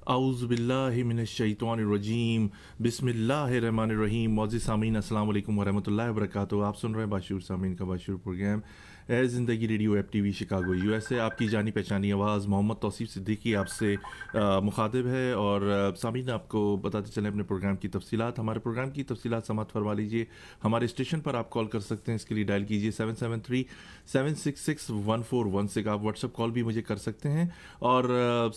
आउज़ुबिल्लाहि मिनश्शैतानिर्रजीम बिस्मिल्लाहिर्रहमानिर्रहीम। मौज़िज़ सामीन अस्सलाम वालेकुम वरहमतुल्लाहि वबरकातुहू। आप सुन रहे हैं बाशूर सामीन का बाशूर प्रोग्राम ए ज़िंदगी रेडियो FTV शिकागो USA। आपकी जानी पहचानी आवाज़ मोहम्मद तौसीफ़ सिद्दीकी आपसे मुखातिब है। और सामीन आपको बताते चलें अपने प्रोग्राम की तफसीलात। हमारे प्रोग्राम की तफसीलात समात फरमा लीजिए। हमारे स्टेशन पर आप कॉल कर सकते हैं, इसके लिए डायल कीजिए 773-766-1416। आप व्हाट्सअप कॉल भी मुझे कर सकते हैं। और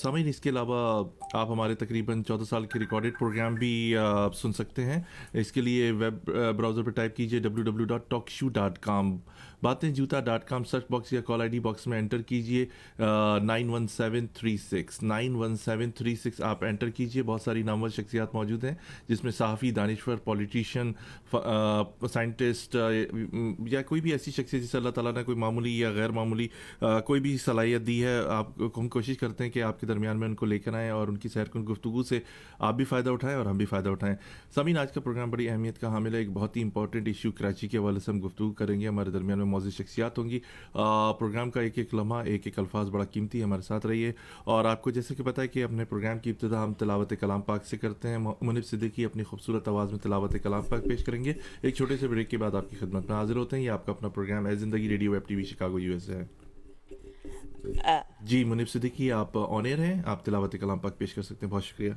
सामीन इसके अलावा आप हमारे तकरीबन 14 साल के रिकॉर्डेड प्रोग्राम भी सुन सकते हैं। इसके लिए वेब ब्राउज़र पर टाइप कीजिए www.talkshoe.com, बातें जूता.com, सर्च बॉक्स या कॉल ID बॉक्स में एंटर कीजिए 91736 आप एंटर कीजिए। बहुत सारी नामवर शख्सियात मौजूद हैं, जिसमें सहाफ़ी, दानिश्वर, पॉलिटिशियन, साइंटिस्ट या कोई भी ऐसी शख्सियत जिसे अल्लाह ताला ने कोई मामूली या गैर मामूली कोई भी सलाहियत दी है। आप हम कोशिश करते हैं कि आपके दरमियान में उनको लेकर आएँ और उनकी सैरकुन गुफ्तगू से आप भी फ़ायदा उठाएं और हम भी फ़ायदा उठाएं। सामीन, आज का प्रोग्राम बड़ी अहमियत का हामिल है। एक बहुत ही इंपॉर्टेंट इशू कराची के हवाले से हम गुफ्तगू करेंगे। हमारे दरमियान में मौजूद शख्सियात होंगी। प्रोग्राम का एक एक लम्हा, एक एक अल्फाज बड़ा कीमती है। हमारे साथ रहिए। और आपको जैसे कि पता है कि अपने प्रोग्राम की इब्तिदा हम तिलावत कलाम पाक से करते हैं। मुनीब सिद्दीकी अपनी खूबसूरत आवाज़ में तिलावत कलाम पाक पेश करेंगे। एक छोटे से ब्रेक के बाद आपकी खिदमत में हाजिर होते हैं। ये आपका अपना प्रोग्राम है ज़िंदगी रेडियो FTV शिकागो USA है। जी मुनीब सिद्दीकी, आप ऑन एयर हैं, आप तिलावत कलाम पाक पेश कर सकते हैं। बहुत शुक्रिया।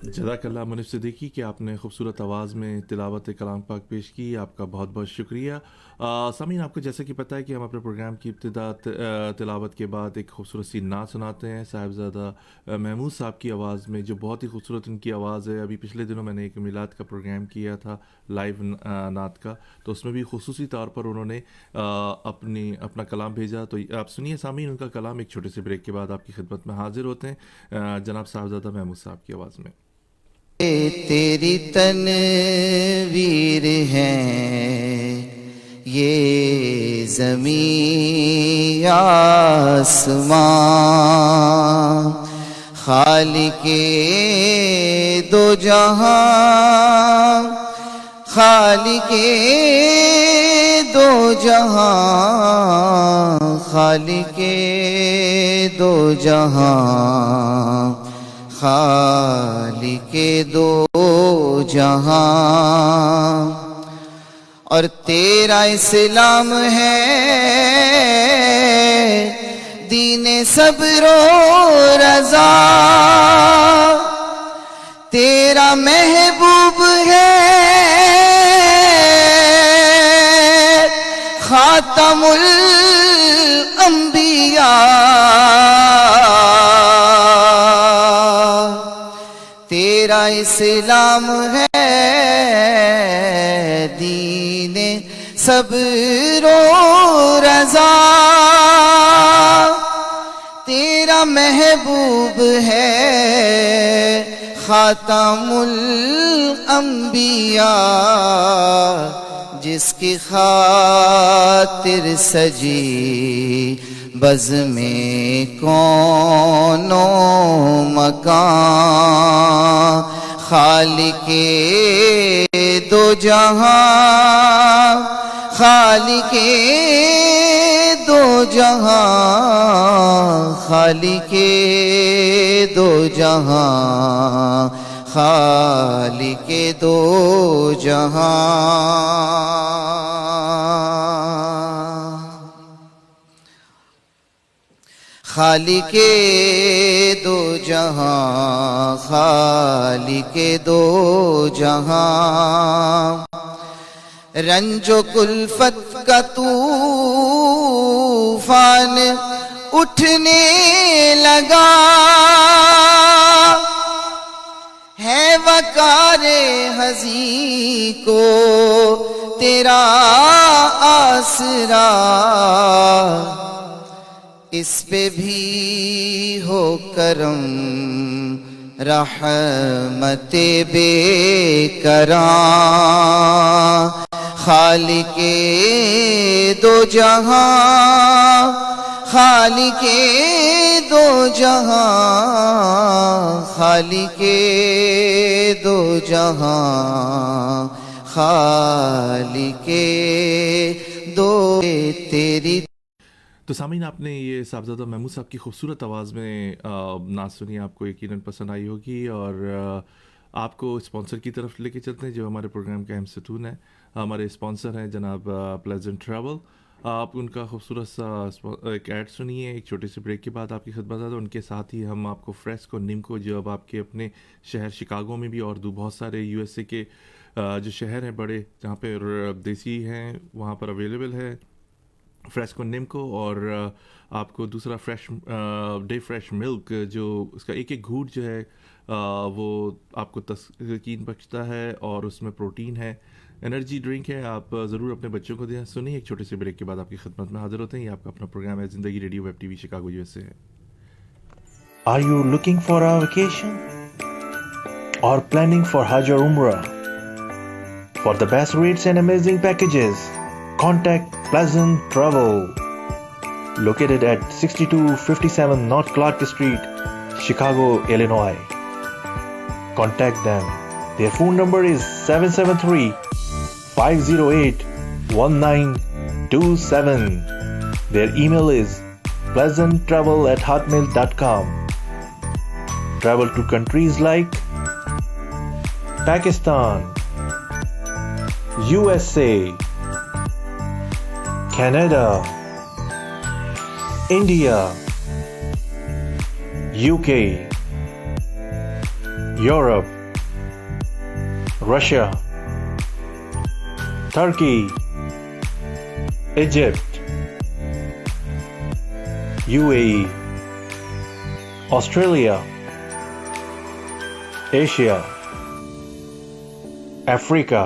जज़ाकल्लाह मुनीब सिद्दीकी कि आपने खूबसूरत आवाज़ में तिलावत कलाम पाक पेश की। आपका बहुत बहुत शुक्रिया। सामीन, आपको जैसे कि पता है कि हम अपने प्रोग्राम की इब्तिदा तिलावत के बाद एक खूबसूरत सी नात सुनाते हैं साहिबजादा महमूद साहब की आवाज़ में, जो बहुत ही खूबसूरत उनकी आवाज़ है। अभी पिछले दिनों मैंने एक मिलाद का प्रोग्राम किया था, लाइव नात का, तो उसमें भी खुसूसी तौर पर उन्होंने अपना कलाम भेजा। तो आप सुनिए सामीन उनका कलाम। एक छोटे से ब्रेक के बाद आपकी खिदमत में हाजिर होते हैं जनाब साहिबजादा महमूद साहब की आवाज़ में। तेरी तनवीर है ये ज़मीं आसमां, खालिके दो जहां, खालिके दो जहां, खालिके दो जहां, खालिके दो जहां। और तेरा इस्लाम है दीने सब्रो रज़ा, तेरा महबूब है खातमुल अंबिया, तेरा इस्लाम है दीने सब्रो रज़ा, तेरा महबूब है खातमुल अंबिया, जिसकी खातिर सजी बज़्मे कौनो मकान, खालिके दो जहां, खालिके दो जहां, खालिके दो जहां, खालिके दो जहां। खालिके दो जहां, खालिके दो जहां। रंजो कुल्फत का तूफान उठने लगा है वकारे हज़ी को तेरा आसरा, इस पे भी हो करम रहमते बेकरां। खालिके दो जहां, खालिके दो जहां, खालिके दो जहां, खालिके दो तेरी। तो सामीन, आपने ये साहबजादा महमूद साहब की खूबसूरत आवाज़ में नात सुनी, आपको यकीनन पसंद आई होगी। और आपको स्पॉन्सर की तरफ लेके चलते हैं जो हमारे प्रोग्राम का अहम सतून है। हमारे स्पॉन्सर हैं जनाब प्लेजेंट ट्रैवल। आप उनका खूबसूरत सा एक ऐड सुनिए, एक छोटे से ब्रेक के बाद आपकी खिदमत है। उनके साथ ही हम आपको फ्रेस्को निम्को, जो अब आपके अपने शहर शिकागो में भी और बहुत सारे यूएसए के जो शहर हैं बड़े जहाँ पे देसी हैं वहाँ पर अवेलेबल है फ्रेस्को निम्को। और आपको दूसरा फ्रेश डे फ्रेश मिल्क, जो उसका एक एक घूंट जो है वो आपको तस्कीन बख्शता है और उसमें प्रोटीन है, एनर्जी ड्रिंक है। आप ज़रूर अपने बच्चों को दें। सुनिए, एक छोटे से ब्रेक के बाद आपकी खिदमत में हाजिर होते हैं। ये आपका अपना प्रोग्राम है ज़िंदगी radio web TV Chicago USA है। Are you looking for a vacation or planning for Hajj or Umrah? For the best rates and amazing packages, contact Pleasant Travel, located at 6257 North Clark Street, Chicago, Illinois. Contact them. Their phone number is 773-508-1927. Their email is pleasanttravel@hotmail.com. Travel to countries like Pakistan, USA, Canada, India, UK, Europe, Russia, Turkey, Egypt, UAE, Australia, Asia, Africa,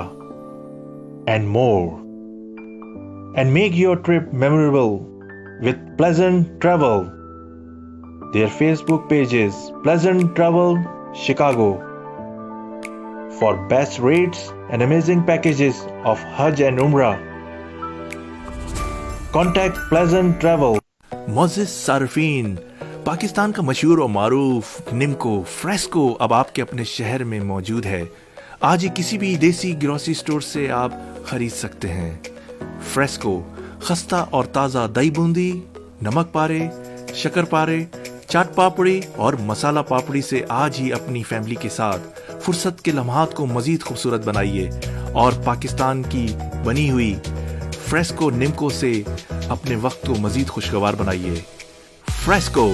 and more. And make your trip memorable with Pleasant Travel. Their Facebook page is Pleasant Travel Chicago. For best rates and amazing packages of Hajj and Umrah, contact Pleasant Travel. मोज़िज़ सार्फिन, पाकिस्तान का मशहूर और मारूफ nimko fresco अब आपके अपने शहर में मौजूद है। आज ही किसी भी देसी ग्रोसरी स्टोर से आप खरीद सकते हैं। फ्रेस्को खस्ता और ताज़ा दही बूंदी, नमक पारे, शक्कर पारे, चाट पापड़ी और मसाला पापड़ी से आज ही अपनी फैमिली के साथ फुर्सत के लम्हात को मज़ीद खूबसूरत बनाइए और पाकिस्तान की बनी हुई फ्रेस्को निम्को से अपने वक्त को मज़ीद खुशगवार बनाइए। Fresco.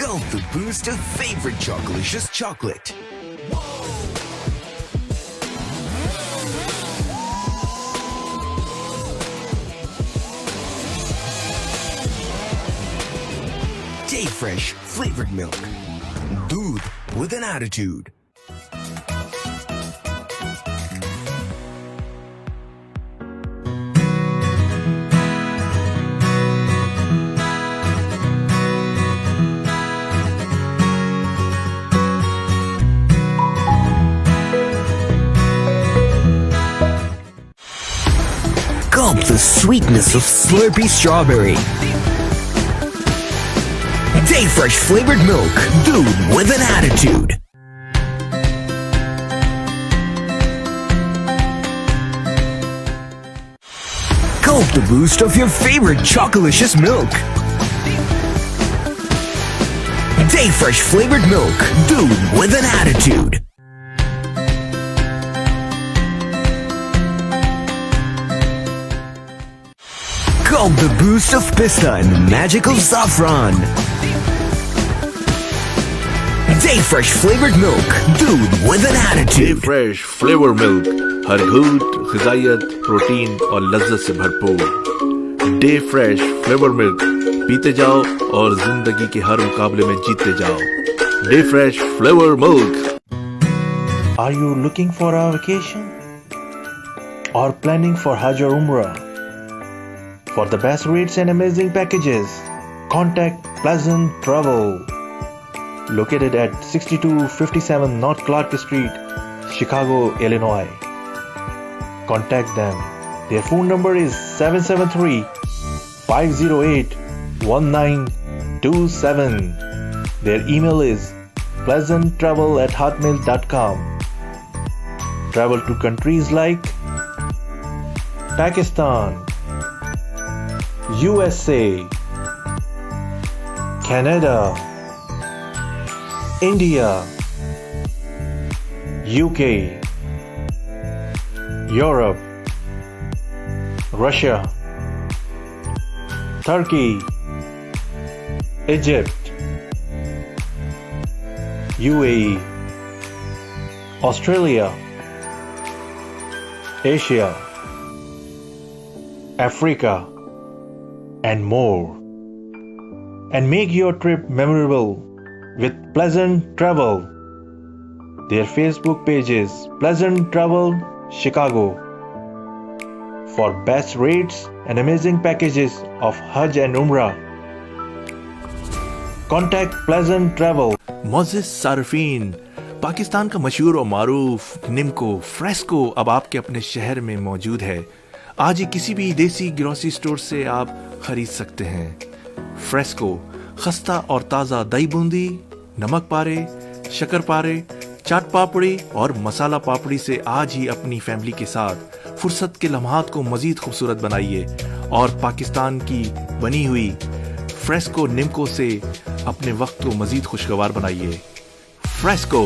Gulp the boost of favorite Chocolicious chocolate. Day Fresh flavored milk. Doodh with an attitude. Gulp the sweetness of Slurpee strawberry. Day Fresh flavored milk. Doodh with an attitude. Gulp the boost of your favorite Chocolicious milk. Day Fresh flavored milk. Doodh with an attitude. Gulp the boost of pista and the magical saffron. Day Fresh flavored milk. Doodh with an Day attitude. Fresh Flavor Milk, हर घूंट ग़िज़ाइयत, protein और लज्जत से भरपूर। Day fresh flavour milk पीते जाओ और जिंदगी के हर मुकाबले में जीतते जाओ। Day fresh flavour milk. Are you looking for a vacation or planning for Hajj or Umrah? For the best rates and amazing packages, contact Pleasant Travel, located at 6257 North Clark Street, Chicago, Illinois. Contact them. Their phone number is 773-508-1927. Their email is pleasanttravel@hotmail.com. Travel to countries like Pakistan, USA, Canada, India, UK, Europe, Russia, Turkey, Egypt, UAE, Australia, Asia, Africa, and more. And make your trip memorable with Pleasant Travel. Their Facebook page is Pleasant Travel Chicago. For best rates and amazing packages of Hajj and Umrah, contact Pleasant Travel. मोअज़्ज़िज़ सारफीन, पाकिस्तान का मशहूर और मारूफ nimko fresco अब आपके अपने शहर में मौजूद है। आज ही किसी भी देसी ग्रोसरी स्टोर से आप खरीद सकते हैं। फ्रेस्को खस्ता और ताज़ा दही बूंदी, नमक पारे, शक्कर पारे, चाट पापड़ी और मसाला पापड़ी से आज ही अपनी फैमिली के साथ फुर्सत के लम्हात को मज़ीद खूबसूरत बनाइए और पाकिस्तान की बनी हुई फ्रेस्को निम्को से अपने वक्त को मज़ीद खुशगवार बनाइए। Fresco.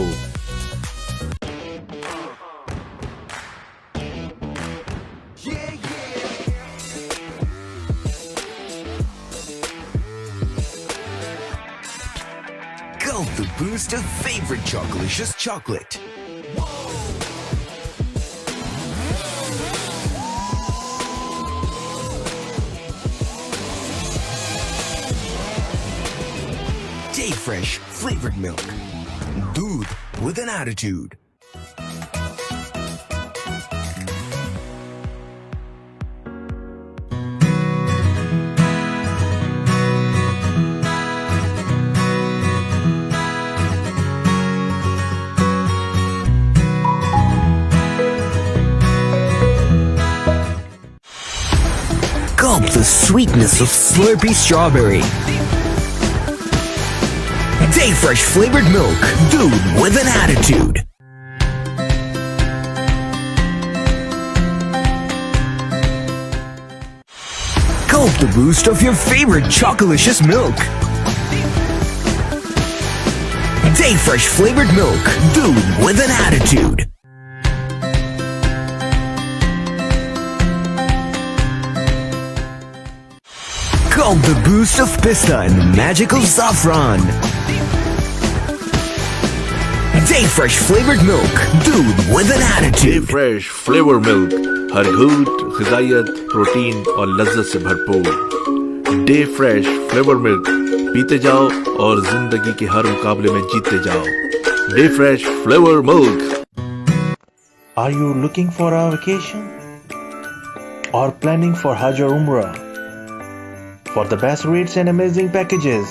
Gulp the boost of favorite Chocolicious chocolate. Day Fresh flavored milk. Doodh with an attitude. Gulp the sweetness of Slurpee strawberry. Day Fresh flavored milk. Doodh with an attitude. Gulp the boost of your favorite Chocolicious milk. Day Fresh flavored milk. Doodh with an attitude. Gulp the boost of pista and the magical saffron. Day Fresh flavored milk. Doodh with an डे attitude. Fresh flavour milk हर घूंट ग़िज़ाइयत, protein और लज्जत से भरपूर। Day fresh flavour milk पीते जाओ और जिंदगी के हर मुकाबले में जीतते जाओ। Day fresh flavour milk. Are you looking for a vacation or planning for Hajj or Umrah? For the best rates and amazing packages,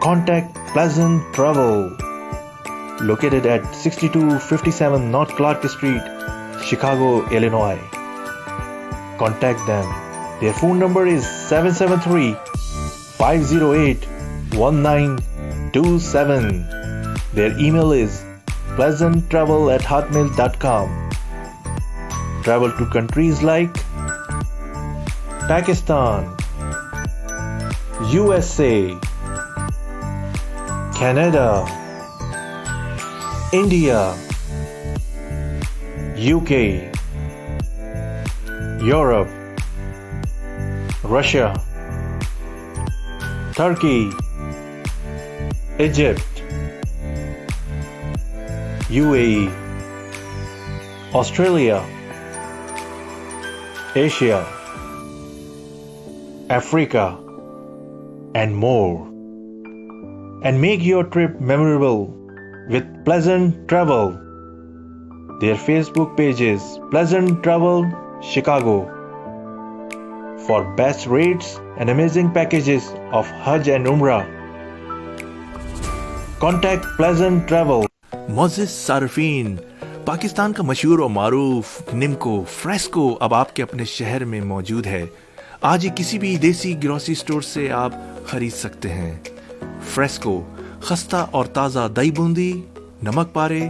contact Pleasant Travel, located at 6257 North Clark Street, Chicago, Illinois. Contact them. Their phone number is 773-508-1927. Their email is pleasanttravel@hotmail.com. Travel to countries like Pakistan, USA, Canada, India, UK, Europe, Russia, Turkey, Egypt, UAE, Australia, Asia, Africa, and more. And make your trip memorable with Pleasant Travel. Their Facebook page is Pleasant Travel Chicago. For best rates and amazing packages of Hajj and Umrah, contact Pleasant Travel. मोज़िज़ सार्फिन, पाकिस्तान का मशहूर और मारूफ nimko fresco अब आपके अपने शहर में मौजूद है। आज ही किसी भी देसी ग्रोसरी स्टोर से आप खरीद सकते हैं। फ्रेस्को खस्ता और ताज़ा दही बूंदी, नमक पारे,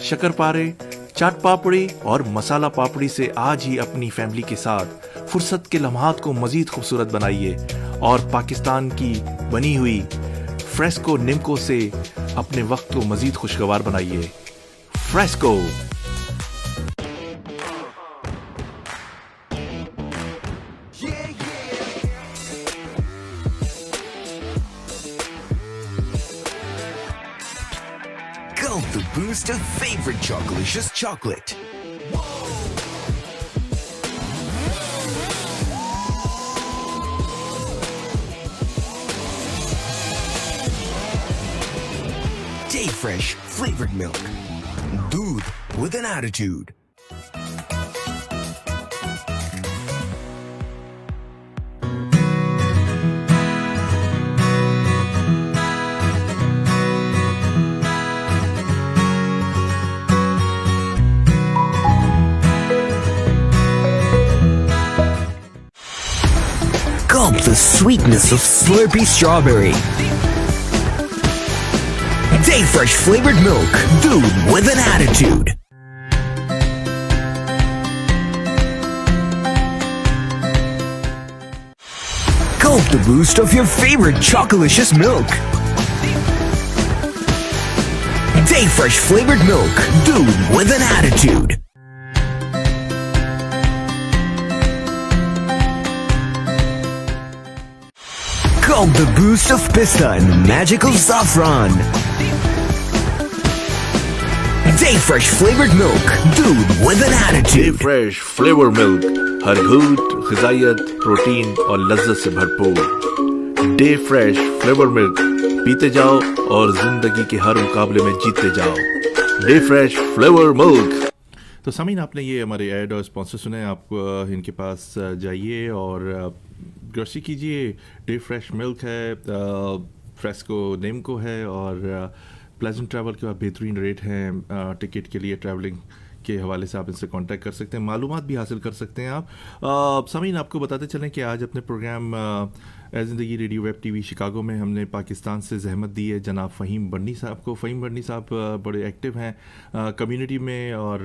शक्कर पारे, चाट पापड़ी और मसाला पापड़ी से आज ही अपनी फैमिली के साथ फुर्सत के लम्हात को मज़ीद खूबसूरत बनाइए और पाकिस्तान की बनी हुई फ्रेस्को निम्को से अपने वक्त को मज़ीद खुशगवार बनाइए। Fresco. Gulp the boost of favorite Chocolicious chocolate. Day Fresh flavored milk. Doodh with an attitude. Gulp the sweetness of Slurpee strawberry. Day Fresh flavored milk. Doodh with an attitude. Gulp the boost of your favorite Chocolicious milk. Day Fresh flavored milk. Doodh with an attitude. Gulp the boost of pista and magical saffron. Day Fresh flavored milk. Doodh with an डे attitude. Fresh flavour milk, हर घूंट ग़िज़ाइयत, protein और लज्जत से भरपूर। Day fresh flavour milk पीते जाओ और जिंदगी के हर मुकाबले में जीतते जाओ। Day fresh flavour milk. तो सामीन, आपने ये हमारे ऐड और स्पॉन्सर सुने। आप इनके पास जाइए और ग्रोसरी कीजिए। डे फ्रेश मिल्क है, फ्रेस्को नेमको है और प्लेजेंट ट्रैवल के बाद बेहतरीन रेट हैं टिकट के लिए। ट्रैवलिंग के हवाले से आप इनसे कांटेक्ट कर सकते हैं, मालूमात भी हासिल कर सकते हैं आप। सामीन, आपको बताते चलें कि आज अपने प्रोग्राम ए ज़िंदगी रेडियो वेब टीवी शिकागो में हमने पाकिस्तान से जहमत दी है जनाब फ़हीम बर्नी साहब को। फ़हीम बर्नी साहब बड़े एक्टिव हैं कम्युनिटी में और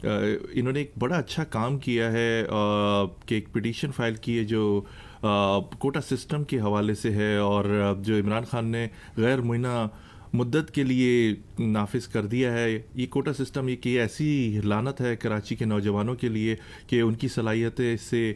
इन्होंने एक बड़ा अच्छा काम किया है कि एक पिटीशन फाइल की है जो कोटा सिस्टम के हवाले से है और जो इमरान खान ने गैर मुइना मुद्दत के लिए नाफिज कर दिया है। ये कोटा सिस्टम एक ये ऐसी लानत है कराची के नौजवानों के लिए कि उनकी सलाहियतें इससे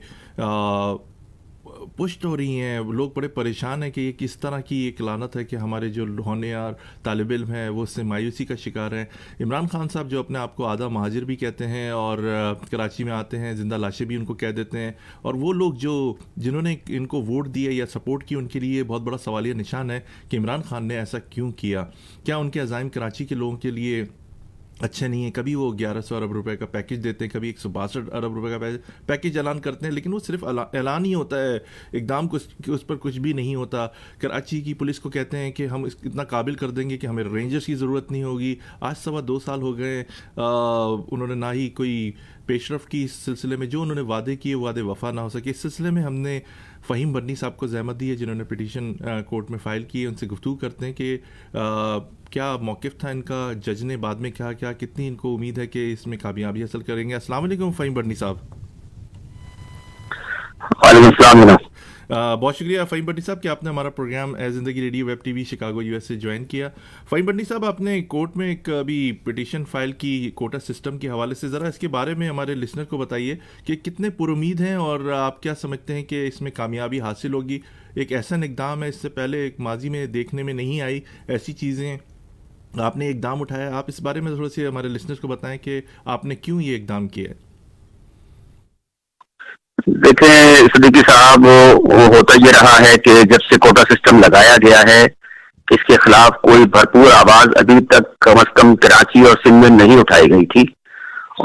पुष्ट हो रही हैं। लोग बड़े परेशान हैं कि ये किस तरह की एक लानत है कि हमारे जो होनहार तालिब इल्म हैं वो उससे मायूसी का शिकार हैं। इमरान खान साहब जो अपने आप को आधा महाजिर भी कहते हैं और कराची में आते हैं, जिंदा लाशें भी उनको कह देते हैं, और वो लोग जो जिन्होंने इनको वोट दिया या सपोर्ट की उनके लिए बहुत बड़ा सवालिया निशान है कि इमरान खान ने ऐसा क्यों किया। क्या उनके अज़ाइम कराची के लोगों के लिए अच्छे नहीं है? कभी वो 1100 अरब रुपए का पैकेज देते हैं, कभी 162 अरब रुपए का पैकेज ऐलान करते हैं, लेकिन वो सिर्फ ऐलान ही होता है, एकदम उस पर कुछ भी नहीं होता। कराची की पुलिस को कहते हैं कि हम इतना काबिल कर देंगे कि हमें रेंजर्स की ज़रूरत नहीं होगी। आज 2.25 साल हो गए, उन्होंने ना ही कोई पेशरफ की इस सिलसिले में, जो उन्होंने वादे किए वादे वफा ना हो सके। इस सिलसिले में हमने फ़हीम बर्नी साहब को ज़हमत दी है जिन्होंने पिटीशन कोर्ट में फ़ाइल की है। उनसे गुफ्तगू करते हैं कि क्या मौक़िफ़ था इनका, जज ने बाद में क्या क्या, कितनी इनको उम्मीद है कि इसमें कामयाबी हासिल करेंगे। अस्सलाम वालेकुम फ़हीम बर्नी साहब। बहुत शुक्रिया फ़हीम बर्नी साहब कि आपने हमारा प्रोग्राम ए ज़िंदगी radio web TV Chicago US से ज्वाइन किया। फ़हीम बर्नी साहब, आपने कोर्ट में एक अभी पिटीशन फाइल की कोटा सिस्टम के हवाले से, ज़रा इसके बारे में हमारे लिसनर को बताइए कि कितने पुरुमीद हैं और आप क्या समझते हैं कि इसमें कामयाबी हासिल होगी। एक ऐसा इक़दाम है, इससे पहले एक माजी में देखने में नहीं आई ऐसी चीज़ें, आपने इक़दाम उठाया। आप इस बारे में थोड़ा सी हमारे लिसनर्स को बताएं कि आपने क्यों ये इक़दाम किया है। देखें सिद्दीकी साहब, वो होता ये रहा है कि जब से कोटा सिस्टम लगाया गया है, इसके खिलाफ कोई भरपूर आवाज अभी तक कम से कम कराची और सिंध में नहीं उठाई गई थी।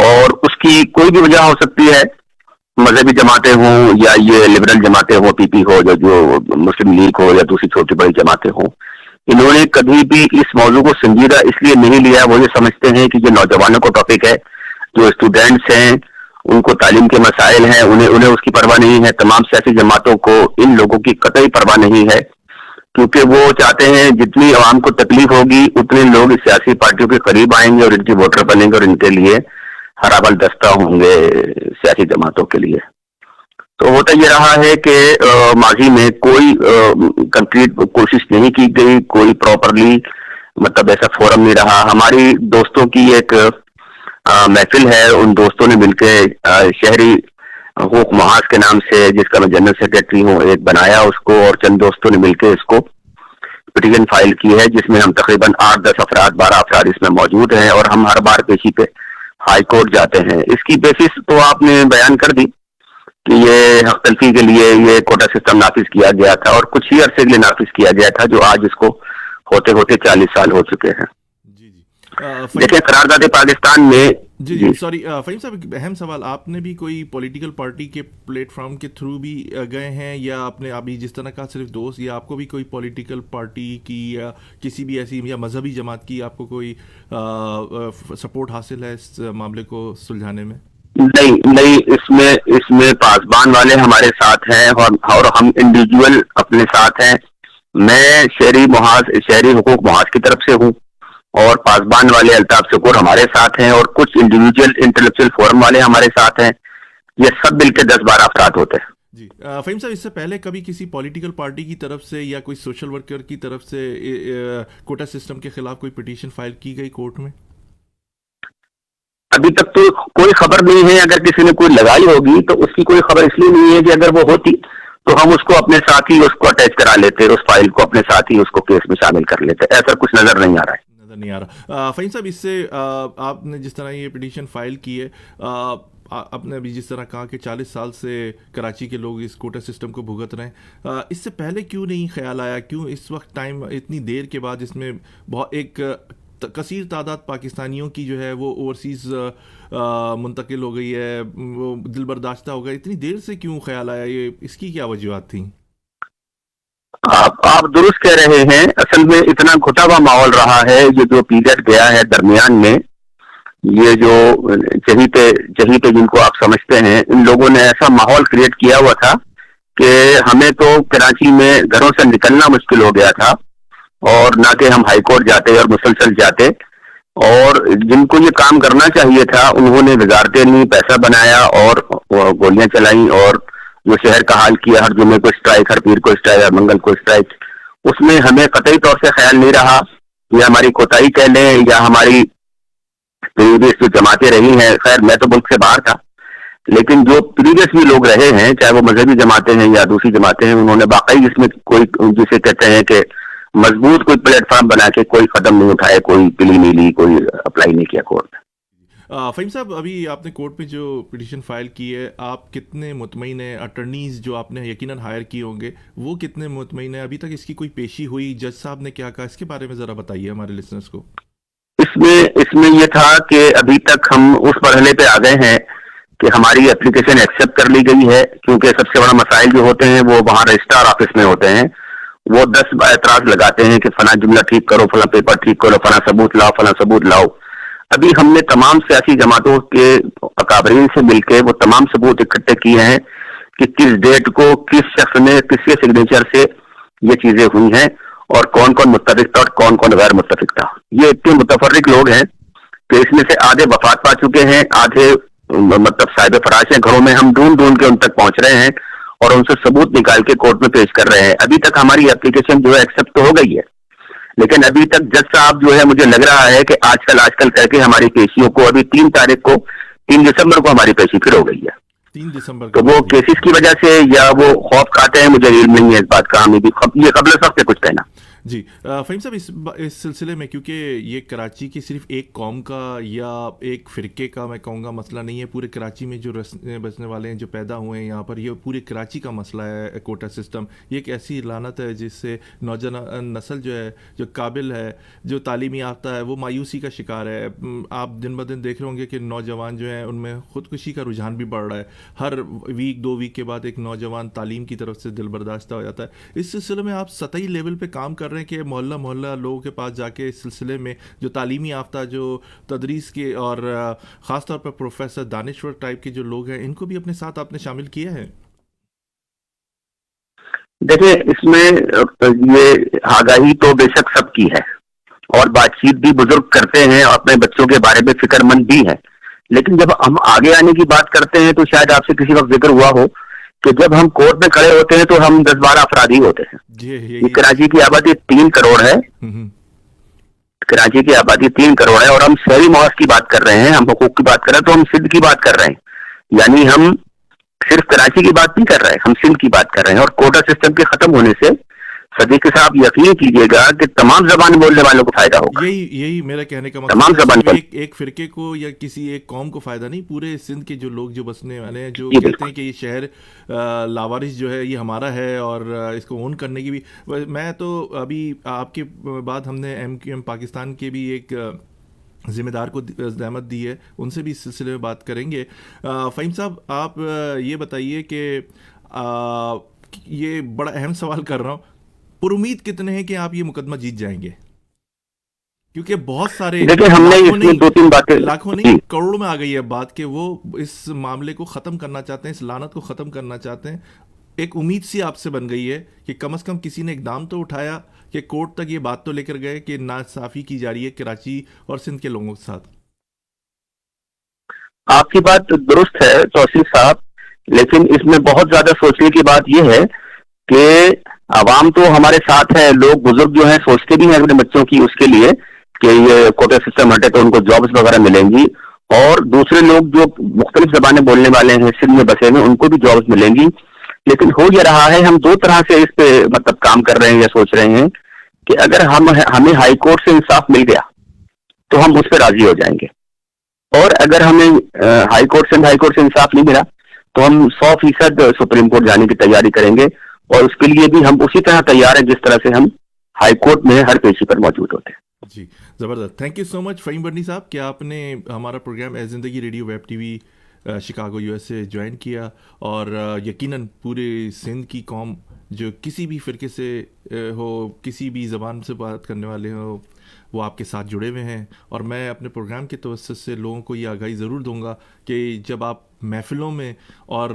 और उसकी कोई भी वजह हो सकती है, मजहबी जमातें हों या ये लिबरल जमातें हों, पीपी हो, जो मुस्लिम लीग हो या दूसरी छोटी बड़ी जमातें हों, इन्होंने कभी भी इस मौजू को संजीदा इसलिए नहीं लिया। वो ये समझते हैं कि ये नौजवानों को टॉपिक है, जो स्टूडेंट्स हैं उनको तालीम के मसाइल हैं, उन्हें उसकी परवाह नहीं है। तमाम सियासी जमातों को इन लोगों की कतई परवाह नहीं है, क्योंकि वो चाहते हैं जितनी आवाम को तकलीफ होगी उतने लोग इस सियासी पार्टियों के करीब आएंगे और इनकी वोटर बनेंगे और इनके लिए हराबल दस्ता होंगे सियासी जमातों के लिए। तो होता ये रहा है कि माजी में कोई कंक्रीट कोशिश नहीं की गई, कोई प्रॉपरली मतलब ऐसा फोरम नहीं रहा। हमारी दोस्तों की एक महफिल है, उन दोस्तों ने मिलकर शहरी हुकूक महाज के नाम से, जिसका मैं जनरल सेक्रेटरी हूँ, एक बनाया उसको, और चंद दोस्तों ने मिलकर इसको पिटीशन फाइल की है, जिसमें हम तकरीबन 8-10 अफराद 12 अफराद इसमें मौजूद हैं और हम हर बार पेशी पे हाई कोर्ट जाते हैं। इसकी बेसिस तो आपने बयान कर दी कि ये हक तलफी के लिए ये कोटा सिस्टम नाफिज किया गया था और कुछ ही अरसे के लिए नाफिज किया गया था, जो आज इसको होते होते 40 साल हो चुके हैं। देखिए करारदाद पाकिस्तान में जी सॉरी फहीम साहब, एक अहम सवाल, आपने भी कोई पॉलिटिकल पार्टी के प्लेटफॉर्म के थ्रू भी गए हैं, या आपने अभी जिस तरह का सिर्फ दोस्त, या आपको भी कोई पॉलिटिकल पार्टी की या किसी भी ऐसी या मजहबी जमात की आपको कोई सपोर्ट हासिल है इस मामले को सुलझाने में? नहीं, इसमें पासबान वाले हमारे साथ हैं और हम इंडिविजुअल अपने साथ हैं। मैं शहरी हुकूक मुहाज की तरफ से हूँ और पासबान वाले अल्ताफ शकूर हमारे साथ हैं और कुछ इंडिविजुअल इंटेलेक्चुअल फोरम वाले हमारे साथ हैं। ये सब मिलकर 10-12 अफराद होते हैं। जी फहीम साहब, इससे पहले कभी किसी पॉलिटिकल पार्टी की तरफ से या कोई सोशल वर्कर की तरफ से कोटा सिस्टम के खिलाफ कोई पिटीशन फाइल की गई कोर्ट में? अभी तक तो कोई खबर नहीं है। अगर किसी ने कोई लगाई होगी तो उसकी कोई खबर इसलिए नहीं है कि अगर वो होती तो हम उसको अपने साथ ही उसको अटैच करा लेते, उस फाइल को अपने साथ ही उसको केस में शामिल कर लेते। ऐसा कुछ नजर नहीं आ रहा है। नहीं आ रहा। फहीम साहब, इससे आपने जिस तरह ये पिटीशन फाइल की है, आपने अभी जिस तरह कहा कि 40 साल से कराची के लोग इस कोटा सिस्टम को भुगत रहे हैं, इससे पहले क्यों नहीं ख्याल आया, क्यों इस वक्त टाइम इतनी देर के बाद इसमें बहुत एक कसीर तादाद पाकिस्तानियों की जो है वो ओवरसीज़ मुंतकिल हो गई है, वो दिल बर्दाश्ता हो गया, इतनी देर से क्यों ख्याल आया, ये इसकी क्या वजूहत थी? आप दुरुस्त कह रहे हैं। असल में इतना घुटा हुआ माहौल रहा है, ये जो पीरियड गया है दरमियान में, ये जो जहीं पे जिनको आप समझते हैं, इन लोगों ने ऐसा माहौल क्रिएट किया हुआ था कि हमें तो कराची में घरों से निकलना मुश्किल हो गया था और ना कि हम हाई कोर्ट जाते और मुसलसल जाते। और जिनको ये काम करना चाहिए था उन्होंने वजारतें ली, पैसा बनाया और गोलियां चलाई और जो शहर का हाल किया, हर जुम्मे को स्ट्राइक, हर पीर को स्ट्राइक, हर मंगल को स्ट्राइक। उसमें हमें कतई तौर से ख्याल नहीं रहा, या हमारी कोताही कह लें या हमारी प्रीवियस जो जमातें रही हैं। खैर मैं तो मुल्क से बाहर था, लेकिन जो प्रीवियस भी लोग रहे हैं, चाहे वो मजहबी जमातें हैं या दूसरी जमातें हैं, उन्होंने वाकई इसमें कोई, जिसे कहते हैं कि मजबूत कोई प्लेटफॉर्म बना के कोई कदम नहीं उठाए, कोई पिली नहीं ली, कोई अप्लाई नहीं किया कोर्ट में। फहीम साहब, अभी आपने कोर्ट में जो पिटीशन फाइल की है, आप कितने मुतमईन हैं? अटर्नीज जो आपने यकीनन हायर किए होंगे, वो कितने मुतमईन हैं? अभी तक इसकी कोई पेशी हुई? जज साहब ने क्या कहा, इसके बारे में ज़रा बताइए हमारे लिसनर्स को। इसमें ये था कि अभी तक हम उस मरहले पे आ गए हैं कि हमारी एप्लीकेशन एक्सेप्ट कर ली गई है, क्योंकि सबसे बड़ा मसाइल जो होते हैं वो वहाँ रजिस्ट्रार ऑफिस में होते हैं। वो 10 एतराज लगाते हैं कि फला जुमला ठीक करो, फला पेपर ठीक करो, फला सबूत लाओ, फला सबूत लाओ। अभी हमने तमाम सियासी जमातों के अकाबरीन से मिलकर वो तमाम सबूत इकट्ठे किए हैं कि किस डेट को किस शख्स ने किसके सिग्नेचर से ये चीजें हुई हैं और कौन कौन मुत्तफिक था और कौन कौन गैर मुत्तफिक था। ये इतने मुतफर्रिक लोग हैं कि इसमें से आधे वफात पा चुके हैं, आधे मतलब साहिब फराश हैं घरों में। हम ढूंढ के उन तक पहुंच रहे हैं और उनसे सबूत निकाल के कोर्ट में पेश कर रहे हैं। अभी तक हमारी एप्लीकेशन जो है एक्सेप्ट तो हो गई है, लेकिन अभी तक जज साहब जो है, मुझे लग रहा है कि आजकल करके हमारी पेशियों को, अभी 3 दिसंबर को हमारी पेशी फिर हो गई है। 3 दिसंबर तो वो केसेस की वजह से या वो खौफ खाते हैं, मुझे इल्म नहीं है इस बात का। हमें भी ये कबल सब से कुछ कहना। जी फ़हीम साहब, इस सिलसिले में, क्योंकि ये कराची की सिर्फ एक कौम का या एक फ़िरके का मैं कहूँगा मसला नहीं है, पूरे कराची में जो बसने वाले हैं, जो पैदा हुए हैं यहाँ पर, ये पूरे कराची का मसला है कोटा सिस्टम। ये एक ऐसी लानत है जिससे नौजवान नस्ल जो है, जो काबिल है, जो तालीमी याफ्ता है, वो मायूसी का शिकार है। आप दिन ब दिन देख रहे होंगे कि नौजवान जो हैं उनमें ख़ुदकुशी का रुझान भी बढ़ रहा है। हर वीक 2 वीक के बाद एक नौजवान तालीम की तरफ से दिल बर्दाश्ता हो जाता है। इस सिलसिले में आप सतही लेवल पे काम कर रहे हैं कि मोहल्ला मोहल्ला लोगों के पास जाके इस सिलसिले में जो तालीमी याफ्ता, जो तदरीस के और ख़ास तौर पर प्रोफेसर दानिश्वर टाइप के जो लोग हैं, इनको भी अपने साथ आपने शामिल किया है? देखिए, इसमें ये आगाही तो बेशक सबकी है और बातचीत भी बुजुर्ग करते हैं और अपने बच्चों के बारे में फिक्रमंद भी है, लेकिन जब हम आगे आने की बात करते हैं तो शायद आपसे किसी वक्त जिक्र हुआ हो कि जब हम कोर्ट में खड़े होते हैं तो हम 10-12 अपराधी होते हैं। ये कराची की आबादी 3 करोड़ है। कराची की आबादी 3 करोड़ है और हम शहरी मौज की बात कर रहे हैं, हम हुकूक की बात कर रहे हैं, तो हम सिंध की बात कर रहे हैं। यानी हम सिर्फ कराची की बात नहीं कर रहे हैं, हम सिंध की बात कर रहे हैं। और कोटा सिस्टम के खत्म होने से सदीक साहब यकीन कीजिएगा कि तमाम जबान बोलने वालों को फायदा होगा। यही मेरा कहने का तमाम मतलब है। एक फिरके को या किसी एक कौम को फायदा नहीं, पूरे सिंध के जो लोग जो बसने वाले हैं, जो कहते हैं कि ये शहर लावारिस जो है ये हमारा है और इसको ओन करने की भी। मैं तो अभी आपके बाद हमने MQM पाकिस्तान के भी एक ज़िम्मेदार को ज़हमत दी है, उनसे भी इस सिलसिले में बात करेंगे। फ़हीम साहब, आप ये बताइए कि ये बड़ा अहम सवाल कर रहा हूँ, पुरुमीद कितने हैं कि आप ये मुकदमा जीत जाएंगे? क्योंकि बहुत सारे लाखों नहीं करोड़ों में आ गई है बात कि वो इस मामले को ख़त्म करना चाहते हैं, इस लानत को ख़त्म करना चाहते हैं। एक उम्मीद सी आपसे बन गई है कि कम से कम किसी ने इकदाम तो उठाया कि कोर्ट तक ये बात तो लेकर गए कि नासाफी की जा रही है कराची और सिंध के लोगों के साथ। आपकी बात दुरुस्त है तौसीफ साहब, लेकिन इसमें बहुत ज्यादा सोचने की बात यह है कि आवाम तो हमारे साथ है, लोग बुजुर्ग जो हैं सोचते भी हैं अपने बच्चों की उसके लिए कि ये कोटा सिस्टम हटे तो उनको जॉब्स वगैरह मिलेंगी, और दूसरे लोग जो मुख्तलिफ जबानें बोलने वाले हैं सिंध में बसे हुए उनको भी जॉब्स मिलेंगी। लेकिन हो ये रहा है, हम 2 तरह से इस पे मतलब काम कर रहे हैं या सोच रहे हैं कि अगर हमें हाई कोर्ट से इंसाफ मिल गया तो हम उस पर राजी हो जाएंगे, और अगर हमें हाई कोर्ट से इंसाफ नहीं मिला तो हम 100% सुप्रीम कोर्ट जाने की तैयारी करेंगे, और उसके लिए भी हम उसी तरह तैयार हैं जिस तरह से हम हाई कोर्ट में हर पेशी पर मौजूद होते हैं। जी, ज़बरदस्त। Thank you so much Fahim Burney साहब कि आपने हमारा प्रोग्राम ए ज़िंदगी radio web TV Chicago USA join किया, और यकीनन पूरे सिंध की कौम जो किसी भी फ़िरके से हो, किसी भी ज़बान से बात करने वाले हो, वो आपके साथ जुड़े हुए हैं। और मैं अपने प्रोग्राम के तवज्जुह से लोगों को ये आगाही ज़रूर दूंगा कि जब आप महफ़िलों में और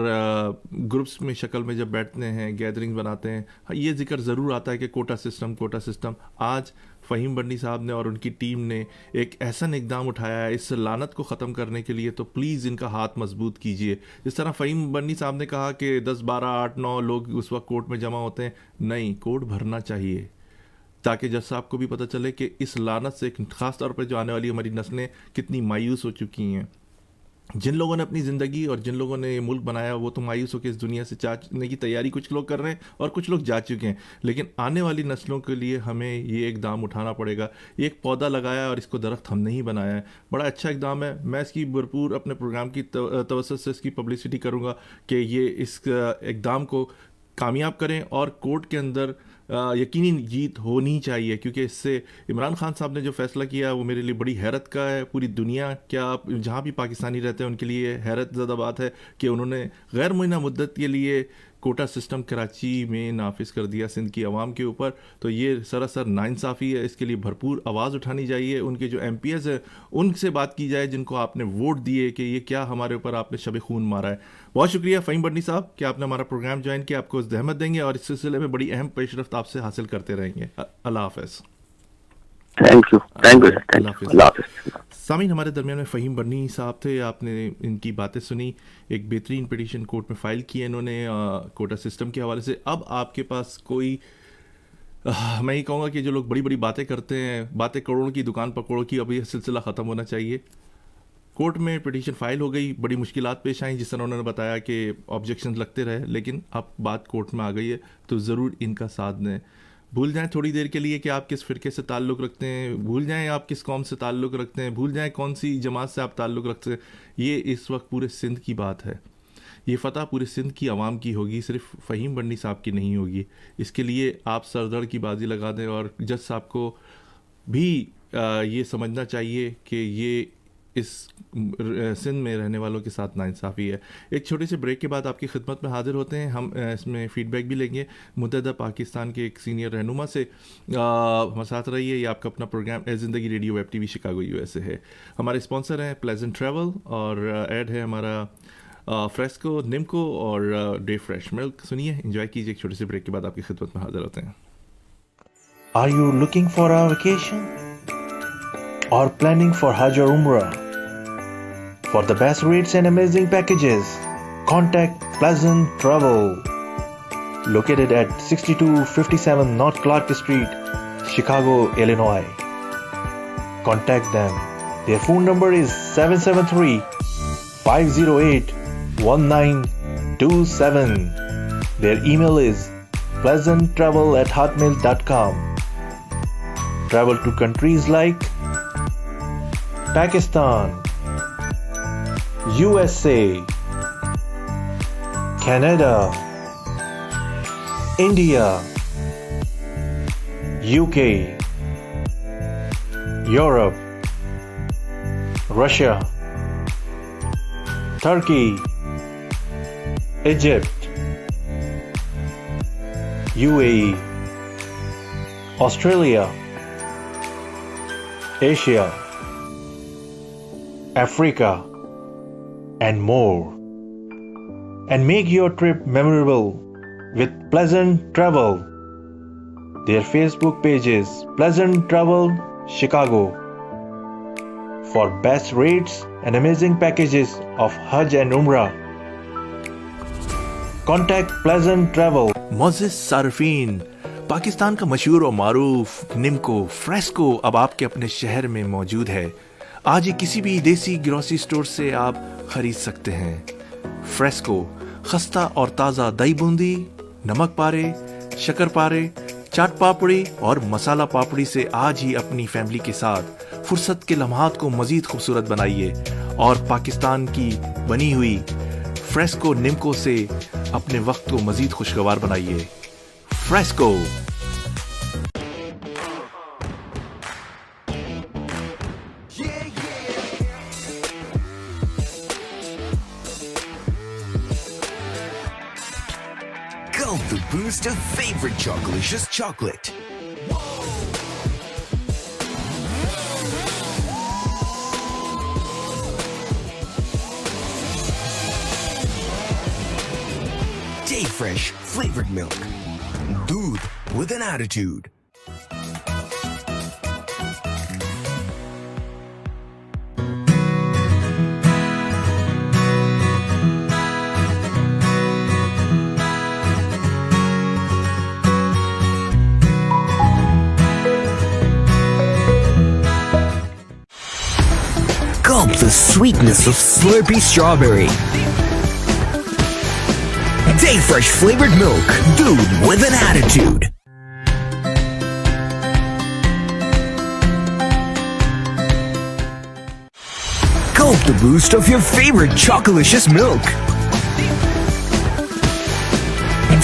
ग्रुप्स में शक्ल में जब बैठते हैं, गैदरिंग बनाते हैं, ये जिक्र ज़रूर आता है कि कोटा सिस्टम। आज फ़हीम बर्नी साहब ने और उनकी टीम ने एक ऐसा इक़दाम उठाया है इस लानत को ख़त्म करने के लिए, तो प्लीज़ इनका हाथ मजबूत कीजिए। जिस तरह फ़हीम बर्नी साहब ने कहा कि 10, 12, 8, 9 लोग उस वक्त कोर्ट में जमा होते हैं, नहीं, कोर्ट भरना चाहिए ताकि जज साहब को भी पता चले कि इस लानत से ख़ास तौर पर जो आने वाली हमारी नस्लें कितनी मायूस हो चुकी हैं। जिन लोगों ने अपनी ज़िंदगी और जिन लोगों ने ये मुल्क बनाया वो तो मायूस होकर इस दुनिया से जाने की तैयारी कुछ लोग कर रहे हैं और कुछ लोग जा चुके हैं, लेकिन आने वाली नस्लों के लिए हमें ये इक़दाम उठाना पड़ेगा। ये एक पौधा लगाया और इसको दरख्त हमने ही बनाया है, बड़ा अच्छा इक़दाम है। मैं इसकी भरपूर अपने प्रोग्राम की तवज्जुह से इसकी पब्लिसिटी करूँगा कि ये इस इक़दाम को कामयाब करें और कोर्ट के अंदर यकीनी जीत होनी चाहिए, क्योंकि इससे इमरान खान साहब ने जो फ़ैसला किया वो मेरे लिए बड़ी हैरत का है। पूरी दुनिया, क्या जहाँ भी पाकिस्तानी रहते हैं उनके लिए हैरत ज़्यादा बात है कि उन्होंने गैर मुअय्यना मुद्दत के लिए कोटा सिस्टम कराची में नाफिज कर दिया सिंध की आवाम के ऊपर। तो ये सरासर नाइंसाफ़ी है, इसके लिए भरपूर आवाज़ उठानी चाहिए। उनके जो MPs हैं उनसे बात की जाए जिनको आपने वोट दिए कि ये क्या हमारे ऊपर आपने शब खून मारा है। बहुत शुक्रिया फ़हीम बर्नी साहब कि आपने हमारा प्रोग्राम ज्वाइन किया। आपको ज़हमत देंगे और इस सिलसिले में बड़ी अहम पेशरफ्त आपसे हासिल करते रहेंगे। अल्लाह हाफ़िज़। Thank you. सामीन, हमारे दरमियान में फ़हीम बर्नी साहब थे, आपने इनकी बातें सुनी। एक बेहतरीन पिटीशन कोर्ट में फ़ाइल की है इन्होंने कोटा सिस्टम के हवाले से। अब आपके पास कोई मैं ये कहूँगा कि जो लोग बड़ी बड़ी बातें करते हैं, बातें करोड़ों की दुकान पकड़ों की, अब यह सिलसिला ख़त्म होना चाहिए। कोर्ट में पिटीशन फ़ाइल हो गई, बड़ी मुश्किलात पेश आई, जिस तरह उन्होंने बताया कि ऑब्जेक्शन लगते रहे, लेकिन अब बात कोर्ट में आ गई है तो ज़रूर इनका साथ दें। भूल जाएं थोड़ी देर के लिए कि आप किस फ़िरके से ताल्लुक़ रखते हैं, भूल जाएं आप किस कौम से ताल्लुक़ रखते हैं, भूल जाएं कौन सी जमात से आप ताल्लुक़ रखते हैं। ये इस वक्त पूरे सिंध की बात है। ये फ़तह पूरे सिंध की आवाम की होगी, सिर्फ फ़हीम बंडी साहब की नहीं होगी। इसके लिए आप सरदड़ की बाजी लगा दें और जज साहब को भी ये समझना चाहिए कि ये इस सिंध में रहने वालों के साथ नाइंसाफ़ी है। एक छोटे से ब्रेक के बाद आपकी खिदमत में हाजिर होते हैं। हम इसमें फ़ीडबैक भी लेंगे मुत्तहदा पाकिस्तान के एक सीनियर रहनुमा से। हमारे साथ रहिए। ये आपका अपना प्रोग्राम ए ज़िंदगी radio web TV Chicago USA है। हमारे स्पॉन्सर हैं प्लेजेंट ट्रैवल और ऐड है हमारा फ्रेस्को, निम्को और डे फ्रेश मिल्क। सुनिए, एंजॉय कीजिए। एक छोटे से ब्रेक के बाद आपकी खिदमत में हाजिर होते हैं। Are you looking for a vacation or planning for Hajj or Umrah? For the best rates and amazing packages, contact Pleasant Travel, located at 6257 North Clark Street, Chicago, Illinois. Contact them. Their phone number is 773-508-1927. Their email is pleasanttravel@hotmail.com. Travel to countries like Pakistan, USA, Canada, India, UK, Europe, Russia, Turkey, Egypt, UAE, Australia, Asia, Africa, and more. And make your trip memorable with Pleasant Travel. Their Facebook page is Pleasant Travel Chicago. For best rates and amazing packages of Hajj and Umrah, contact Pleasant Travel. मोज़िज़ सारफीन, Pakistan का मशहूर और मारूफ nimko fresco अब आपके अपने शहर में मौजूद है। आज ही किसी भी देसी ग्रोसरी स्टोर से आप खरीद सकते हैं। फ्रेस्को खस्ता और ताज़ा दही बूंदी, नमक पारे, शक्कर पारे, चाट पापड़ी और मसाला पापड़ी से आज ही अपनी फैमिली के साथ फुर्सत के लम्हात को मज़ीद खूबसूरत बनाइए और पाकिस्तान की बनी हुई फ्रेस्को निम्को से अपने वक्त को मज़ीद खुशगवार बनाइए। Fresco. Gulp the boost of favorite Chocolicious chocolate. Day Fresh flavored milk. Doodh with an attitude. Gulp the sweetness of Slurpee strawberry. Day Fresh flavored milk. Dude with an attitude. Gulp the boost of your favorite Chocolicious milk.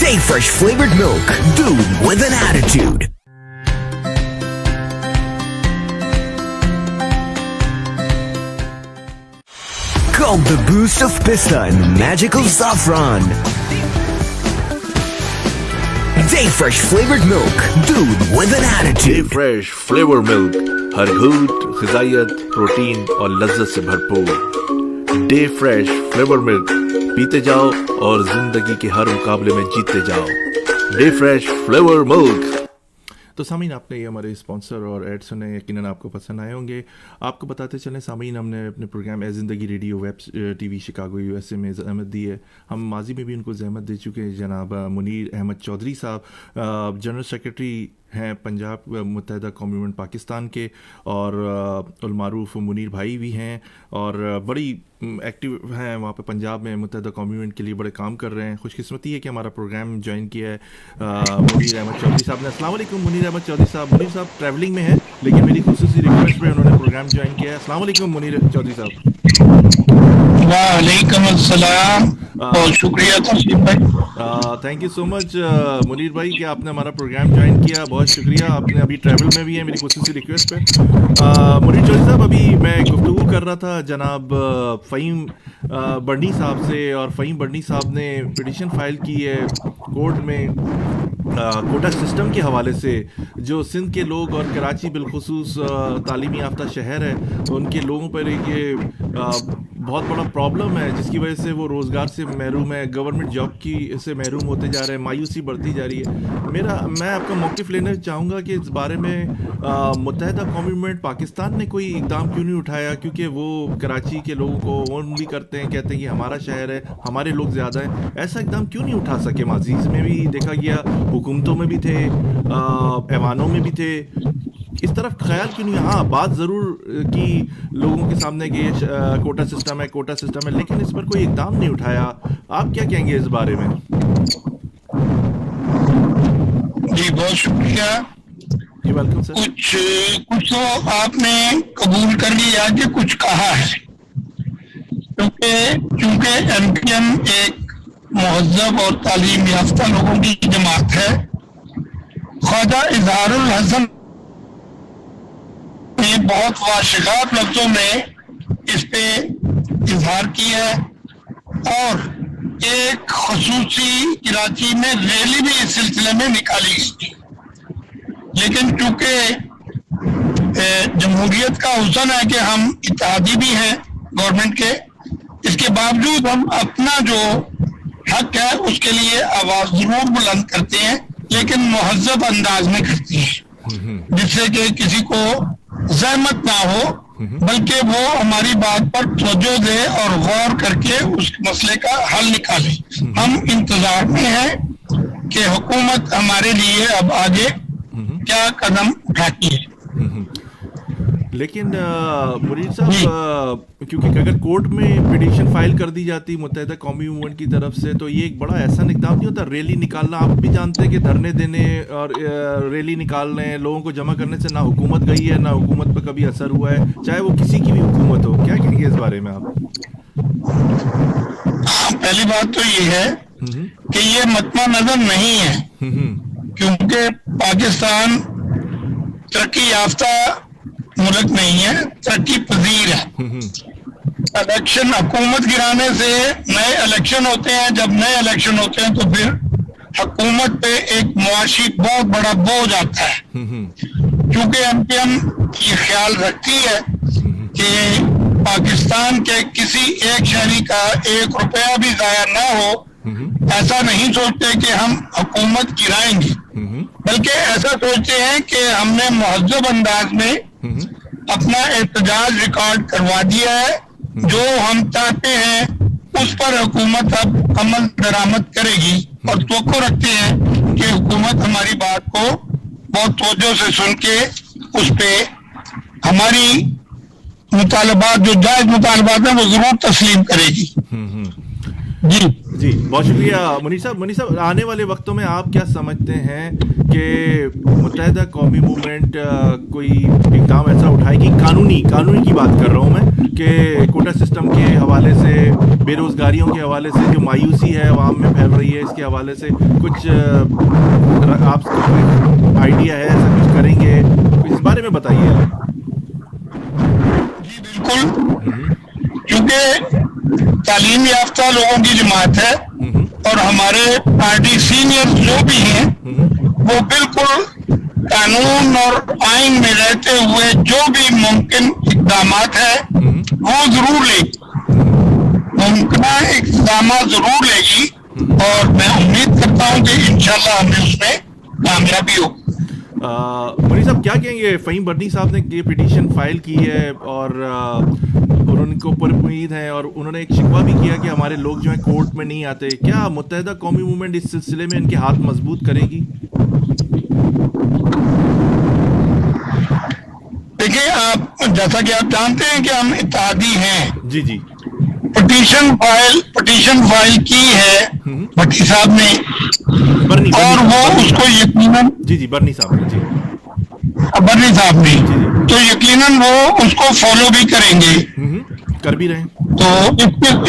Day Fresh flavored milk. Dude with an attitude. Gulp the boost of pista and magical saffron. Day Fresh flavored milk. Dude with an डे attitude. Fresh flavour milk, हर घूंट ग़िज़ाइयत, protein और लज्जत से भरपूर। Day fresh flavour milk पीते जाओ और जिंदगी के हर मुकाबले में जीतते जाओ। Day fresh flavour milk. तो सामीन, आपने ये हमारे स्पॉन्सर और एड सुने, यकीनन आपको पसंद आए होंगे। आपको बताते चलें सामीन, हमने अपने प्रोग्राम ए ज़िंदगी radio web TV Chicago USA में ज़हमत दी है। हम माजी में भी उनको ज़हमत दे चुके हैं। जनाब मुनीर अहमद चौधरी साहब जनरल सेक्रेटरी हैं पंजाब मुत्तहिदा कौमी मूवमेंट पाकिस्तान के, और उल मारूफ मुनीर भाई भी हैं और बड़ी एक्टिव हैं वहाँ पे पंजाब में, मुत्तहिदा कौमी मूवमेंट के लिए बड़े काम कर रहे हैं। खुशकिस्मती है कि हमारा प्रोग्राम ज्वाइन किया है मुनीर अहमद चौधरी साहब ने। अस्सलाम वालेकुम मुनीर अहमद चौधरी साहब। मुनीर साहब ट्रैवलिंग में हैं लेकिन मेरी खुसूसी रिक्वेस्ट पे उन्होंने प्रोग्राम ज्वाइन किया है। अस्सलाम वालेकुम मुनीर चौधरी साहब। वालेकुम अस्सलाम, बहुत शुक्रिया तौसीफ भाई। Thank you so much Munir भाई कि आपने हमारा प्रोग्राम ज्वाइन किया, बहुत शुक्रिया। आपने अभी ट्रैवल में भी है, मेरी खुसूसी रिक्वेस्ट पे। मुनीर चौधरी साहब, अभी मैं गुफ्तगू कर रहा था जनाब फ़हीम बर्नी साहब से, और फ़हीम बर्नी साहब ने पिटीशन फाइल की है कोर्ट में कोटा सिस्टम के हवाले से। जो सिंध के लोग और कराची बिलखुसूस तालीमी याफ्ता शहर है, तो उनके लोगों पर एक बहुत बड़ा प्रॉब्लम है जिसकी वजह से वो रोज़गार से महरूम है, गवर्नमेंट जॉब की से महरूम होते जा रहे हैं, मायूसी बढ़ती जा रही है। मैं आपका मौक़िफ़ लेना चाहूँगा कि इस बारे में मुत्तहिदा कौमी मूवमेंट पाकिस्तान ने कोई इक़दाम क्यों नहीं उठाया, क्योंकि वो कराची के लोगों को ओन भी करते हैं, कहते हैं कि हमारा शहर है, हमारे लोग ज़्यादा हैं। ऐसा इक़दाम क्यों नहीं उठा सके? माज़ी में भी देखा गया, हुकूमतों में भी थे, ऐवानों में भी थे, इस तरफ ख्याल क्यों नहीं? हाँ, बात ज़रूर की लोगों के सामने कि कोटा सिस्टम है, लेकिन इस पर कोई इक़दाम नहीं उठाया। आप क्या कहेंगे इस बारे में? जी बहुत शुक्रिया। जी वेलकम सर। कुछ तो आपने कबूल कर लिया कि कुछ कहा है, क्योंकि एमपीएम एक महज़्ज़ब और तालीम याफ्ता लोगों की जमात है। ख्वाजा इज़हारुल हसन ने बहुत वाशिगाब लफ्जों में इस पे इजहार किया है, और एक खसूसी कराची में रैली भी इस सिलसिले में निकाली गई। लेकिन चूंकि जमहूरियत का हुस्न है कि हम इत्तेहादी भी हैं गवर्नमेंट के, इसके बावजूद हम अपना जो हक है उसके लिए आवाज जरूर बुलंद करते हैं, लेकिन मुहज़्ज़ब अंदाज में करते हैं, जिससे कि किसी को ज़हमत ना हो, बल्कि वो हमारी बात पर तवज्जो दे और गौर करके उस मसले का हल निकाले। हम इंतजार में हैं कि हुकूमत हमारे लिए अब आगे क्या कदम उठाती है। लेकिन मुनीर साहब, क्योंकि अगर कोर्ट में पिटीशन फाइल कर दी जाती मुत्तहिदा कौमी मूवमेंट की तरफ से, तो ये एक बड़ा ऐसा इक़दाम नहीं होता। रैली निकालना, आप भी जानते हैं कि धरने देने और रैली निकालने, लोगों को जमा करने से ना हुकूमत गई है, ना हुकूमत पर कभी असर हुआ है, चाहे वो किसी की भी हुकूमत हो। क्या कहेंगे इस बारे में आप? पहली बात तो ये है कि ये मतमा नजर नहीं है, क्योंकि पाकिस्तान तरक्की याफ्ता मुल्क नहीं है, तरक्की पजीर है। इलेक्शन, हुकूमत गिराने से नए इलेक्शन होते हैं, जब नए इलेक्शन होते हैं तो फिर हुकूमत पे एक मुआशी बहुत बड़ा बोझ आता है। क्योंकि एमपीएम ये ख्याल रखती है कि पाकिस्तान के किसी एक शहरी का 1 रुपया भी जाया ना हो, ऐसा नहीं सोचते कि हम हुकूमत गिराएंगे, बल्कि ऐसा सोचते हैं कि हमने मुहज़्ज़ब अंदाज में अपना एहतजाज रिकॉर्ड करवा दिया है, जो हम चाहते हैं उस पर हुकूमत अब अमल दरामद करेगी, और तवक्को रखते हैं कि हुकूमत हमारी बात को बहुत तवज्जो से सुन के उस पे हमारी मुतालबात, जो जायज मुतालबात हैं, वो जरूर तस्लीम करेगी। जी बहुत शुक्रिया मुनीर साहब। आने वाले वक्तों में आप क्या समझते हैं कि मुत्तहिदा कौमी मूवमेंट कोई इक़दाम ऐसा उठाएगी, कानूनी की बात कर रहा हूँ मैं, कि कोटा सिस्टम के हवाले से, बेरोज़गारियों के हवाले से जो मायूसी है आवाम में फैल रही है, इसके हवाले से कुछ आपको आइडिया है, ऐसा कुछ करेंगे? इस बारे में बताइए आप। जी बिल्कुल, क्योंकि तालीम याफ्ता लोगों की जमात है और हमारे पार्टी सीनियर जो भी हैं वो बिल्कुल कानून और आइन में रहते हुए जो भी मुमकिन इक़दामात है वो जरूर लेगी, मुमकिन इक़दामात जरूर लेगी, और मैं उम्मीद करता हूँ कि इंशाल्लाह हमें उसमें कामयाबी हो। मुनीर साहब क्या कहेंगे? फ़हीम बर्नी साहब ने ये पिटीशन फाइल की है और उनको पर उम्मीद है, और उन्होंने एक शिकवा भी किया कि हमारे लोग जो हैं कोर्ट में नहीं आते। क्या मुत्तहिदा कौमी मूवमेंट इस सिलसिले में इनके हाथ मजबूत करेगी? देखिए, आप जैसा कि आप जानते हैं कि हम इत्तेहादी हैं, जी जी पिटीशन फाइल की है भट्टी साहब ने, बर्नी और वो उसको यकीनन जी बर्नी साहब ने, जी बर्नी साहब ने, तो यकीनन वो उसको फॉलो भी करेंगे, कर भी रहे हैं। तो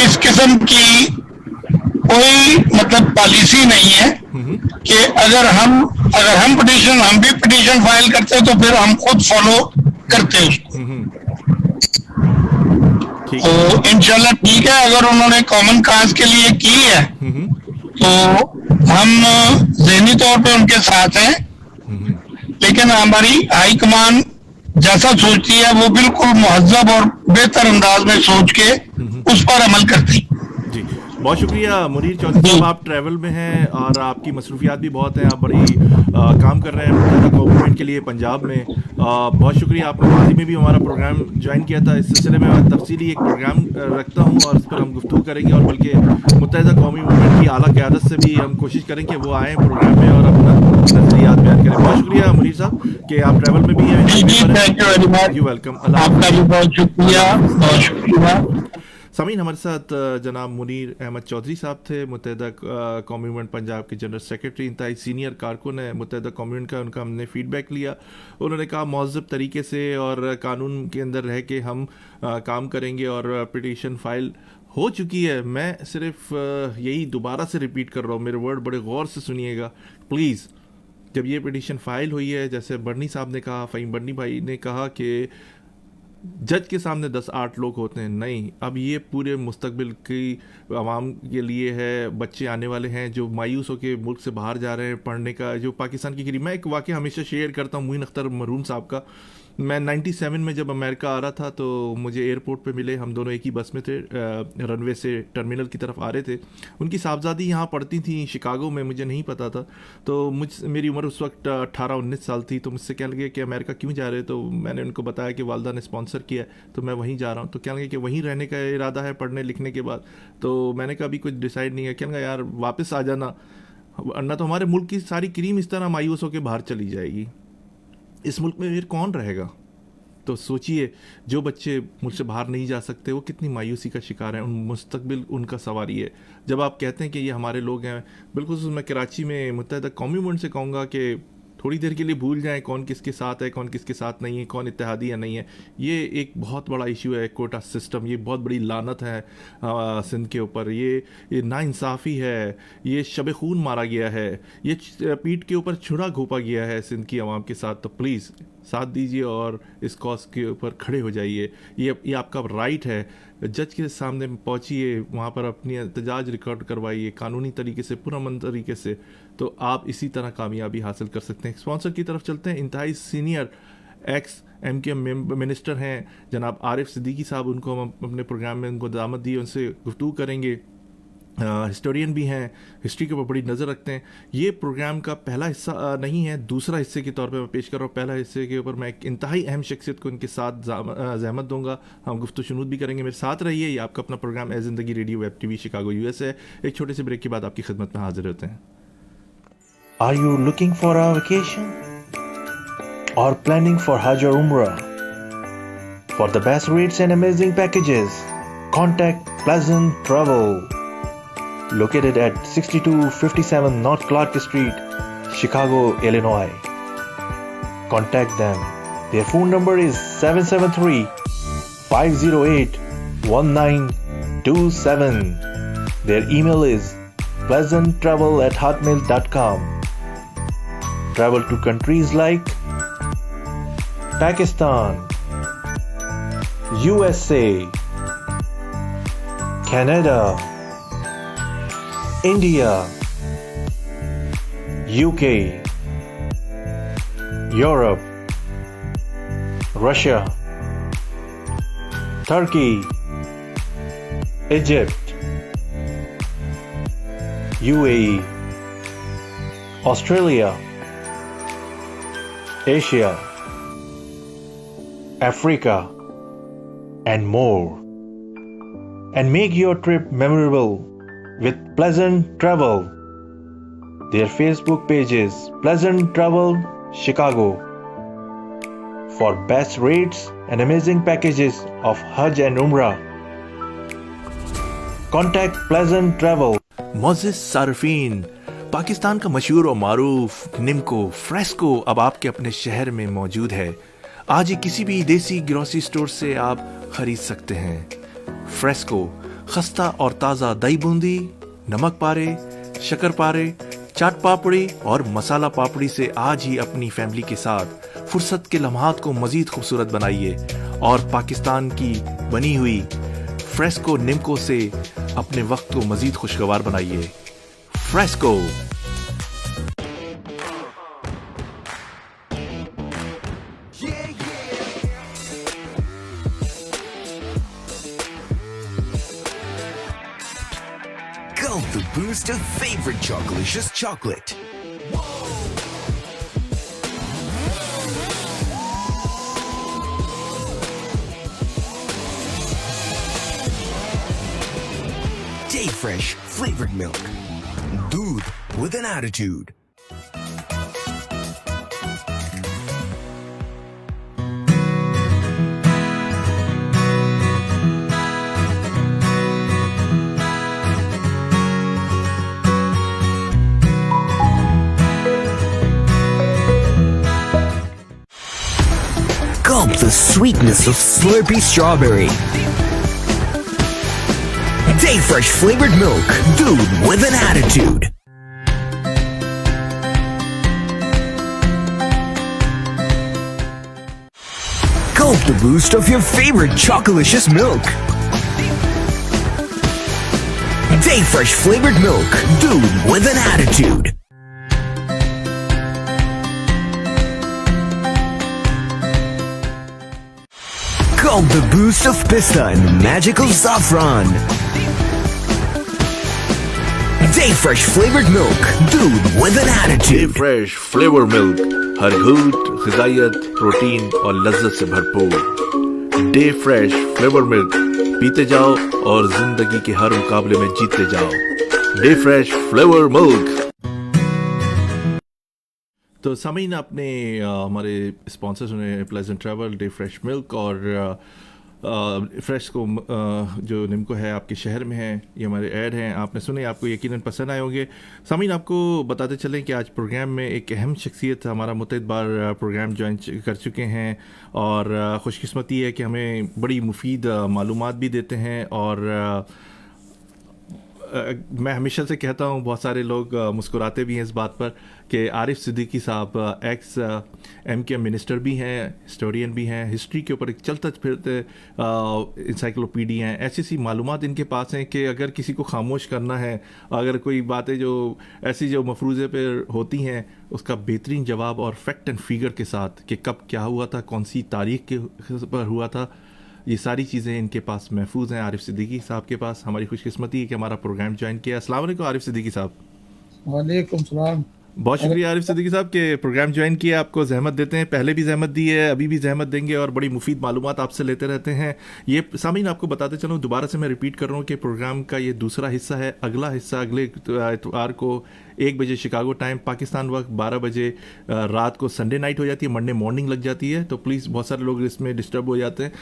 इस किस्म की कोई मतलब पॉलिसी नहीं है कि अगर हम भी पिटीशन फाइल करते तो फिर हम खुद फॉलो करते उसको। तो इंशाल्लाह ठीक है, अगर उन्होंने कॉमन काज के लिए की है तो हम ज़हनी तौर पे उनके साथ हैं, लेकिन हमारी हाई कमान जैसा सोचती है वो बिल्कुल मुहज्जब और बेहतर अंदाज में सोच के उस पर अमल करती। जी बहुत शुक्रिया मुनीर चौधरी साहब, आप ट्रैवल में हैं और आपकी मसरूफियात भी बहुत हैं, आप बड़ी काम कर रहे हैं मुत्तहदा गवर्नमेंट के लिए पंजाब में। बहुत शुक्रिया, आपने माजी में भी हमारा प्रोग्राम ज्वाइन किया था। इस सिलसिले में मैं तफसीली एक प्रोग्राम रखता हूँ और इस पर हम गुफ्तगू करेंगे, और बल्कि मुत्तहदा कौमी मूवमेंट की आला क़यादत से भी हम कोशिश करें कि वो आएँ प्रोग्राम में और अपना नज़रियात बयान करें। बहुत शुक्रिया मुनीर साहब कि आप ट्रैवल में भी हैं। You welcome. आपका भी बहुत शुक्रिया। सामीन, हमारे साथ जनाब मुनीर अहमद चौधरी साहब थे, मुत्तहदा कौमी मूवमेंट पंजाब के जनरल सेक्रेटरी, इंतहाई सीनियर कारकुन है मुत्तहदा कौमी मूवमेंट का। उनका हमने फीडबैक लिया, उन्होंने कहा महज़ब तरीके से और कानून के अंदर रह के हम काम करेंगे और पिटीशन फाइल हो चुकी है। मैं सिर्फ यही दोबारा से रिपीट कर रहा हूँ, मेरे वर्ड बड़े गौर से सुनिएगा प्लीज़। जब ये पिटीशन फाइल हुई है, जैसे बर्नी साहब ने कहा, फ़हीम बर्नी भाई ने कहा कि जज के सामने 10-8 लोग होते हैं, नहीं, अब ये पूरे मुस्तकबिल की आवाम के लिए है। बच्चे आने वाले हैं जो मायूस होकर मुल्क से बाहर जा रहे हैं पढ़ने का, जो पाकिस्तान की करीब। मैं एक वाक़या हमेशा शेयर करता हूँ, मुइन अख्तर मरून साहब का। मैं 97 में जब अमेरिका आ रहा था तो मुझे एयरपोर्ट पे मिले, हम दोनों एक ही बस में थे, रनवे से टर्मिनल की तरफ आ रहे थे। उनकी साहबजादी यहाँ पढ़ती थी शिकागो में, मुझे नहीं पता था। तो मेरी उम्र उस वक्त 18-19 साल थी। तो मुझसे कहने लगे कि अमेरिका क्यों जा रहे, तो मैंने उनको बताया कि वालदा ने स्पॉन्सर किया तो मैं वहीं जा रहा हूँ। तो कहने लगे कि वहीं रहने का इरादा है पढ़ने लिखने के बाद। तो मैंने कहा अभी कुछ डिसाइड नहीं है। कहने लगा यार वापस आ जाना, वरना तो हमारे मुल्क की सारी क्रीम इस तरह मायूस होकर बाहर चली जाएगी, इस मुल्क में फिर कौन रहेगा। तो सोचिए, जो बच्चे मुल्क से बाहर नहीं जा सकते वो कितनी मायूसी का शिकार हैं, उन मुस्तकबिल उनका सवारी है। जब आप कहते हैं कि ये हमारे लोग हैं, बिल्कुल मैं कराची में मुत्तहदा कौमी मूवमेंट से कहूँगा कि थोड़ी देर के लिए भूल जाएं कौन किसके साथ है, कौन किसके साथ नहीं है, कौन इत्तेहादी या नहीं है। ये एक बहुत बड़ा इशू है, कोटा सिस्टम, ये बहुत बड़ी लानत है सिंध के ऊपर। ये नाइंसाफ़ी है, ये शब खून मारा गया है, ये पीठ के ऊपर छुरा घोंपा गया है सिंध की आवाम के साथ। तो प्लीज़ साथ दीजिए और इस कॉज के ऊपर खड़े हो जाइए। ये आपका राइट है। जज के सामने पहुंचिए, वहाँ पर अपनी एहतजाज रिकॉर्ड करवाइए कानूनी तरीके से, पुरअमन तरीके से, तो आप इसी तरह कामयाबी हासिल कर सकते हैं। स्पॉन्सर की तरफ चलते हैं। इंतहाई सीनियर एक्स MK मिनिस्टर हैं जनाब आरिफ सिद्दीकी साहब, उनको हम अपने प्रोग्राम में उनको दावत दी, उनसे गुफ्तगू करेंगे। हिस्टोरियन भी हैं, हिस्ट्री के ऊपर बड़ी नज़र रखते हैं। ये प्रोग्राम का पहला हिस्सा नहीं है, दूसरा हिस्से के तौर पे मैं पेश कर रहा हूँ। पहला हिस्से के ऊपर मैं एक इंतहाई अहम शख्सियत को इनके साथ ज़हमत दूंगा, हम गुफ्तगू शुनूद भी करेंगे। मेरे साथ रहिए। ये आपका अपना प्रोग्राम ए ज़िंदगी radio web TV Chicago US है। एक छोटे से ब्रेक के बाद आपकी खिदमत में हाजिर होते हैं। Are you looking for a vacation or planning for Hajj or Umrah? For the best rates and amazing packages, contact Pleasant Travel. Located at 6257 North Clark Street, Chicago, Illinois. Contact them. Their phone number is 773-508-1927. Their email is pleasanttravel@hotmail.com. Travel to countries like Pakistan, USA, Canada, India, UK, Europe, Russia, Turkey, Egypt, UAE, Australia, Asia, Africa, and more. And make your trip memorable with Pleasant Travel. Their Facebook page is Pleasant Travel Chicago. for best rates and amazing packages of Hajj and Umrah. Contact Pleasant Travel. मोज़िज़ सार्फिन, पाकिस्तान का मशहूर और मारूफ nimko fresco अब आपके अपने शहर में मौजूद है। आज ही किसी भी देसी ग्रोसरी स्टोर से आप खरीद सकते हैं। फ्रेस्को खस्ता और ताज़ा दही बूंदी, नमक पारे, शक्कर पारे, चाट पापड़ी और मसाला पापड़ी से आज ही अपनी फैमिली के साथ फुर्सत के लम्हात को मजीद खूबसूरत बनाइए और पाकिस्तान की बनी हुई फ्रेस्को निम्को से अपने वक्त को मजीद खुशगवार बनाइए। Fresco. Gulp the boost of favorite Chocolicious chocolate. Day Fresh flavored milk. Doodh with an attitude. Gulp the sweetness of Slurpee strawberry. Day Fresh flavored milk. Dude with an attitude. Gulp the boost of your favorite Chocolicious milk. Day Fresh flavored milk. Dude with an attitude. Gulp the boost of pista and magical saffron. Day Fresh flavored milk. Dude with an डे attitude. Fresh flavour milk, हर घूंट ग़िज़ाइयत, protein और लज्जत से भरपूर। Day fresh flavour milk पीते जाओ और जिंदगी के हर मुकाबले में जीतते जाओ। Day fresh flavour milk. तो सामीन आपने हमारे स्पॉन्सर सुने pleasant travel, day fresh milk और फ्रेश को जो निम्को है आपके शहर में है, ये हमारे ऐड हैं, आपने सुने, आपको यकीनन पसंद आए होंगे। सामीन आपको बताते चलें कि आज प्रोग्राम में एक अहम शख्सियत हमारा मुतअद्दिद बार प्रोग्राम ज्वाइन कर चुके हैं और खुशकिस्मती है कि हमें बड़ी मुफीद मालूमात भी देते हैं और मैं हमेशा से कहता हूँ, बहुत सारे लोग मुस्कुराते भी हैं इस बात पर कि आरिफ सिद्दीकी साहब एक्स MK मिनिस्टर भी हैं, हिस्टोरियन भी हैं, हिस्ट्री के ऊपर एक चलते फिरते इंसाइक्लोपीडिया हैं। ऐसी सी मालूमात इनके पास हैं कि अगर किसी को खामोश करना है, अगर कोई बातें जो ऐसी जो मफरूज़े पर होती हैं उसका बेहतरीन जवाब और फैक्ट एंड फिगर के साथ कि कब क्या हुआ था, कौन सी तारीख के पर हुआ था, ये सारी चीज़ें इनके पास महफूज हैं आरिफ सिद्दीकी साहब के पास। हमारी खुशकिस्मती है कि हमारा प्रोग्राम ज्वाइन किया। अस्सलाम वालेकुम आरिफ सिद्दीकी साहब। वालेकुम सलाम। बहुत शुक्रिया आरिफ सिद्दीकी साहब के प्रोग्राम ज्वाइन किया। आपको जहमत देते हैं, पहले भी जहमत दी है, अभी भी जहमत देंगे और बड़ी मुफीद मालूमात आपसे लेते रहते हैं। ये सामीन आपको बताते चलूँ, दोबारा से मैं रिपीट कर रहा हूँ कि प्रोग्राम का ये दूसरा हिस्सा है। अगला हिस्सा अगले इतवार को 1 बजे शिकागो टाइम, पाकिस्तान वक्त 12 बजे रात को संडे नाइट हो जाती है, मंडे मॉर्निंग लग जाती है, तो प्लीज़ बहुत सारे लोग इसमें डिस्टर्ब हो जाते हैं।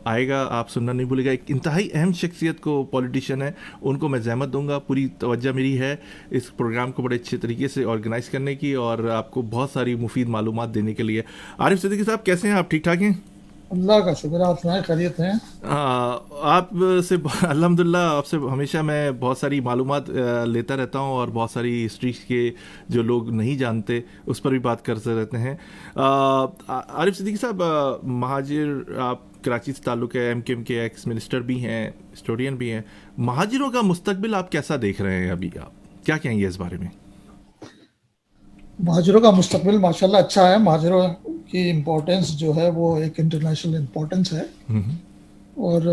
आएगा, आप सुनना नहीं भूलेगा। एक इंतहाई अहम शख्सियत को, पॉलिटिशियन है, उनको मैं जहमत दूंगा। पूरी तवज्जो मेरी है इस प्रोग्राम को बड़े अच्छे तरीके से ऑर्गेनाइज़ करने की और आपको बहुत सारी मुफीद मालूमात देने के लिए। आरिफ सिद्दीकी साहब कैसे हैं आप? ठीक ठाक हैं? अल्लाह का शुक्र, आप सुनाए, खैरियत हैं? आप से अल्हम्दुलिल्लाह, आपसे हमेशा मैं बहुत सारी मालूमात लेता रहता हूँ और बहुत सारी हिस्ट्री के जो लोग नहीं जानते उस पर भी बात करते रहते हैं। आरिफ सिद्दीकी साहब, महाजिर, आप कराची से ताल्लुक़ है, MKM के एक्स मिनिस्टर भी हैं, हिस्टोरियन भी हैं। महाजिरों का मुस्तकबिल आप कैसा देख रहे हैं? अभी आप क्या कहेंगे इस बारे में? महाजिरों का मुस्तकबिल माशाल्लाह अच्छा है। महाजिरों की इम्पोर्टेंस जो है वो एक इंटरनेशनल इम्पोर्टेंस है और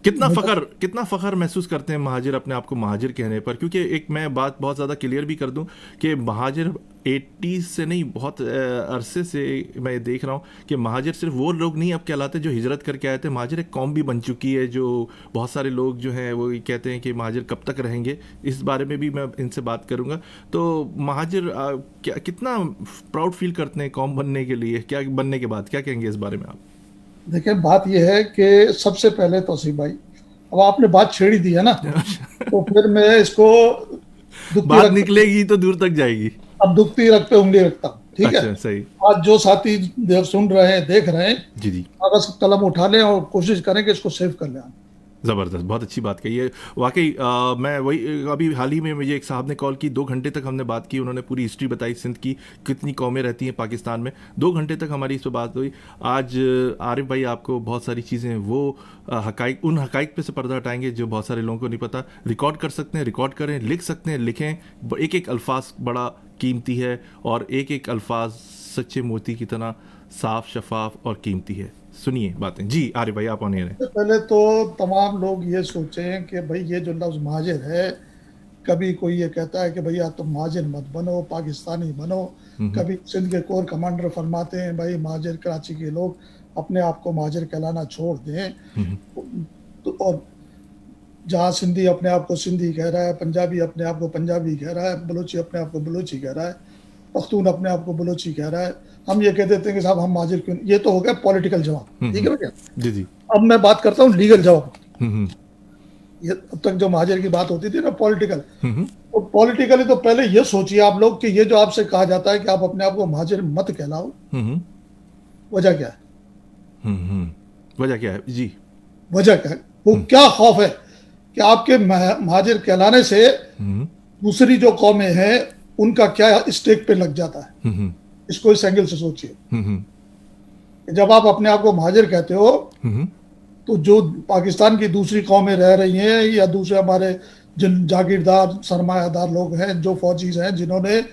कितना फखर महसूस करते हैं महाजिर अपने आप को महाजिर कहने पर? क्योंकि एक मैं बात बहुत ज़्यादा क्लियर भी कर दूं कि महाजिर 80s से नहीं, बहुत अरसे से मैं देख रहा हूं कि महाजिर सिर्फ वो लोग नहीं अब कहलाते जो हिजरत करके आए थे। महाजिर एक कौम भी बन चुकी है, जो बहुत सारे लोग जो हैं वो कहते हैं कि महाजिर कब तक रहेंगे। इस बारे में भी मैं इनसे बात करूंगा। तो महाजिर क्या कितना प्राउड फील करते हैं कौम बनने के लिए, क्या बनने के बाद क्या कहेंगे इस बारे में आप? देखिए, बात यह है कि सबसे पहले तौसीफ भाई, अब आपने बात छेड़ी दी है ना, तो फिर मैं इसको बात निकलेगी तो दूर तक जाएगी। अब दुखती रख पे उंगली रखता हूँ, ठीक है? सही। आज जो साथी सुन रहे हैं, देख रहे हैं, जी जी, कागज कलम उठा लें और कोशिश करें कि इसको सेव कर लें। ज़बरदस्त, बहुत अच्छी बात कही है वाकई। मैं वही अभी हाल ही में मुझे एक साहब ने कॉल की, 2 घंटे तक हमने बात की। उन्होंने पूरी हिस्ट्री बताई सिंध की, कितनी कौमें रहती हैं पाकिस्तान में। 2 घंटे तक हमारी इस पर बात हुई। आज आरिफ भाई आपको बहुत सारी चीज़ें, वो हकाइक, उन हकाइक पे से पर्दा हटाएंगे जो बहुत सारे लोगों को नहीं पता। रिकॉर्ड कर सकते हैं, रिकॉर्ड करें, लिख सकते हैं, लिखें। एक एक अल्फाज बड़ा कीमती है और एक एक अल्फाज सच्चे मोती की तरह साफ, शफाफ और कीमती है। सुनिए बातें। जी आरिफ भाई, आप ऑन एयर हैं। पहले तो तमाम लोग ये सोचें कि भाई ये जो लफ्ज़ महाजिर है, कभी कोई ये कहता है कि भैया तुम महाजिर मत बनो, पाकिस्तानी बनो। कभी सिंध के कोर कमांडर फरमाते हैं भाई महाजिर कराची के लोग अपने आप को महाजिर कहलाना छोड़ दें। तो और जहाँ सिंधी अपने आप को सिंधी कह रहा है, पंजाबी अपने आप को पंजाबी कह रहा है, बलोची अपने आप को बलोची कह रहा है, पख्तून अपने आप को बलोची कह रहा है, हम ये कह देते हैं कि साहब हम महाजिर क्यों। ये तो हो गया पॉलिटिकल जवाब, ठीक है क्या? जी जी। अब मैं बात करता हूँ लीगल जवाब। ये अब तक जो महाजिर की बात होती थी ना पॉलिटिकल, तो पॉलिटिकली तो पहले ये सोचिए आप लोग कि ये जो आपसे कहा जाता है कि आप अपने आप को महाजिर मत कहलाओ, वजह क्या है? वजह क्या है जी? वजह क्या है? वो क्या खौफ है कि आपके महाजिर कहलाने से दूसरी जो कौमें हैं उनका क्या स्टेक पे लग जाता है? इसको इस एंगल से सोचिए। जब आप अपने आप को महाजिर कहते हो तो जो पाकिस्तान की दूसरी कौमें रह रही हैं या दूसरे हमारे जिन जागीरदार सरमायादार लोग हैं, जो फौजीज हैं, जिन्होंने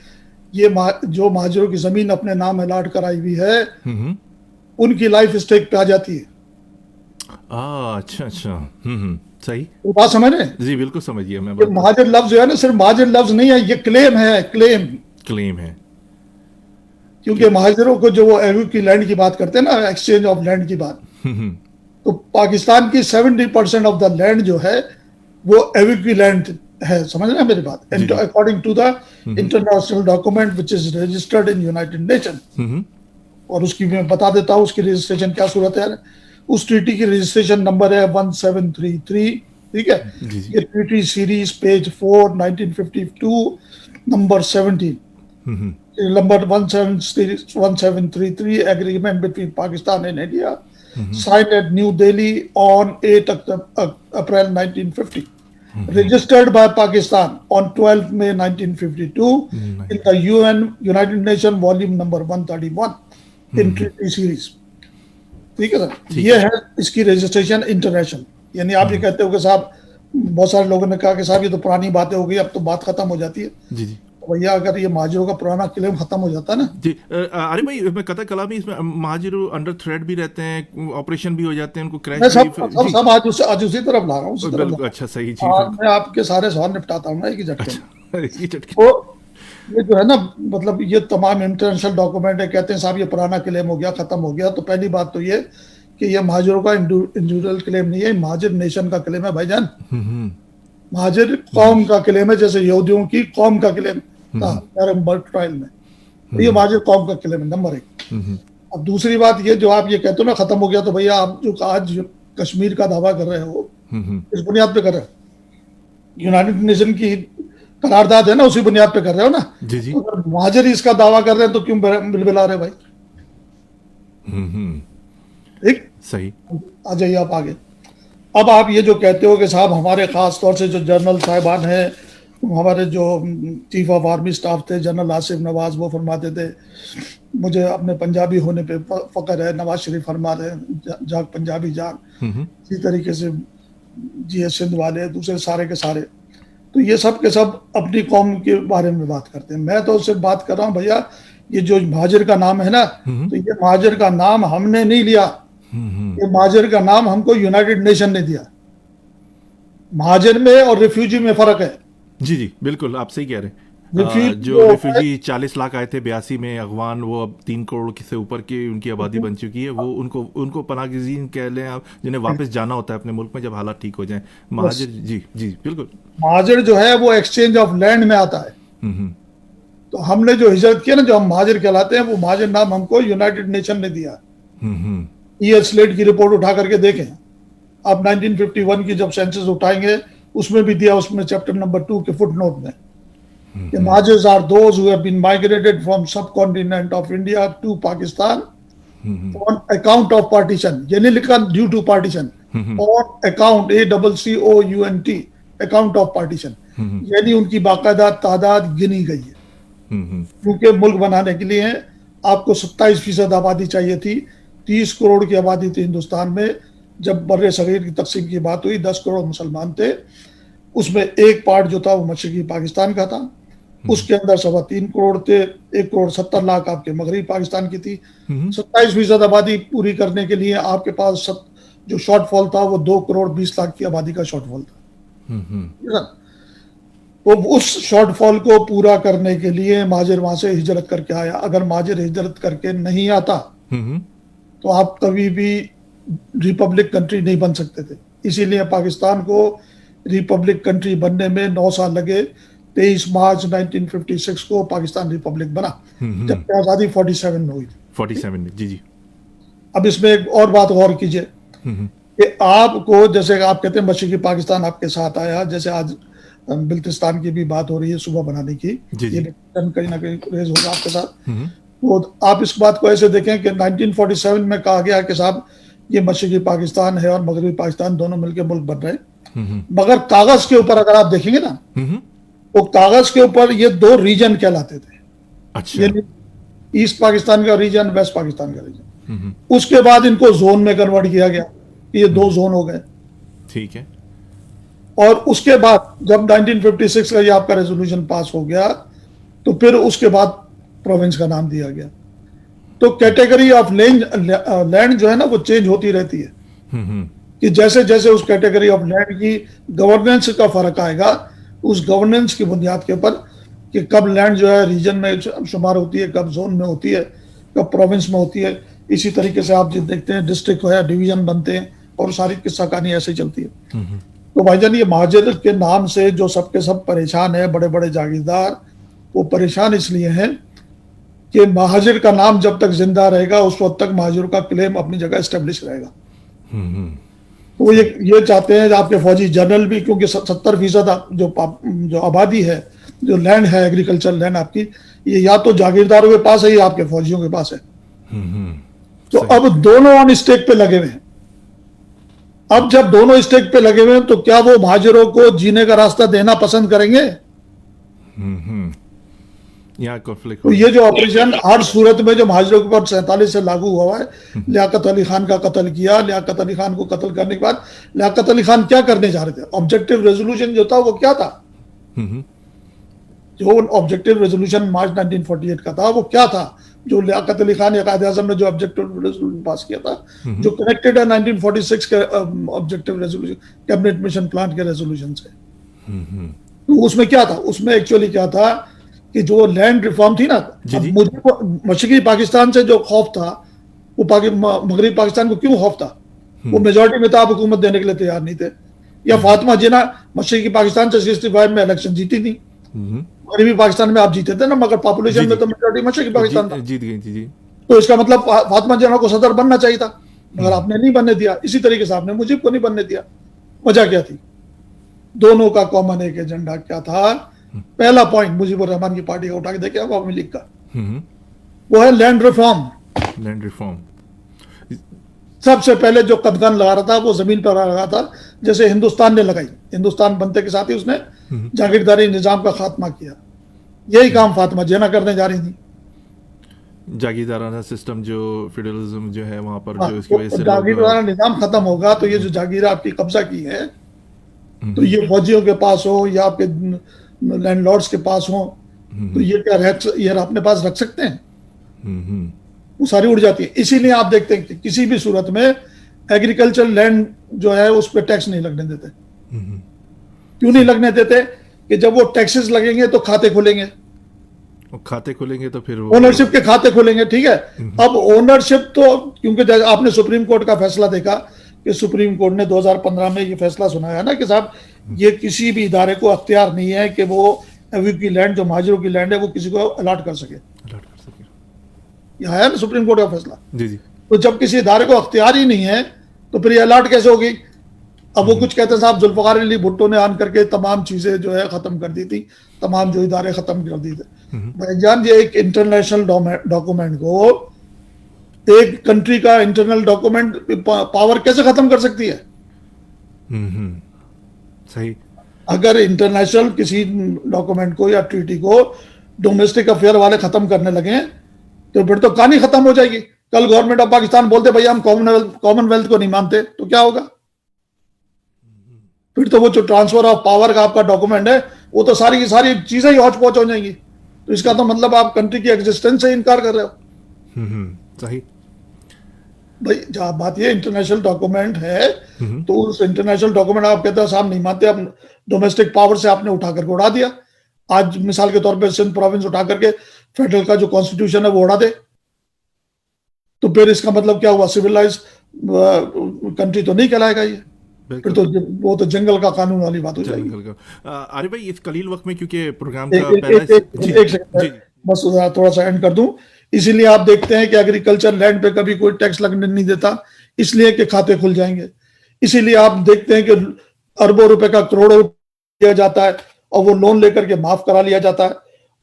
ये जो महाजिरों की जमीन अपने नाम अलाट कराई हुई है, उनकी लाइफ स्टेक पे आ जाती है। अच्छा अच्छा, सही। तो बात समझ रहे हैं? जी बिल्कुल समझिए। मैं महाजिर लफ्ज जो है ना, सिर्फ महाजिर लफ्ज नहीं है, ये क्लेम है, क्लेम है। क्योंकि महाजिरों को जो वो एवू की लैंड की बात करते हैं ना, एक्सचेंज ऑफ लैंड की बात, तो पाकिस्तान की 70% ऑफ द लैंड जो है वो एवू की लैंड है। समझ रहे हैं मेरी बात? According to the international document which is registered in United Nation. और उसकी मैं बता देता हूँ उसकी रजिस्ट्रेशन क्या सूरत है। उस ट्रीटी की रजिस्ट्रेशन नंबर है 1733, ठीक है? ये treaty series page 4 1952 number 17, number 1733 agreement between Pakistan and India, signed at New Delhi on 8 April 1950, registered by Pakistan on 12 May 1952 in the United Nations volume number 131 in treaty series। ठीक है sir, ये है इसकी registration international. यानी आप ये कहते हो कि साहब, बहुत सारे लोगों ने कहा कि साहब ये तो पुरानी बातें हो गई, अब तो बात खत्म हो जाती है। जी जी। भैया अगर ये महाजिरों का पुराना क्लेम खत्म हो जाता ना जी। अरे भाई, मैं कता कलामी इसमें महाजिर अंडर थ्रेट भी रहते हैं, ऑपरेशन भी हो जाते हैं, उनको क्रैश सब आज उसी तरफ ला रहा हूँ। अच्छा सही जी। मैं आपके सारे सवाल निपटाता हूँ ना एक ही झटके। तो ये जो है ना, मतलब ये तमाम इंटरनेशनल डॉक्यूमेंट है, कहते हैं साहब ये पुराना क्लेम हो गया, खत्म हो गया। तो पहली बात तो ये कि ये महाजिरों का इंडिविजुअल क्लेम नहीं है, महाजिर नेशन का क्लेम है भाईजान। महाजिर कौम का क्लेम है, जैसे यहूदियों की कौम का क्लेम था ट्रायल में, तो ये महाजिर कौम का क्लेम है, नंबर 1। अब दूसरी बात ये जो आप ये कहते हो ना खत्म हो गया, तो भैया आप जो आज कश्मीर का दावा कर रहे हो इस बुनियाद पे कर रहे हो, यूनाइटेड नेशन की करारदाद है ना, उसी बुनियाद पे कर रहे हो ना जी जी। तो अगर महाजिर इसका दावा कर रहे हैं तो क्यों बिलबिला रहे भाई? ठीक, सही। आ जाइए आप आगे। अब आप ये जो कहते हो कि साहब हमारे खास तौर से जो जनरल साहिबान हैं, हमारे जो चीफ ऑफ आर्मी स्टाफ थे जनरल आसिफ नवाज, वो फरमाते थे मुझे अपने पंजाबी होने पे फख्र है। नवाज शरीफ फरमा रहे हैं जाग पंजाबी जाग। इसी तरीके से जी सिंध वाले, दूसरे सारे के सारे, तो ये सब के सब अपनी कौम के बारे में बात करते हैं। मैं तो सिर्फ बात कर रहा हूँ भैया, ये जो महाजिर का नाम है ना, तो ये महाजिर का नाम हमने नहीं लिया, ये महाजिर का नाम हमको यूनाइटेड नेशन ने दिया। महाजर में और रिफ्यूजी में फर्क है। जी जी बिल्कुल, आप सही कह रहे हैं। रिफ्यूजी जो रिफ्यूजी 40 लाख आए थे 82 में अफगान, वो अब 3 करोड़ से ऊपर की उनकी आबादी बन चुकी है। वो उनको पनाहगज़ीन कह लें आप, जिन्हें वापस जाना होता है अपने मुल्क में जब हालात ठीक हो जाएं। महाजर, जी जी बिल्कुल। महाजर जो है वो एक्सचेंज ऑफ लैंड में आता है। तो हमने जो हिजरत किया ना, जो हम महाजर कहलाते हैं, वो महाजर नाम हमको यूनाइटेड नेशन ने दिया। ई स्लेट की रिपोर्ट उठा करके देखें आप, 1951 की जब सेंसस उठाएंगे उसमें भी दिया, उसमें चैप्टर नंबर 2 के फुट नोट में कि muhajirs are those who have been migrated from subcontinent of India to Pakistan on account of partition. ये नहीं लिखा due to partition, on account, ACCOUNT, account of partition, यानी उनकी बाकायदा तादाद गिनी गई है। क्योंकि मुल्क बनाने के लिए आपको 27% आबादी चाहिए थी, 30 करोड़ की आबादी थी हिंदुस्तान में। जब बर्रे सगीर की तकसीम की बात हुई 10 करोड़ मुसलमान थे, उसमें एक पार्ट जो था वो मशरकी पाकिस्तान का था, उसके अंदर 3.25 करोड़ थे, 1 करोड़ 70 लाख आपके मगरबी पाकिस्तान की थी। 27% आबादी पूरी करने के लिए आपके पास जो शॉर्टफॉल था वो 2 करोड़ 20 लाख की आबादी का शॉर्टफॉल था। तो उस शॉर्टफॉल को पूरा करने के लिए महाजर वहां से हिजरत करके आया। अगर महाजर हिजरत करके नहीं आता तो आप कभी भी रिपब्लिक कंट्री नहीं बन सकते थे। इसीलिए पाकिस्तान को रिपब्लिक कंट्री बनने में 9 साल लगे। 23 मार्च 1956 को पाकिस्तान रिपब्लिक बना, जबकि आज़ादी 47 में हुई थी। 47 में, जी जी। अब इसमें एक और बात गौर कीजिए कि आपको, जैसे आप कहते हैं मशरकी पाकिस्तान आपके साथ आया, जैसे आज बिल्तिस्तान की भी बात हो रही है सुबह बनाने की, ये कहीं ना कहीं रेज होगा आपके साथ। तो आप इस बात को ऐसे देखें कि 1947 में कहा गया कि साहब ये मशरकी पाकिस्तान है और मगरबी पाकिस्तान दोनों मिलकर मुल्क बन रहे हैं, मगर कागज के ऊपर अगर आप देखेंगे ना तो कागज के ऊपर ये 2 रीजन कहलाते थे। अच्छा। ईस्ट पाकिस्तान का रीजन, वेस्ट पाकिस्तान का रीजन। उसके बाद इनको जोन में कन्वर्ट किया गया, ये 2 जोन हो गए। ठीक है। और उसके बाद जब 1956 का ये आपका रेजोल्यूशन पास हो गया तो फिर उसके बाद प्रोविंस का नाम दिया गया। तो कैटेगरी ऑफ लैंड जो है ना वो चेंज होती रहती है कि जैसे जैसे उस कैटेगरी ऑफ लैंड की गवर्नेंस का फर्क आएगा, उस गवर्नेंस की बुनियाद के ऊपर कि कब लैंड जो है रीजन में शुमार होती है, कब जोन में होती है, कब प्रोविंस में होती है। इसी तरीके से आप जो देखते हैं डिस्ट्रिक्ट हो या डिवीजन बनते हैं और सारी किस्सा कहानी ऐसे चलती है। तो भाईजान ये महाजर के नाम से जो सबके सब परेशान है, बड़े बड़े जागीरदार, वो परेशान इसलिए हैं कि महाजर का नाम जब तक जिंदा रहेगा उस वक्त तक महाजर का क्लेम अपनी जगह एस्टेब्लिश रहेगा। तो ये चाहते हैं आपके फौजी जनरल भी, क्योंकि 70% जो आबादी है, जो लैंड है, एग्रीकल्चर लैंड आपकी, ये या तो जागीरदारों के पास है या आपके फौजियों के पास है। तो अब दोनों ऑन स्टेक पे लगे हुए हैं। अब जब दोनों स्टेक पे लगे हुए हैं तो क्या वो महाजरों को जीने का रास्ता देना पसंद करेंगे? तो ये जो ऑपरेशन हर सूरत में जो महाजरों के ऊपर 47 से लागू हुआ है, लियाकत अली खान का कत्ल किया। लियाकत अली खान को कत्ल करने के बाद लियाकत अली खान क्या करने जा रहे थे? ऑब्जेक्टिव रेजोल्यूशन जो था वो क्या था? जो ऑब्जेक्टिव रेजोल्यूशन मार्च 1948 का था वो क्या था? जो लियाकत अली खान कायदे आज़म ने जो ऑब्जेक्टिव रेजोल्यूशन पास किया था, जो कनेक्टेड है 1946 के objective resolution, cabinet mission plan के रेजोल्यूशन से। तो उसमें क्या था? उसमें एक्चुअली क्या था कि जो लैंड रिफॉर्म थी ना, मुझे मशरकी पाकिस्तान से जो खौफ था वो मगरबी पाकिस्तान को क्यों खौफ था? वो मेजोरिटी में था, आप हुकूमत देने के लिए तैयार नहीं थे। या फातिमा जिन्ना मशरकी पाकिस्तान से 65 में इलेक्शन जीती थी, मगरबी पाकिस्तान में आप जीते थे ना, मगर पॉपुलेशन में तो मेजोरिटी मशरकी पाकिस्तान था, जीत गई। तो इसका मतलब फातिमा जिन्ना को सदर बनना चाहिए था, मगर आपने नहीं बनने दिया। इसी तरीके से आपने मुजीब को नहीं बनने दिया। वजह क्या थी? दोनों का कॉमन एक एजेंडा क्या था? पहला पॉइंट मुजीबुर रहमान की पार्टी का उठा के देखे अवामी लीग का, वो है लैंड रिफॉर्म। लैंड रिफॉर्म सबसे पहले जो कदगन लगा रहा था वो जमीन पर लगा था, जैसे हिंदुस्तान ने लगाई। हिंदुस्तान बनते के साथ ही उसने जागीरदारी निजाम का खात्मा किया। यही काम फातिमा जिन्ना करने जा रही थी। जागीरदाराना सिस्टम जो फेडरलिज्म जो है वहां पर, जो इसकी वजह से जागीरदाराना निजाम खत्म होगा तो ये जो जागीर आपकी कब्जा की है, तो ये फौजियों के पास हो या आपके लैंडलॉर्ड्स के पास हो, तो ये क्या ये अपने पास रख सकते हैं? वो सारी उड़ जाती है। इसीलिए आप देखते हैं कि किसी भी सूरत में एग्रीकल्चर लैंड जो है उस पर टैक्स नहीं लगने देते। क्यों नहीं लगने देते कि जब वो टैक्सेस लगेंगे तो खाते खुलेंगे, और खाते खुलेंगे तो फिर ओनरशिप के खाते खुलेंगे, ठीक है। अब ओनरशिप तो, क्योंकि आपने सुप्रीम कोर्ट का फैसला देखा कि सुप्रीम कोर्ट ने 2015 में ये फैसला सुनाया ना कि साहब ये किसी भी इदारे को अख्तियार नहीं है कि वो एवयू की लैंड, जो महाजरों की लैंड है, वो किसी को अलॉट कर सके। ये आया ना सुप्रीम कोर्ट का फैसला। जी जी। तो जब किसी इदारे को अख्तियार ही नहीं है तो फिर ये अलॉट कैसे होगी? अब वो कुछ कहते हैं साहब जुल्फ़िकार अली भुट्टो ने आन करके तमाम चीजें जो है खत्म कर दी थी, तमाम जो इदारे खत्म कर दी थे। भाईजान ये एक इंटरनेशनल डॉक्यूमेंट को, एक कंट्री का इंटरनल डॉक्यूमेंट पावर कैसे खत्म कर सकती है? सही। अगर इंटरनेशनल किसी डॉक्यूमेंट को या ट्रीटी को डोमेस्टिक अफेयर वाले खत्म करने लगे तो फिर तो कहानी खत्म हो जाएगी। कल गवर्नमेंट ऑफ पाकिस्तान बोलते भैया हम कॉमनवेल्थ को नहीं मानते तो क्या होगा? फिर तो वो जो ट्रांसफर ऑफ पावर का आपका डॉक्यूमेंट है वो तो सारी की सारी चीजें ही हौच पौच हो जाएंगी। तो इसका तो मतलब आप कंट्री की एग्जिस्टेंस से इनकार कर रहे हो। सही भाई जहाँ बात ये इंटरनेशनल डॉक्यूमेंट है तो उस इंटरनेशनल डॉक्यूमेंट आप कहते हो साहब नहीं मानते, आप डोमेस्टिक पावर से आपने उठा करके उड़ा दिया। आज मिसाल के तौर पे सिंध प्रोविंस उठा करके फेडरल का जो कॉन्स्टिट्यूशन है वो उड़ा दे, तो फिर इसका मतलब क्या हुआ? सिविलाइज कंट्री तो नहीं कहलाएगा ये, फिर तो वो तो जंगल का कानून वाली बात हो जाएगी। अरे भाई इस कलील वक्त में क्योंकि प्रोग्राम एक सेकंड बस थोड़ा सा एंड कर दूं। इसीलिए आप देखते हैं कि एग्रीकल्चर लैंड पे कभी कोई टैक्स लगने नहीं देता, इसलिए कि खाते खुल जाएंगे। इसीलिए आप देखते हैं कि अरबों रुपए का करोड़ों दिया जाता है और वो लोन लेकर के माफ करा लिया जाता है।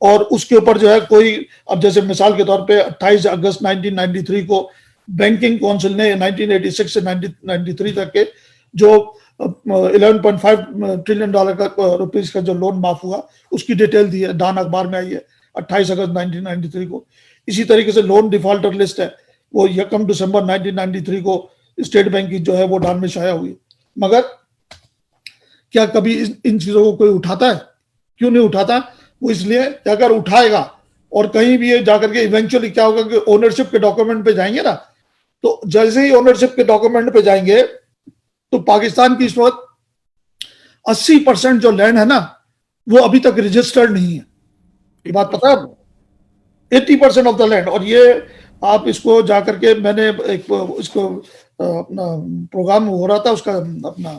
और उसके ऊपर जो है कोई, अब जैसे मिसाल के तौर पे 28 अगस्त 1993 को बैंकिंग काउंसिल ने 1986 से 1993 तक के जो 11.5 ट्रिलियन डॉलर का रुपीस का जो लोन माफ हुआ उसकी डिटेल दी है, डान अखबार में आई है 28 अगस्त 1993 को। इसी तरीके से लोन डिफॉल्टर लिस्ट है वो 1 दिसंबर 1993 को स्टेट बैंक की जो है वो डान में शाया हुई। मगर क्या कभी इन चीजों को कोई उठाता है? क्यों नहीं उठाता? वो इसलिए कि अगर उठाएगा और कहीं भी ये जाकर के इवेंचुअली क्या होगा कि ओनरशिप के डॉक्यूमेंट पे जाएंगे ना, तो जैसे ही ओनरशिप के डॉक्यूमेंट पे जाएंगे तो पाकिस्तान की इस वक्त 80% जो लैंड है ना वो अभी तक रजिस्टर्ड नहीं है। ये बात पता है? 80% ऑफ द लैंड। और ये आप इसको जाकर के, मैंने एक इसको अपना प्रोग्राम हो रहा था उसका अपना,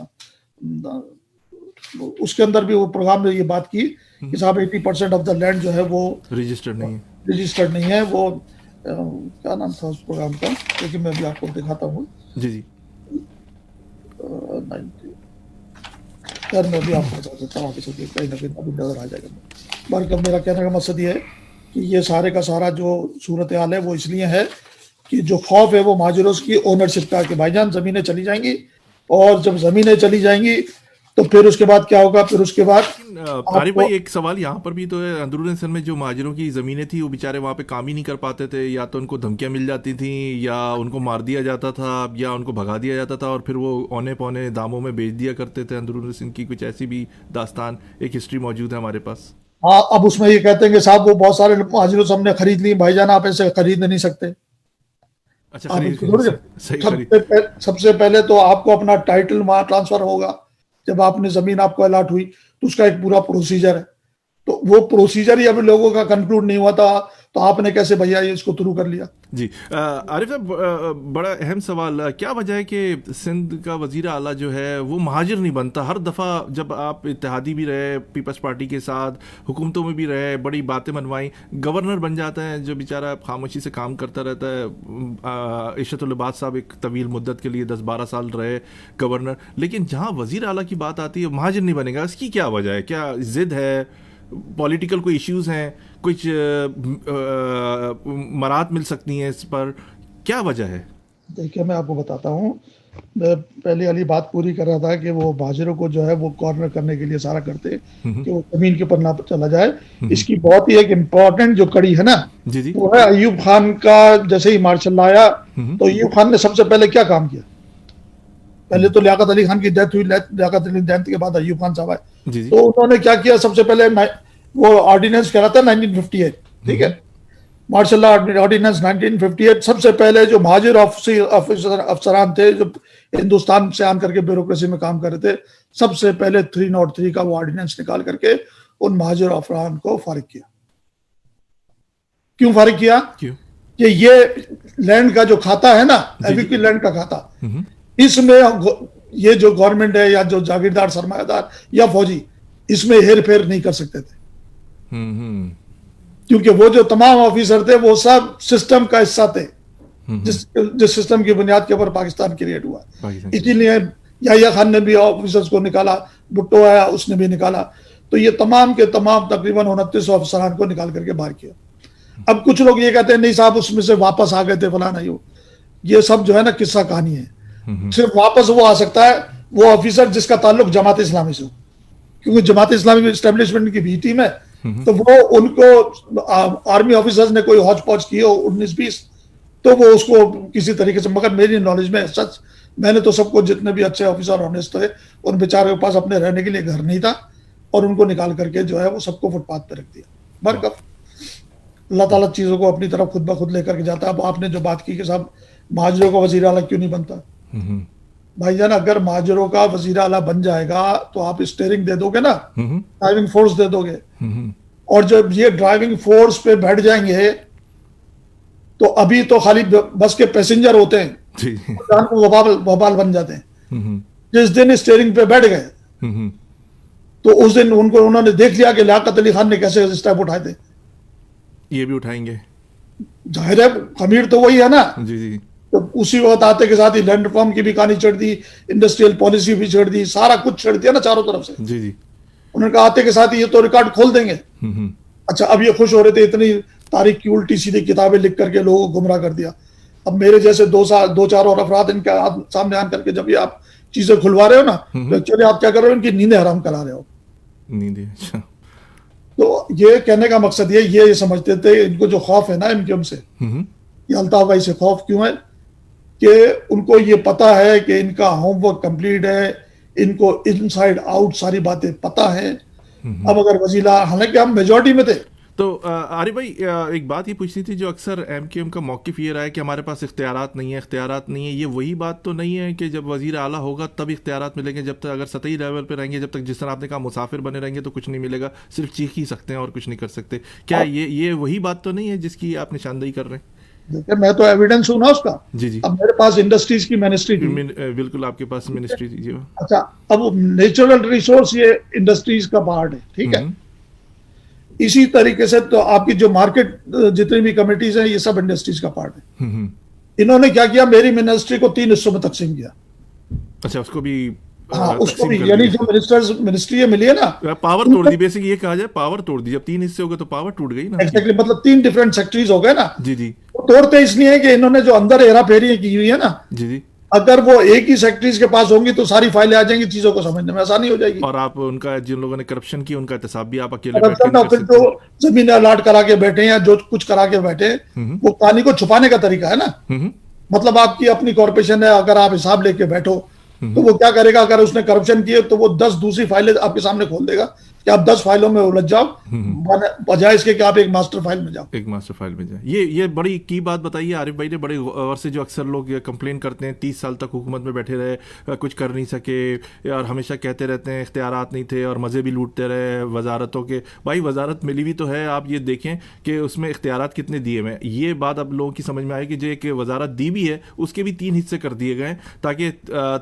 उसके अंदर भी वो प्रोग्राम में ये बात की कि साहब 80% ऑफ द लैंड जो है वो रजिस्टर्ड नहीं है। वो क्या नाम था उस प्रोग्राम का, लेकिन मैं भी आपको दिखाता हूँ। जी जी। यार मैं भी आपको बता देता हूँ, कहीं ना कहीं अभी नजर आ जाएगा। बल्कि मेरा कहने का मकसद ये है कि ये सारे का सारा जो सूरत हाल है वो इसलिए है कि जो खौफ है वो महाजरों की ओनरशिप का, कि भाईजान जमीनें चली जाएंगी, और जब जमीनें चली जाएंगी तो फिर उसके बाद क्या होगा? फिर उसके बाद आरिफ भाई एक सवाल यहाँ पर भी तो है, अंदरूनी सिंध में जो महाजरों की ज़मीनें थी वो बेचारे वहाँ पे काम ही नहीं कर पाते थे, या तो उनको धमकियाँ मिल जाती थी, या उनको मार दिया जाता था, या उनको भगा दिया जाता था, और फिर वो औने पौने दामों में बेच दिया करते थे। अंदरूनी सिंध की कुछ ऐसी भी दास्तान, एक हिस्ट्री मौजूद है हमारे पास। हाँ, अब उसमें ये कहते हैं कि साहब वो बहुत सारे महाजरों से हमने खरीद ली। भाईजान आप ऐसे खरीद नहीं सकते। अच्छा, सबसे पहले तो आपको अपना टाइटल वहां ट्रांसफर होगा। जब आपने जमीन आपको अलॉट हुई तो उसका एक पूरा प्रोसीजर है, तो वो प्रोसीजर ही अभी लोगों का कंक्लूड नहीं हुआ था, तो आपने कैसे भैया ये इसको थ्रू कर लिया? जी आरिफ साहब, बड़ा अहम सवाल, क्या वजह है कि सिंध का वजीर आला जो है वो महाजिर नहीं बनता? हर दफ़ा जब आप इत्तेहादी भी रहे, पीपल्स पार्टी के साथ हुकूमतों में भी रहे, बड़ी बातें मनवाई, गवर्नर बन जाता है जो बेचारा खामोशी से काम करता रहता है। इशरतुल इबाद साहब एक तवील मुद्दत के लिए 10-12 साल रहे गवर्नर, लेकिन जहाँ वजीर आला की बात आती है महाजिर नहीं बनेगा। इसकी क्या वजह है? क्या जिद है, पॉलिटिकल कोई इश्यूज हैं, कुछ मराहत मिल सकती हैं इस पर, क्या वजह है? देखिए मैं आपको बताता हूँ। मैं पहले वाली बात पूरी कर रहा था कि वो महाजिरों को जो है वो कॉर्नर करने के लिए सारा करते कि वो जमीन के ऊपर ना चला जाए। इसकी बहुत ही एक इम्पोर्टेंट जो कड़ी है ना, जी। वो है अयूब खान का। जैसे ही मार्शल आया तो अयूब खान ने सबसे पहले क्या काम किया? पहले तो लियाकत अली खान की डेथ हुई, लियाकत अली डेथ के बाद अयूब खान साहब आए, तो उन्होंने क्या किया? सबसे पहले वो ऑर्डिनेंस कह रहा था 1958, ठीक है, मार्शल ऑर्डिनेंस 1958। सबसे पहले जो महाजिर अफसरान थे जो हिंदुस्तान से आन करके ब्यूरोक्रेसी में काम कर रहे थे, सबसे पहले 303 का वो ऑर्डिनेंस निकाल करके उन महाजिर अफरान को फारिग किया। क्यों फारिग किया? क्यों? कि ये लैंड का जो खाता है ना, एबीपी लैंड का खाता, इसमें ये जो गवर्नमेंट है या जो जागीरदार सरमायादार या फौजी इसमें हेर फेर नहीं कर सकते थे, क्योंकि वो जो तमाम ऑफिसर थे वो सब सिस्टम का हिस्सा थे, जिस सिस्टम की बुनियाद के ऊपर पाकिस्तान क्रिएट हुआ। इसीलिए याहिया खान ने भी ऑफिसर्स को निकाला, भुट्टो आया उसने भी निकाला, तो ये तमाम के तमाम तकरीबन 29 अफसरान को निकाल करके बाहर किया। अब कुछ लोग ये कहते हैं नहीं साहब उसमें से वापस आ गए थे फलाना, ये सब जो है ना किस्सा कहानी है। सिर्फ वापस वो आ सकता है वो ऑफिसर जिसका ताल्लुक जमात इस्लामी से हो, क्योंकि जमात इस्लामी एस्टेब्लिशमेंट की भी टीम है, तो वो उनको आर्मी ऑफिसर्स ने कोई हौच पौच किए हो 19-20 तो वो उसको किसी तरीके से, मगर मेरी नॉलेज में सच मैंने तो सबको जितने भी अच्छे ऑफिसर ऑनेस्ट थे उन बेचारों के पास अपने रहने के लिए घर नहीं था और उनको निकाल करके जो है वो सबको फुटपाथ पे रख दिया। बरकत अल्लाह ताला चीजों को अपनी तरफ खुद ब खुद लेकर के जाता है। अब आपने जो बात की कि साहब महाजरों का वजीर आला क्यों नहीं बनता, भाईजान अगर महाजरों का वजीर आला बन जाएगा तो आप स्टीयरिंग दे दोगे ना, ड्राइविंग फोर्स दे दोगे, और जब ये ड्राइविंग फोर्स पे बैठ जाएंगे तो अभी तो खाली बस के पैसेंजर होते हैं, वबाल बन जाते हैं। जिस दिन स्टीयरिंग पे बैठ गए तो उस दिन उन्होंने देख लिया कि लियाकत अली खान ने कैसे स्टेप उठाए थे, ये भी उठाएंगे, जाहिर है खमीर तो वही है ना। जी जी। तो उसी वक्त आते के साथ ही लैंड रिफॉर्म की भी कहानी चढ़ दी, इंडस्ट्रियल पॉलिसी भी चढ़ दी, सारा कुछ चढ़ दिया ना चारों तरफ से। जी जी। उन्होंने कहा आते के साथ ही ये तो रिकॉर्ड खोल देंगे। अच्छा अब ये खुश हो रहे थे, इतनी तारीख की उल्टी सीधी किताबें लिख करके लोगों को गुमराह कर दिया। अब मेरे जैसे दो चार और अफराद इनके सामने आन करके जब ये आप चीजें खुलवा रहे हो ना, तो एक्चुअली आप क्या कर रहे हो, इनकी नींदें हराम करा रहे हो। नींदें, अच्छा। तो ये कहने का मकसद ये समझते थे, इनको जो खौफ है ना इनके हमसे, ये अल्ताफ भाई से खौफ क्यों है कि उनको ये पता है कि इनका होमवर्क कंप्लीट है, इनको इनसाइड आउट सारी बातें पता है। अब अगर वजीला, हालांकि हम मेजॉरिटी में थे। तो आरिफ भाई एक बात ये पूछनी थी, जो अक्सर एमक्यूएम का मौक़िफ़ ये रहा है कि हमारे पास इख्तियारात नहीं है, ये वही बात तो नहीं है कि जब वज़ीर आला होगा तब इख्तियारात मिलेंगे, जब तक अगर सतही लेवल पे रहेंगे, जब तक जिस तरह आपने कहा मुसाफिर बने रहेंगे तो कुछ नहीं मिलेगा, सिर्फ चीख ही सकते हैं और कुछ नहीं कर सकते। क्या ये वही बात तो नहीं है जिसकी आप निशानदेही कर रहे हैं? देखिए मैं तो एविडेंस हूं ना उसका। जी जी। अब मेरे पास इंडस्ट्रीज की मिनिस्ट्री थी। बिल्कुल आपके पास मिनिस्ट्री थी। अच्छा अब नेचुरल रिसोर्स ये इंडस्ट्रीज का पार्ट है, ठीक है। इसी तरीके से तो आपकी जो मार्केट जितनी भी कमिटीज हैं ये सब इंडस्ट्रीज का पार्ट है। इन्होंने क्या किया, मेरी मिनिस्ट्री को 3 हिस्सों में तकसीम किया। अच्छा उसको भी, हाँ उसको भी, यानी जो मिनिस्ट्री मिली है ना, पावर तोड़ दी, बेसिक ये कहा जाए पावर तोड़ दी। जब 3 हिस्से हो गए तो पावर टूट गई ना। एक्जेक्टली, मतलब 3 डिफरेंट सेक्टरीज हो गए ना। जी जी। वो तोड़ते इसलिए है कि इन्होंने जो अंदर हेरा फेरी की हुई है ना, जी जी, अगर वो एक ही सेक्रेटरीज के पास होंगी तो सारी फाइलें आ जाएंगी, चीजों को समझने में आसानी हो जाएगी। और आप उनका, जिन लोगों ने करप्शन की, उनका एहतसाब भी आप अकेले फिर जो जमीन अलाट करा के बैठे या जो कुछ करा के बैठे, वो कहानी को छुपाने का तरीका है ना। मतलब आपकी अपनी कॉर्पोरेशन है, अगर आप हिसाब लेके बैठो तो वो क्या करेगा, अगर उसने करप्शन किए तो वो 10 दूसरी फाइलें आपके सामने खोल देगा कि आप 10 फाइलों में उलझ जाओ, बजाय इसके कि आप एक मास्टर फाइल में जाओ। एक मास्टर फाइल में जाए। ये बड़ी की बात बताइए आरिफ भाई ने, बड़े गौर से। जो अक्सर लोग कंप्लेन करते हैं 30 साल तक हुकूमत में बैठे रहे, कुछ कर नहीं सके, और हमेशा कहते रहते हैं इख्तियारात नहीं थे और मज़े भी लूटते रहे वजारतों के। भाई वजारत मिली भी तो है, आप ये देखें कि उसमें इख्तियारात कितने दिए हुए हैं। ये बात अब लोगों की समझ में आई कि जो एक वजारत दी भी है उसके भी 3 हिस्से कर दिए गए ताकि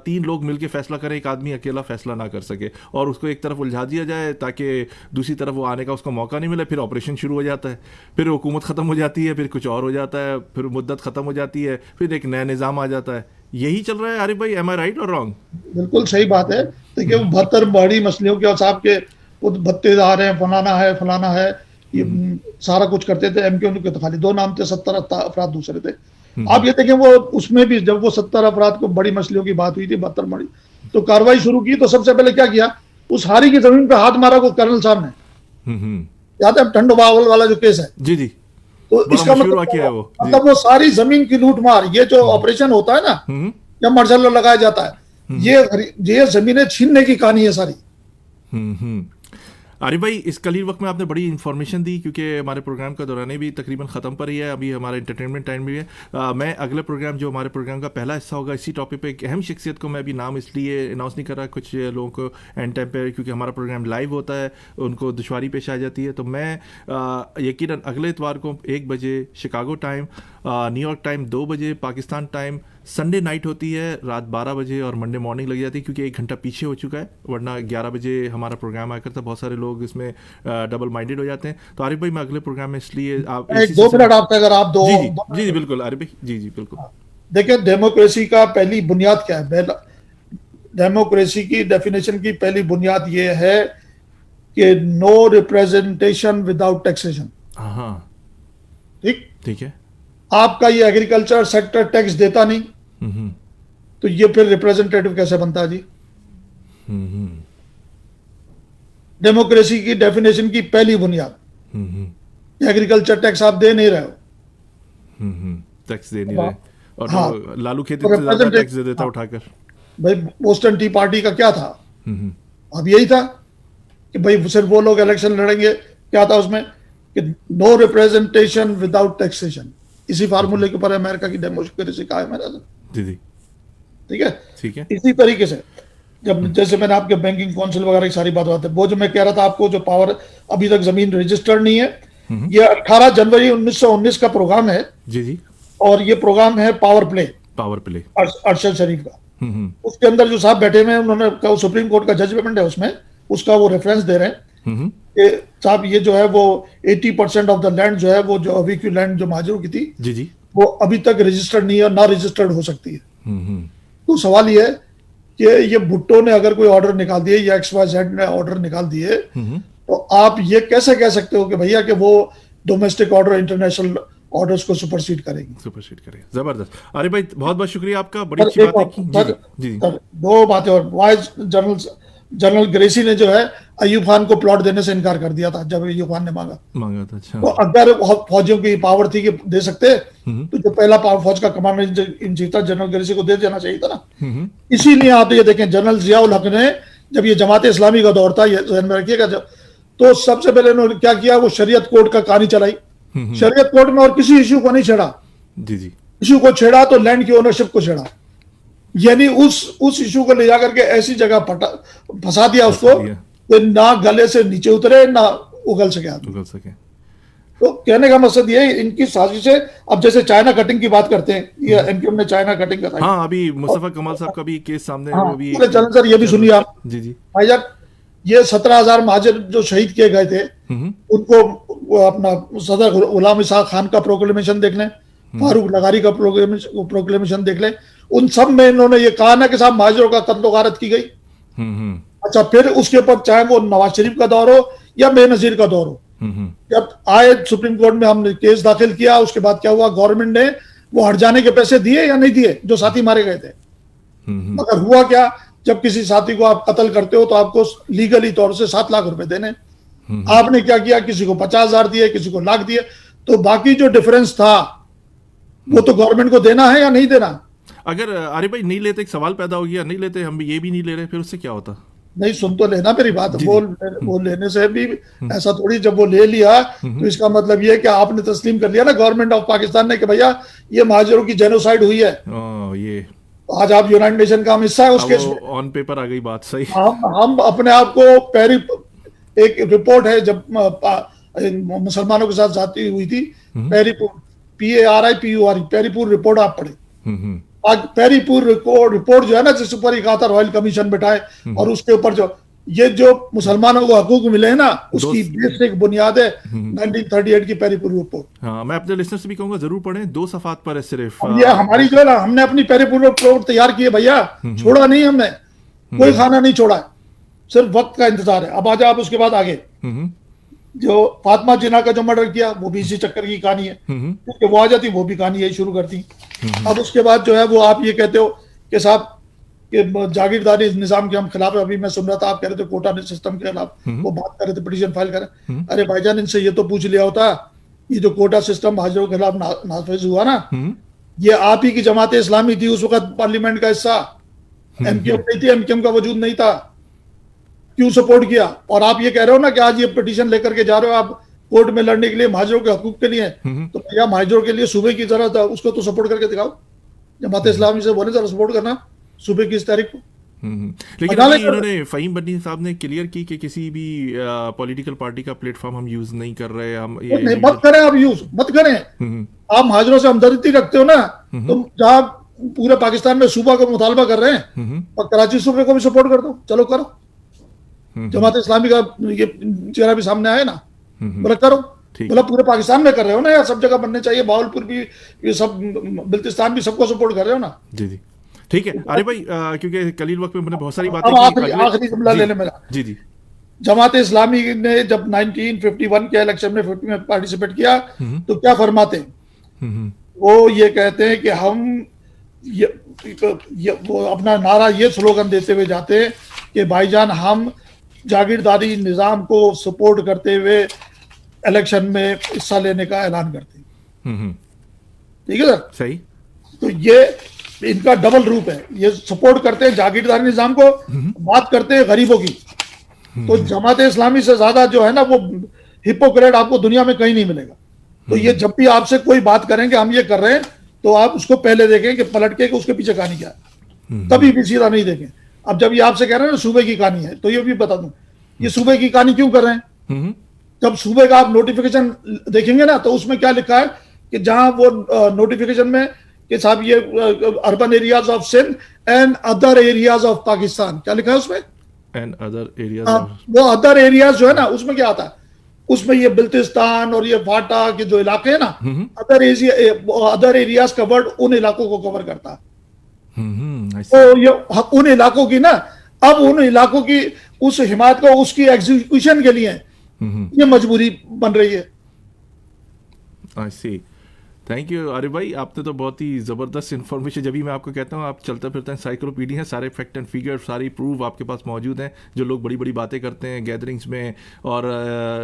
3 लोग मिलकर फैसला करें, एक आदमी अकेला फैसला ना कर सके, और उसको एक तरफ उलझा दिया जाए ताकि दूसरी तरफ वो आने का उसको मौका नहीं मिले। फिर ऑपरेशन शुरू हो जाता है, फिर हुकूमत ख़त्म हो जाती है, फिर कुछ और हो जाता है, फिर मुद्दत ख़त्म हो जाती है, फिर एक नया निज़ाम आ जाता है। यही चल रहा है आरिफ भाई, एम आई राइट और रॉन्ग? बिल्कुल सही बात है। देखिए वो 72 बड़ी मछलियों के साहब के वो भत्तेदार हैं, फलाना है, ये सारा कुछ करते थे। एमक्यू के तो खाली 2 नाम थे, 70 अफराद दूसरे थे। आप ये देखें वो उसमें भी जब वो 70 अफराद को बड़ी मछलियों की बात हुई थी, 72 बड़ी, तो कार्रवाई शुरू की तो सबसे पहले क्या किया, उस हारी की जमीन पे हाथ मारा को कर्नल साहब ने। याद है ठंडो बावल वाला जो केस है? जी जी। तो इसका मतलब वो सारी जमीन की लूट मार, ये जो ऑपरेशन होता है ना, या मार्शल लॉ लगाया जाता है, ये जमीनें छीनने की कहानी है सारी। आरिफ भाई, इस कलील वक्त में आपने बड़ी इन्फॉर्मेशन दी, क्योंकि हमारे प्रोग्राम का दौरान भी तकरीबन ख़त्म पर ही है, अभी हमारा इंटरटेनमेंट टाइम भी है। मैं अगले प्रोग्राम, जो हमारे प्रोग्राम का पहला हिस्सा होगा, इसी टॉपिक पे एक अहम शख्सियत को मैं अभी नाम इसलिए अनाउंस नहीं कर रहा, कुछ लोगों को एंड टाइम पे, क्योंकि हमारा प्रोग्राम लाइव होता है, उनको दुश्वारी पेश आ जाती है। तो मैं यकीनन अगले इतवार को 1 बजे शिकागो टाइम, न्यूयॉर्क टाइम 2 बजे, पाकिस्तान टाइम संडे नाइट होती है रात 12 बजे, और मंडे मॉर्निंग लग जाती है, क्योंकि 1 घंटा पीछे हो चुका है, वरना 11 बजे हमारा प्रोग्राम आया करता। बहुत सारे लोग इसमें डबल माइंडेड हो जाते हैं। तो आरिफ भाई, मैं अगले प्रोग्राम में इसलिए आप 2 मिनट आपसे, अगर आप दो, जी जी बिल्कुल आरिफ भाई, जी जी बिल्कुल। देखिए, डेमोक्रेसी का पहली बुनियाद क्या है? डेमोक्रेसी की डेफिनेशन की पहली बुनियाद ये है कि नो रिप्रेजेंटेशन विदाउट टैक्सेशन। हाँ, ठीक है। आपका ये एग्रीकल्चर सेक्टर टैक्स देता नहीं, तो ये फिर रिप्रेजेंटेटिव कैसे बनता है जी? डेमोक्रेसी की डेफिनेशन की पहली बुनियाद, एग्रीकल्चर टैक्स आप दे नहीं रहे हो, टैक्स दे नहीं रहे, और हाँ, लालू खेती से ज्यादा टैक्स दे देता उठाकर। भाई, बोस्टन टी पार्टी का क्या था? अब यही था कि भाई सिर्फ वो लोग इलेक्शन लड़ेंगे। क्या था उसमें कि नो रिप्रेजेंटेशन विदाउट टैक्सेशन। इसी फार्मूले के ऊपर अमेरिका की डेमोक्रेसी का है मेरा। जी, ठीक है। इसी तरीके से जब, जैसे मैंने आपके बैंकिंग काउंसिल वगैरह की सारी बात है, वो जो मैं कह रहा था आपको, जो पावर अभी तक जमीन रजिस्टर्ड नहीं है, ये 18 जनवरी 1919 का प्रोग्राम है। जी। और ये प्रोग्राम है पावर प्ले अरशद शरीफ का। उसके अंदर जो साहब बैठे हुए हैं, उन्होंने सुप्रीम कोर्ट का जजमेंट है उसमें, उसका वो रेफरेंस दे रहे हैं कि साहब ये जो है वो 80% ऑफ द लैंड जो है, वो जो अभी की लैंड जो महाजरों की थी, जी, वो अभी तक रजिस्टर्ड नहीं है, ना रजिस्टर्ड हो सकती है। तो सवाल ये है कि ये भुट्टो ने अगर कोई ऑर्डर निकाल दिए या XYZ ने ऑर्डर निकाल दिए, तो आप ये कैसे कह सकते हो कि भैया कि वो डोमेस्टिक ऑर्डर इंटरनेशनल ऑर्डर्स को सुपरसीड करेगी? जबरदस्त। अरे भाई, बहुत बहुत शुक्रिया आपका, बड़ी अच्छी बात है। जी, 2 बातें और। वाइस जनरल ग्रेसी ने जो है अयूब खान को प्लॉट देने से इनकार कर दिया था जब अयूब खान ने मांगा था। अच्छा। तो अगर फौजियों की पावर थी कि दे सकते, तो जो पहला फौज का कमांडर इन चीफ था, जनरल ग्रेसी को दे देना चाहिए था ना। इसीलिए आप ये देखें, जनरल जियाउल हक ने, जब ये जमात इस्लामी का दौर था, ये ध्यान में रखिएगा, तो सबसे पहले उन्होंने क्या किया, वो शरीयत कोर्ट का कहानी चलाई। शरीयत कोर्ट में और किसी इश्यू को नहीं छेड़ा। जी। इश्यू को छेड़ा तो लैंड की ओनरशिप को छेड़ा, यानी उस इशू को ले जाकर के ऐसी जगह फंसा दिया उसको कि ना गले से नीचे उतरे, ना उगल सके। तो कहने का मकसद ये, इनकी साजिश है। अब जैसे चाइना कटिंग की बात करते हैं, ये एमक्यूएम ने चाइना कटिंग का, हाँ, अभी मुस्तफा कमाल साहब का भी केस सामने, हाँ, वो भी चलन सर, ये भी सुनिए आप। जी भाईजान, ये 17,000 महाजर जो शहीद किए गए थे, उनको अपना सदर गुलाम इसाक खान का प्रोक्लेमेशन देख लें, फारूक लगारी का प्रोक्लेमेशन देख लें। उन सब में इन्होंने ये कहा ना कि साहब महाजरों का कत्ल गारत की गई। अच्छा, फिर उसके ऊपर चाहे वो नवाज शरीफ का दौर हो या बेनजीर का दौर हो, जब आए सुप्रीम कोर्ट में, हमने केस दाखिल किया, उसके बाद क्या हुआ, गवर्नमेंट ने वो हट जाने के पैसे दिए या नहीं दिए जो साथी मारे गए थे। मगर हुआ क्या, जब किसी साथी को आप कत्ल करते हो तो आपको लीगली तौर से 7 लाख रुपए देने। आपने क्या किया, किसी को 50,000 दिए, किसी को लाख दिए, तो बाकी जो डिफरेंस था वो तो गवर्नमेंट को देना है या नहीं देना? अगर अरे भाई नहीं लेते, एक सवाल पैदा हो गया, नहीं लेते, हम ये भी नहीं ले रहे, फिर उससे क्या होता? नहीं, सुन तो लेना मेरी बात। वो लेने से भी ऐसा थोड़ी, जब वो ले लिया तो इसका मतलब ये है कि आपने तस्लीम कर लिया ना गवर्नमेंट ऑफ पाकिस्तान ने कि भैया ये महाजरों की जेनोसाइड हुई है। ये आज आप यूनाइटेड नेशन का हिस्सा है, उसके ऑन पेपर आ गई बात। सही। हम अपने आप को एक रिपोर्ट है, जब मुसलमानों के साथ जाती हुई थी, PARIPUR, पेरीपुर रिपोर्ट आप पढ़े। आज पेरीपुर रिपोर्ट जो है ना, जिस ऊपर कहा था रॉयल कमीशन बैठाए, और उसके ऊपर ये जो मुसलमानों को हकूक मिले हैं ना, उसकी बेसिक बुनियाद है 1938 की पेरीपुर रिपोर्ट। हाँ, मैं अपने लिसनर से भी कहूंगा जरूर पढ़ें, 2 सफात पर है सिर्फ। ये हमारी जो है ना, हमने अपनी पेरीपुर रिपोर्ट तैयार की है भैया, छोड़ा नहीं हमने, कोई खाना नहीं छोड़ा है, सिर्फ वक्त का इंतजार है। अब आ जाओ, आप उसके बाद आगे, जो फातिमा जिन्ना का जो मर्डर किया, वो भी इसी चक्कर की कहानी है, क्योंकि वो आ जाती, वो भी कहानी यही शुरू करती। अब उसके बाद जो है वो आप ये कहते हो कि साहब कि जागीरदारी निजाम के हम खिलाफ है। अभी मैं सुन रहा था, आप कह रहे थे कोटा सिस्टम के खिलाफ, वो बात कर रहे थे, पिटीशन फाइल करें। अरे भाईजान, इनसे ये तो पूछ लिया होता, ये जो कोटा सिस्टम महाजरों के खिलाफ नाफिज हुआ ना, ये आप ही की जमात इस्लामी थी उस वक्त पार्लियामेंट का हिस्सा, एमक्यूएम नहीं थी, एमक्यूएम का वजूद नहीं था। क्यों सपोर्ट किया? और आप ये कह रहे हो ना कि आज ये पिटीशन लेकर के जा रहे हो आप कोर्ट में लड़ने के लिए महाजरों के हकूक के लिए, तो भैया महाजरों के लिए सूबे की जरूरत है, उसको तो सपोर्ट करके दिखाओ। जमात इस्लामी से बोले जरा सपोर्ट करना सूबे की इस तारीख को। लेकिन अभी इन्होंने फ़हीम बनी साहब ने क्लियर की कि किसी भी पॉलिटिकल पार्टी का प्लेटफॉर्म हम यूज नहीं कर रहे, हम ये नहीं, मत करें आप, यूज मत करें। आप महाजरों से हमदर्दी रखते हो ना, तुम जहाँ पूरे पाकिस्तान में सूबा का मुतालबा कर रहे हैं और कराची सूबे को भी सपोर्ट कर दो, चलो करो। जमात इस्लामी का ये चेहरा भी सामने आए ना, बोला करो, बोला पूरे पाकिस्तान में कर रहे हो ना यार, सब जगह बनने चाहिए, बावलपुर भी, ये सब बिल्तिस्तान भी, सबको सपोर्ट कर रहे हो ना। जी जी ठीक है आरिफ भाई, क्योंकि कलील वक्त में मैंने बहुत सारी बातें की। आखिरी जुमला ले ले मेरा। जी जी। जमात इस्लामी ने जब 1951 के इलेक्शन में 50 में पार्टिसिपेट किया तो क्या फरमाते हैं? वो ये कहते हैं कि हम वो अपना नारा ये स्लोगन देते हुए जाते हैं कि भाईजान हम जागीरदारी निजाम को सपोर्ट करते हुए इलेक्शन में हिस्सा लेने का ऐलान करते हैं। ठीक है सर, सही। तो ये इनका डबल रूप है, ये सपोर्ट करते हैं जागीरदारी निजाम को, बात करते हैं गरीबों की। तो जमात इस्लामी से ज्यादा जो है ना वो हिपोक्रेट आपको दुनिया में कहीं नहीं मिलेगा। तो ये जब भी आपसे कोई बात करेंगे हम ये कर रहे हैं, तो आप उसको पहले देखें कि पलट के उसके पीछे कहानी क्या है, कभी भी सीधा नहीं देखें। अब जब ये आपसे कह रहे हैं ना सूबे की कहानी है, तो ये भी बता दूं ये सूबे की कहानी क्यों कर रहे हैं। जब सूबे का आप नोटिफिकेशन देखेंगे ना, तो उसमें क्या लिखा है कि जहां वो नोटिफिकेशन में कि साहब ये urban areas of Sindh and other areas of Pakistan, क्या लिखा है उसमें? And other areas. वो अदर एरियाज जो है ना, उसमें क्या आता है? उसमें ये बिल्तिस्तान और ये फाटा के जो इलाके हैं ना, अदर एरियाज कवर्ड उन इलाकों को कवर करता है। तो ये उन इलाकों की ना, अब उन इलाकों की उस हिमायत को उसकी एग्जीक्यूशन के लिए ये मजबूरी बन रही है। आई सी। थैंक यू आरिफ भाई, आपने तो बहुत ही ज़बरदस्त इन्फॉर्मेशन, जब भी मैं आपको कहता हूँ आप चलते फिरते हैं साइक्लोपीडिया हैं, सारे फैक्ट एंड फिगर, सारी प्रूफ आपके पास मौजूद हैं। जो लोग बड़ी बड़ी बातें करते हैं गैदरिंग्स में और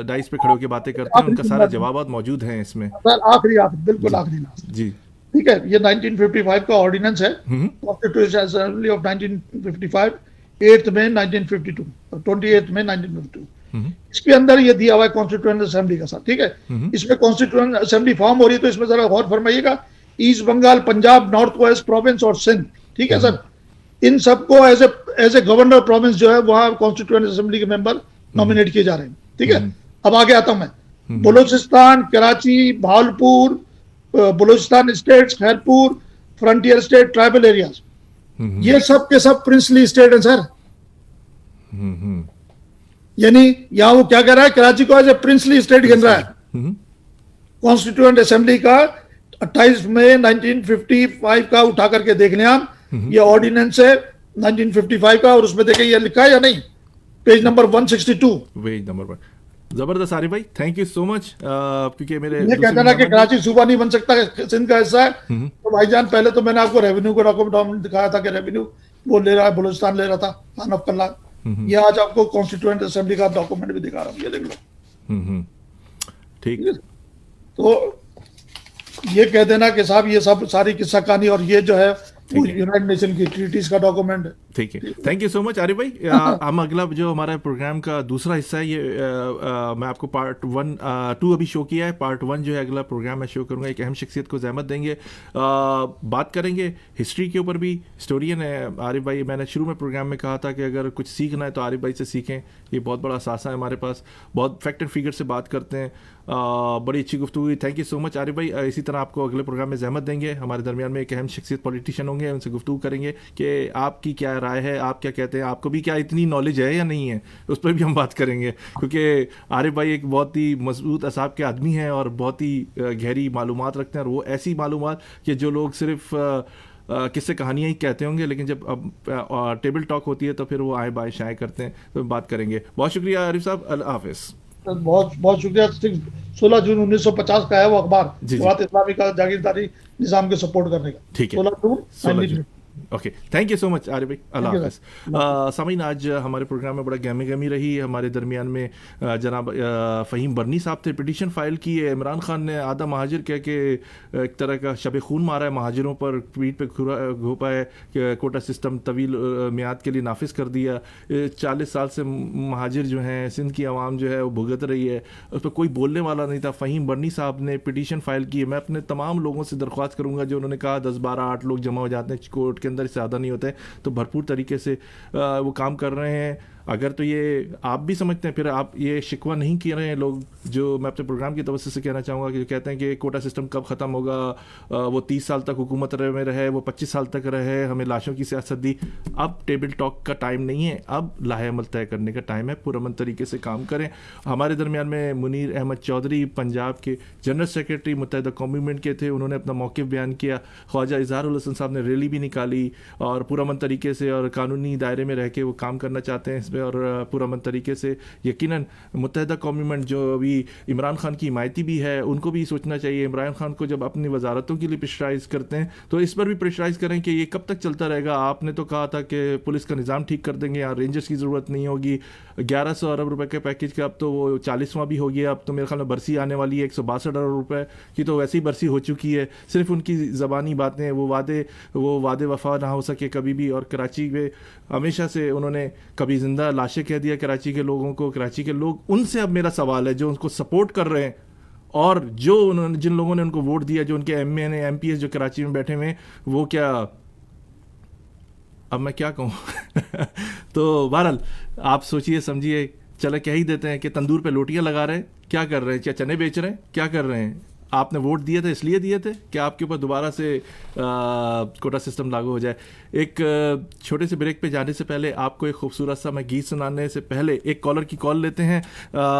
डाइस पे खड़े होकर बातें करते हैं, उनका सारा जवाब मौजूद हैं इसमें। आखिरी बिल्कुल आखिरी जी ठीक है। ये 1955 का ऑर्डिनेंस है, कॉन्स्टिट्यूशन असेंबली ऑफ 1955, 8 मई 1952, 28 मई 1952। इसके अंदर ये दिया हुआ है कॉन्स्टिट्यूएंट असेंबली का साथ। ठीक है, इसमें कॉन्स्टिट्यूएंट असेंबली फॉर्म हो रही है, तो इसमें जरा गौर फरमाइएगा, East Bengal, Punjab, North West Province और सिंध। ठीक है सर, इन सबको एज ए गवर्नर प्रोविंस जो है वहां कॉन्स्टिट्यूएंट असेंबली के मेंबर नॉमिनेट किए जा रहे हैं। ठीक है, अब आगे आता हूं मैं। Balochistan, Karachi, Bahawalpur, Balochistan state, Khairpur, frontier state, tribal areas, ये सब के सब प्रिंसली स्टेट है सर। यानी यहां वो क्या कह रहा है, कराची को एज ए प्रिंसली स्टेट गिन रहा है। कॉन्स्टिट्यूएंट असेंबली का 28 मई 1955 का उठा करके देख लें आप, ये ऑर्डिनेंस है 1955 का, और उसमें देखें ये लिखा है या नहीं, पेज नंबर 162। Page number 1। जबरदस्त आरिफ भाई, थैंक यू सो मच। क्योंकि मेरे ये कहता ना कि कराची सूबा नहीं बन सकता, सिंध का हिस्सा है, तो भाईजान पहले तो मैंने आपको रेवेन्यू का डॉक्यूमेंट दिखाया था कि रेवेन्यू वो ले रहा है, बलूचिस्तान ले रहा था, मानव कल्याण। ये आज आपको कॉन्स्टिट्यूएंट असेंबली का डॉक्यूमेंट भी दिखा रहा हूँ, ये देख लो। ठीक है, तो ये कह देना कि साहब ये सब सारी किस्सा कहानी, और ये जो है यूनाइटेड नेशन की ट्रीटीज का डॉक्यूमेंट है। ठीक है, thank you so much Arif भाई। हम अगला जो हमारा प्रोग्राम का दूसरा हिस्सा है, ये मैं आपको पार्ट 1 2 अभी शो किया है, पार्ट 1 जो है अगला प्रोग्राम मैं शो करूंगा। एक अहम शख्सियत को ज़हमत देंगे, बात करेंगे हिस्ट्री के ऊपर भी। हिस्टोरियन है आरिफ भाई, मैंने शुरू में प्रोग्राम में कहा था कि अगर कुछ सीखना है तो आरिफ भाई से सीखें, ये बहुत बड़ा सासा है हमारे पास, बहुत फैक्ट एंड फिगर से बात करते हैं। बड़ी अच्छी गुफ्तगू हुई, thank you so much Arif भाई। इसी तरह आपको अगले प्रोग्राम में ज़हमत देंगे, हमारे दरमियान में एक अहम शख्सियत पॉलिटिशियन होंगे, उनसे गुफ्तगू करेंगे कि आपकी क्या राय है, आप क्या कहते हैं, आपको भी क्या इतनी नॉलेज है या नहीं है, उस पर भी हम बात करेंगे। क्योंकि आरिफ भाई एक बहुत ही मजबूत असाब के आदमी हैं और बहुत ही गहरी मालूमात रखते हैं, और वो ऐसी मालूमात कि जो लोग सिर्फ किससे कहानियाँ ही कहते होंगे, लेकिन जब अब टेबल टॉक होती है तो फिर वो आए बाएँ शाये करते हैं, तो बात करेंगे। बहुत शुक्रिया आरिफ साहब, अल्लाह हाफिज़। बहुत बहुत शुक्रिया। 16 जून 1950 का है वो अखबार, जमात इस्लामी का जागीरदारी निजाम के सपोर्ट करने का। ठीक है, 16 जून okay, thank you so much Arif भाई, अल्लाह हाफ़िज़। सामीन, आज हमारे प्रोग्राम में बड़ा गहमी गहमी रही। हमारे दरमियान में जनाब फ़हीम बरनी साहब थे, पिटीशन फाइल की है। इमरान खान ने आधा महाजिर कह के एक तरह का शब खून मारा है महाजिरों पर, पीठ पे घोपा है कि कोटा सिस्टम तवील मियाद के लिए नाफिज कर दिया। 40 साल से महाजिर जो हैं, सिंध की आवाम जो है वो भुगत रही है, उस पर कोई बोलने वाला नहीं था। फ़हीम बरनी साहब ने पिटीशन फाइल की है। मैं अपने तमाम लोगों से दरख्वास्त करूँगा, जो उन्होंने कहा 10, 12, 8 लोग जमा हो जाते हैं कोर्ट के अंदर, ज़्यादा नहीं होता है, तो भरपूर तरीके से वो काम कर रहे हैं। अगर तो ये आप भी समझते हैं, फिर आप ये शिकवा नहीं किए रहे हैं लोग, जो मैं अपने प्रोग्राम की तवज्जो से कहना चाहूँगा कि जो कहते हैं कि कोटा सिस्टम कब ख़त्म होगा, वो 30 साल तक हुकूमत में रहे, वो 25 साल तक रहे, हमें लाशों की सियासत दी। अब टेबल टॉक का टाइम नहीं है, अब लाहे अमल तय करने का टाइम है। पुरअमन तरीके से काम करें। हमारे दरमियान में मुनीर अहमद चौधरी पंजाब के जनरल सेक्रेटरी मुत्तहिदा कौमी मूवमेंट के थे, उन्होंने अपना मौक़िफ़ बयान किया। ख्वाजा इज़हारुल हसन साहब ने रैली भी निकाली और पुरअमन तरीके से और कानूनी दायरे में रह के वो काम करना चाहते हैं इसमें, और पुरअमन तरीके से यकीनन मुत्तहिदा कौमी मूवमेंट जो अभी इमरान खान की हिमायती भी है, उनको भी सोचना चाहिए। इमरान खान को जब अपनी वजारतों के लिए प्रेशराइज़ करते हैं तो इस पर भी प्रेशराइज़ करें कि ये कब तक चलता रहेगा। आपने तो कहा था कि पुलिस का निज़ाम ठीक कर देंगे, यहाँ रेंजर्स की ज़रूरत नहीं होगी। 1100 अरब रुपए के पैकेज का अब तो वो 40वां भी हो गया। अब तो मेरे ख्याल में बरसी आने वाली है, 162 अरब रुपए की तो वैसे ही बरसी हो चुकी है। सिर्फ उनकी ज़बानी बातें, वो वादे वफा ना हो सके कभी भी। और कराची में हमेशा से उन्होंने कभी ज़िंदा लाशें कह दिया कराची के लोगों को। कराची के लोग, उनसे अब मेरा सवाल है जो उनको सपोर्ट कर रहे हैं और जो उन्होंने, जिन लोगों ने उनको वोट दिया, जो उनके एमएन एमपीएस जो कराची में बैठे हुए हैं, वो क्या, अब मैं क्या कहूँ तो बहरहाल आप सोचिए समझिए, चले कह ही देते हैं कि तंदूर पे लोटियां लगा रहे हैं। क्या कर रहे हैं? क्या चने बेच रहे हैं? क्या कर रहे हैं? आपने वोट दिए थे इसलिए दिए थे कि आपके ऊपर दोबारा से कोटा सिस्टम लागू हो जाए। एक छोटे से ब्रेक पे जाने से पहले आपको एक खूबसूरत सा मैं गीत सुनाने से पहले एक कॉलर की कॉल लेते हैं।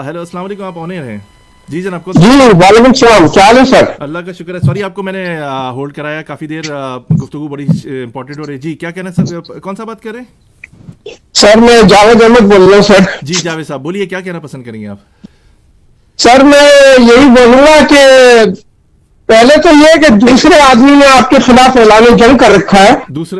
हेलो, अस्सलाम वालेकुम, आप ऑन एयर हैं? जी जनाब, को जी वालेकुम सलाम, क्या हाल है सर? अल्लाह का शुक्र है। सॉरी आपको मैंने होल्ड कराया काफ़ी देर, गुफ्तगू बड़ी इंपॉर्टेंट हो रही है। जी क्या कहना है सर, कौन सा बात कर रहे हैं? सर मैं जावेद अहमद बोल रहा हूँ सर। जी जावेद साहब बोलिए, क्या कहना पसंद करेंगे आप? सर मैं यही बोलूंगा कि पहले तो ये कि दूसरे आदमी ने आपके खिलाफ ऐलान जंग कर रखा है,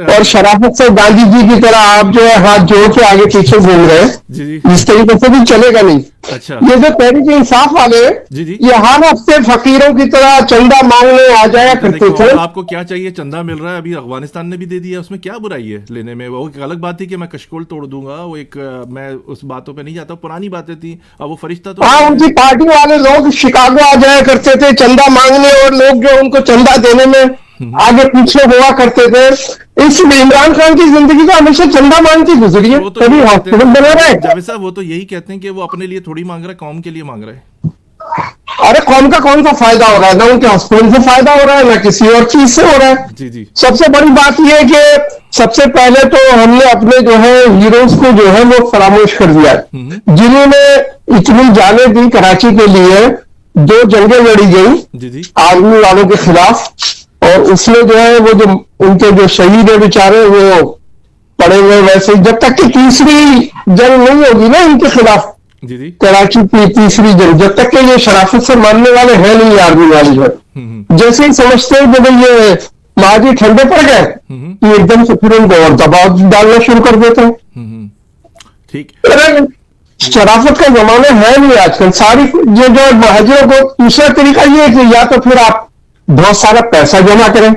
और शराफत से गांधी जी की तरह आप जो है हाथ जोड़ के आगे पीछे घूम रहे हैं, इस तरीके से भी चलेगा नहीं। अच्छा, ये जो तहरीक इंसाफ वाले ये हर हफ्ते फकीरों की तरह चंदा मांगने आ जाया करते थे। आपको क्या चाहिए? चंदा मिल रहा है, अभी अफगानिस्तान ने भी दे दिया, उसमें क्या बुराई है लेने में? वो एक अलग बात थी कि मैं कशकोल तोड़ दूंगा, वो एक मैं उस बातों पे नहीं जाता, पुरानी बातें थी। अब वो फरिश्ता तो हाँ, उनकी पार्टी वाले लोग शिकागो आ जाया करते थे चंदा मांगने, और लोग जो उनको चंदा देने में आगे पीछे हुआ करते थे। इसलिए इमरान खान की जिंदगी का हमेशा चंदा मांगती गुजरी है, कभी हॉस्पिटल बना रहा है। जावेद साहब वो तो यही कहते हैं कि वो अपने लिए थोड़ी मांग रहा है, कौम के लिए मांग रहा है। अरे कौम का कौन सा फायदा हो रहा है? ना उनके हॉस्पिटल से फायदा हो रहा है, ना किसी और चीज से हो रहा है। जी जी। सबसे बड़ी बात यह है कि सबसे पहले तो हमने अपने जो है हीरोज को जो है वो फरामोश कर दिया, जिन्होंने इतनी जाने दी कराची के लिए। 2 जंगें लड़ी गई आर्मी वालों के खिलाफ, और उसमें जो है वो जो उनके जो शहीद है बेचारे वो पड़े हुए वैसे। जब तक कि तीसरी जंग नहीं होगी ना इनके खिलाफ, कराची की तीसरी जंग, जब तक कि ये शराफत से मानने वाले हैं नहीं आर्मी वाली है, जैसे ही समझते हैं जब ये माजी ठंडे पड़ गए कि एकदम से फिर उनको और दबाव डालना शुरू कर देते हैं। ठीक, शराफत का जमाना है नहीं आजकल। सारी ये जो महाजिरों को दूसरा तरीका ये है कि या तो फिर आप बहुत सारा पैसा जमा करें,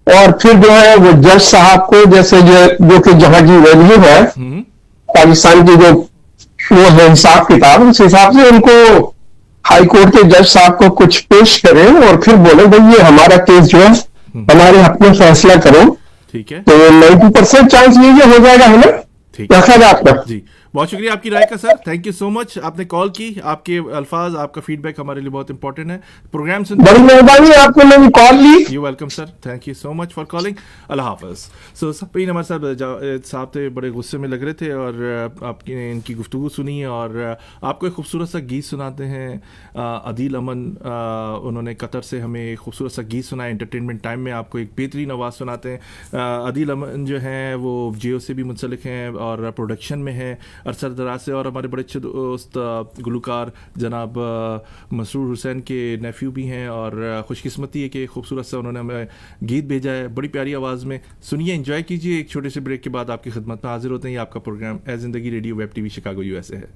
और फिर जो है वो जज साहब को, जैसे जो कि जहां की वैल्यू है पाकिस्तान की, जो वो है हिसाब किताब, उस हिसाब से उनको हाई कोर्ट के जज साहब को कुछ पेश करें और फिर बोले भाई ये हमारा केस जो है हमारे हक में फैसला करो। ठीक है, तो 90% चांस ये हो जाएगा, है ना? क्या ख्याल है आपका? जी बहुत शुक्रिया आपकी राय का sir, thank you so much. आपने कॉल की, आपके अल्फाज, आपका फीडबैक हमारे लिए बहुत इंपॉर्टेंट है। प्रोग्राम सुन, बड़ी मेहरबानी, आपको मैंने कॉल ली। You welcome sir, thank you so much for calling. अल्लाह हाफ़िज़। सो सभी हमारे साहब थे, बड़े गुस्से में लग रहे थे, और आपकी इनकी गुफ्तगू सुनी, और आपको एक खूबसूरत सा गीत सुनाते हैं। अदील अमन उन्होंने कतर से हमें एक खूबसूरत सा गीत सुना, एंटरटेनमेंट टाइम में आपको एक बेहतरीन आवाज़ सुनाते हैं। अदील अमन जो हैं वो जियो से भी मुंसलिक हैं और प्रोडक्शन में हैं। अरसद दराज से, और हमारे बड़े अच्छे दोस्त गुलकार जनाब मसरूर हुसैन के नेफ्यू भी हैं, और खुशकिस्मती है कि खूबसूरत सा उन्होंने हमें गीत भेजा है बड़ी प्यारी आवाज़ में। सुनिए, एंजॉय कीजिए। एक छोटे से ब्रेक के बाद आपकी खिदमत में हाजिर होते हैं। ये आपका प्रोग्राम ए ज़िंदगी radio web TV Chicago USA है।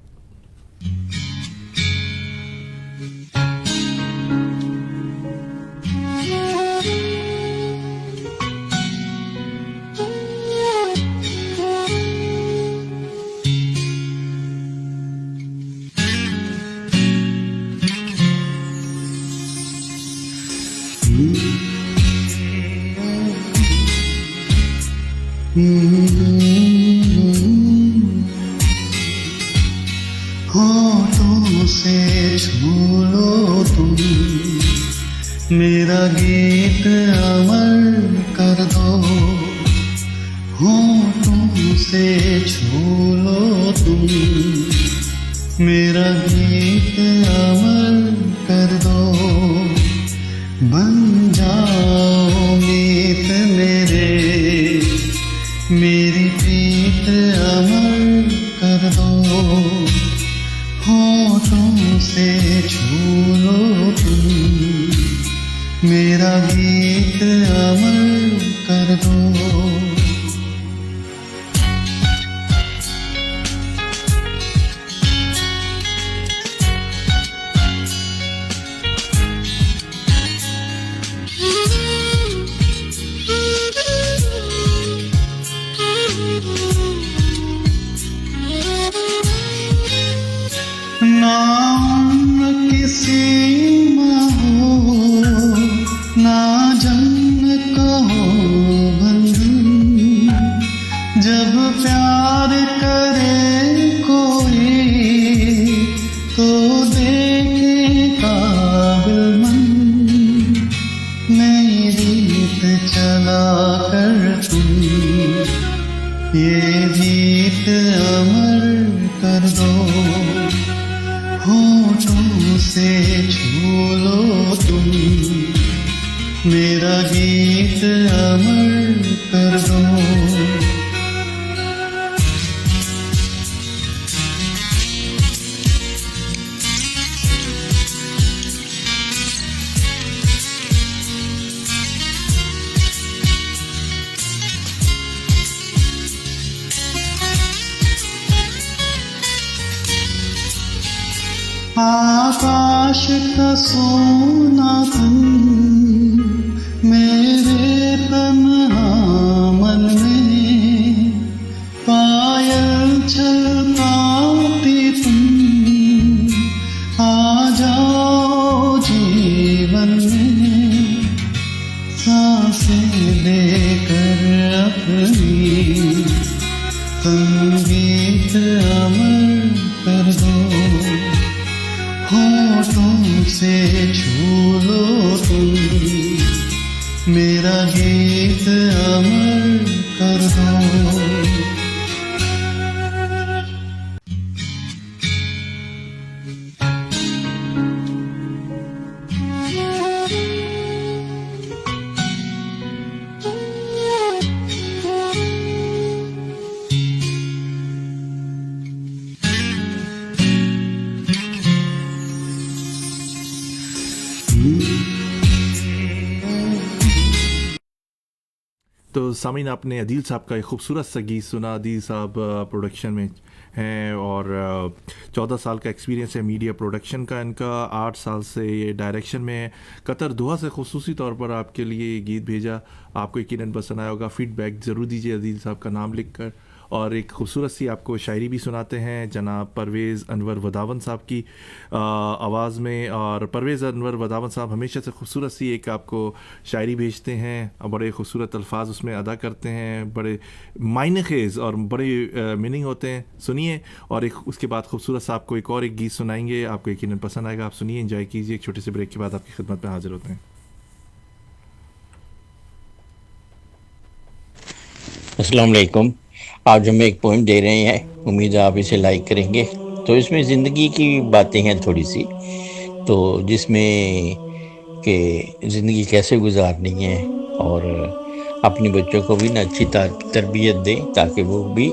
होठों से छू लो तुम मेरा गीत अमर कर दो, होठों से छू लो तुम मेरा गीत अमर कर दो, बन जाओ मीत मेरे मेरी प्रीत अमर कर दो, होठों से छू लो तुम मेरा गीत अमर कर दो। ना उम्र की सीमा हो ना जन्म का हो बंधन, जब प्यार करे कोई तो देखे काबिल मन, नई रीत चला कर तुम ये गीत अमर कर दो, होठों से छू लो तुम मेरा गीत अमर कर दो। आकाश का सोनापन मेरे तन्हा मन में, पायल छलकाती तुम आ जाओ जीवन में, सांसें देकर अपनी संगीत अमर कर दो, होठों से छू लो तुम मेरा गीत अमर कर दो। तो सामीन, आपने अदील साहब का एक खूबसूरत सा गीत सुना। अदील साहब प्रोडक्शन में हैं और 14 साल का एक्सपीरियंस है मीडिया प्रोडक्शन का इनका, 8 साल से ये डायरेक्शन में है। कतर दोहा से खुसूसी तौर पर आपके लिए ये गीत भेजा, आपको यकीनन पसंद आया होगा। फीडबैक ज़रूर दीजिए अदील साहब का नाम लिख कर। और एक खूबसूरत सी आपको शायरी भी सुनाते हैं जनाब परवेज़ अनवर वदावन साहब की आवाज़ में। और परवेज़ अनवर वदावन साहब हमेशा से खूबसूरत सी एक आपको शायरी भेजते हैं और बड़े खूबसूरत अल्फाज उसमें अदा करते हैं, बड़े मायने खेज़ और बड़े मीनिंग होते हैं। सुनिए, और एक उसके बाद खूबसूरत सा आपको एक और एक गीत सुनाएंगे, आपको यकीनन पसंद आएगा। आप सुनिए, एंजॉय कीजिए। एक छोटे से ब्रेक के बाद आपकी खिदमत में हाजिर होते हैं। अस्सलाम वालेकुम। आज हम एक पोएम दे रहे हैं, उम्मीद है आप इसे लाइक करेंगे। तो इसमें ज़िंदगी की बातें हैं थोड़ी सी, तो जिसमें कि ज़िंदगी कैसे गुजारनी है और अपने बच्चों को भी ना अच्छी तरबियत दें ताकि वो भी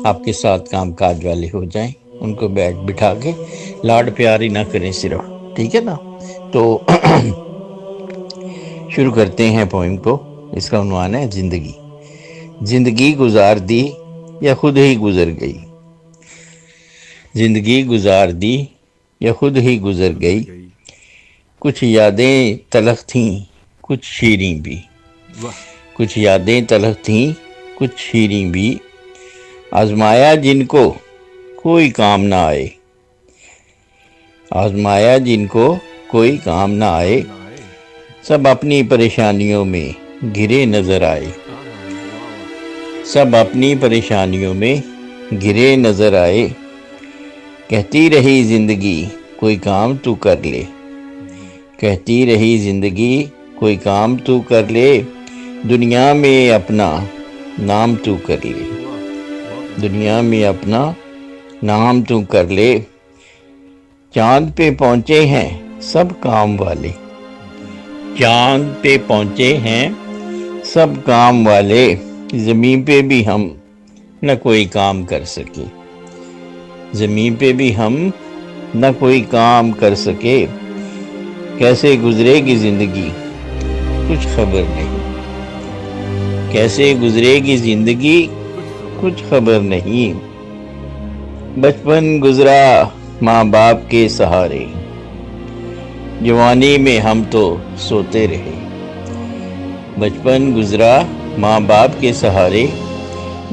आपके साथ काम काज वाले हो जाएं, उनको बिठा के लाड प्यार ही ना करें सिर्फ, ठीक है ना। तो शुरू करते हैं पोइम को। इसका उन्वान है जिंदगी। जिंदगी गुजार दी या खुद ही गुजर गई, जिंदगी गुजार दी या खुद ही गुजर गई, कुछ यादें तलख थीं कुछ शीरीं भी, कुछ यादें तलख थीं कुछ शीरीं भी, आजमाया जिनको कोई काम ना आए, आजमाया जिनको कोई काम ना आए, सब अपनी परेशानियों में घिरे नजर आए, सब अपनी परेशानियों में घिरे नजर आए, कहती रही जिंदगी कोई काम तू कर ले, कहती रही जिंदगी कोई काम तू कर ले, दुनिया में अपना नाम तू कर ले, दुनिया में अपना नाम तू कर ले, चांद पे पहुंचे हैं सब काम वाले, चांद पे पहुंचे हैं सब काम वाले, ज़मीन पे भी हम न कोई काम कर सके, ज़मीन पे भी हम न कोई काम कर सके, कैसे गुजरेगी ज़िंदगी कुछ खबर नहीं, कैसे गुजरेगी ज़िंदगी कुछ खबर नहीं, बचपन गुजरा माँ बाप के सहारे, जवानी में हम तो सोते रहे, बचपन गुजरा माँ बाप के सहारे,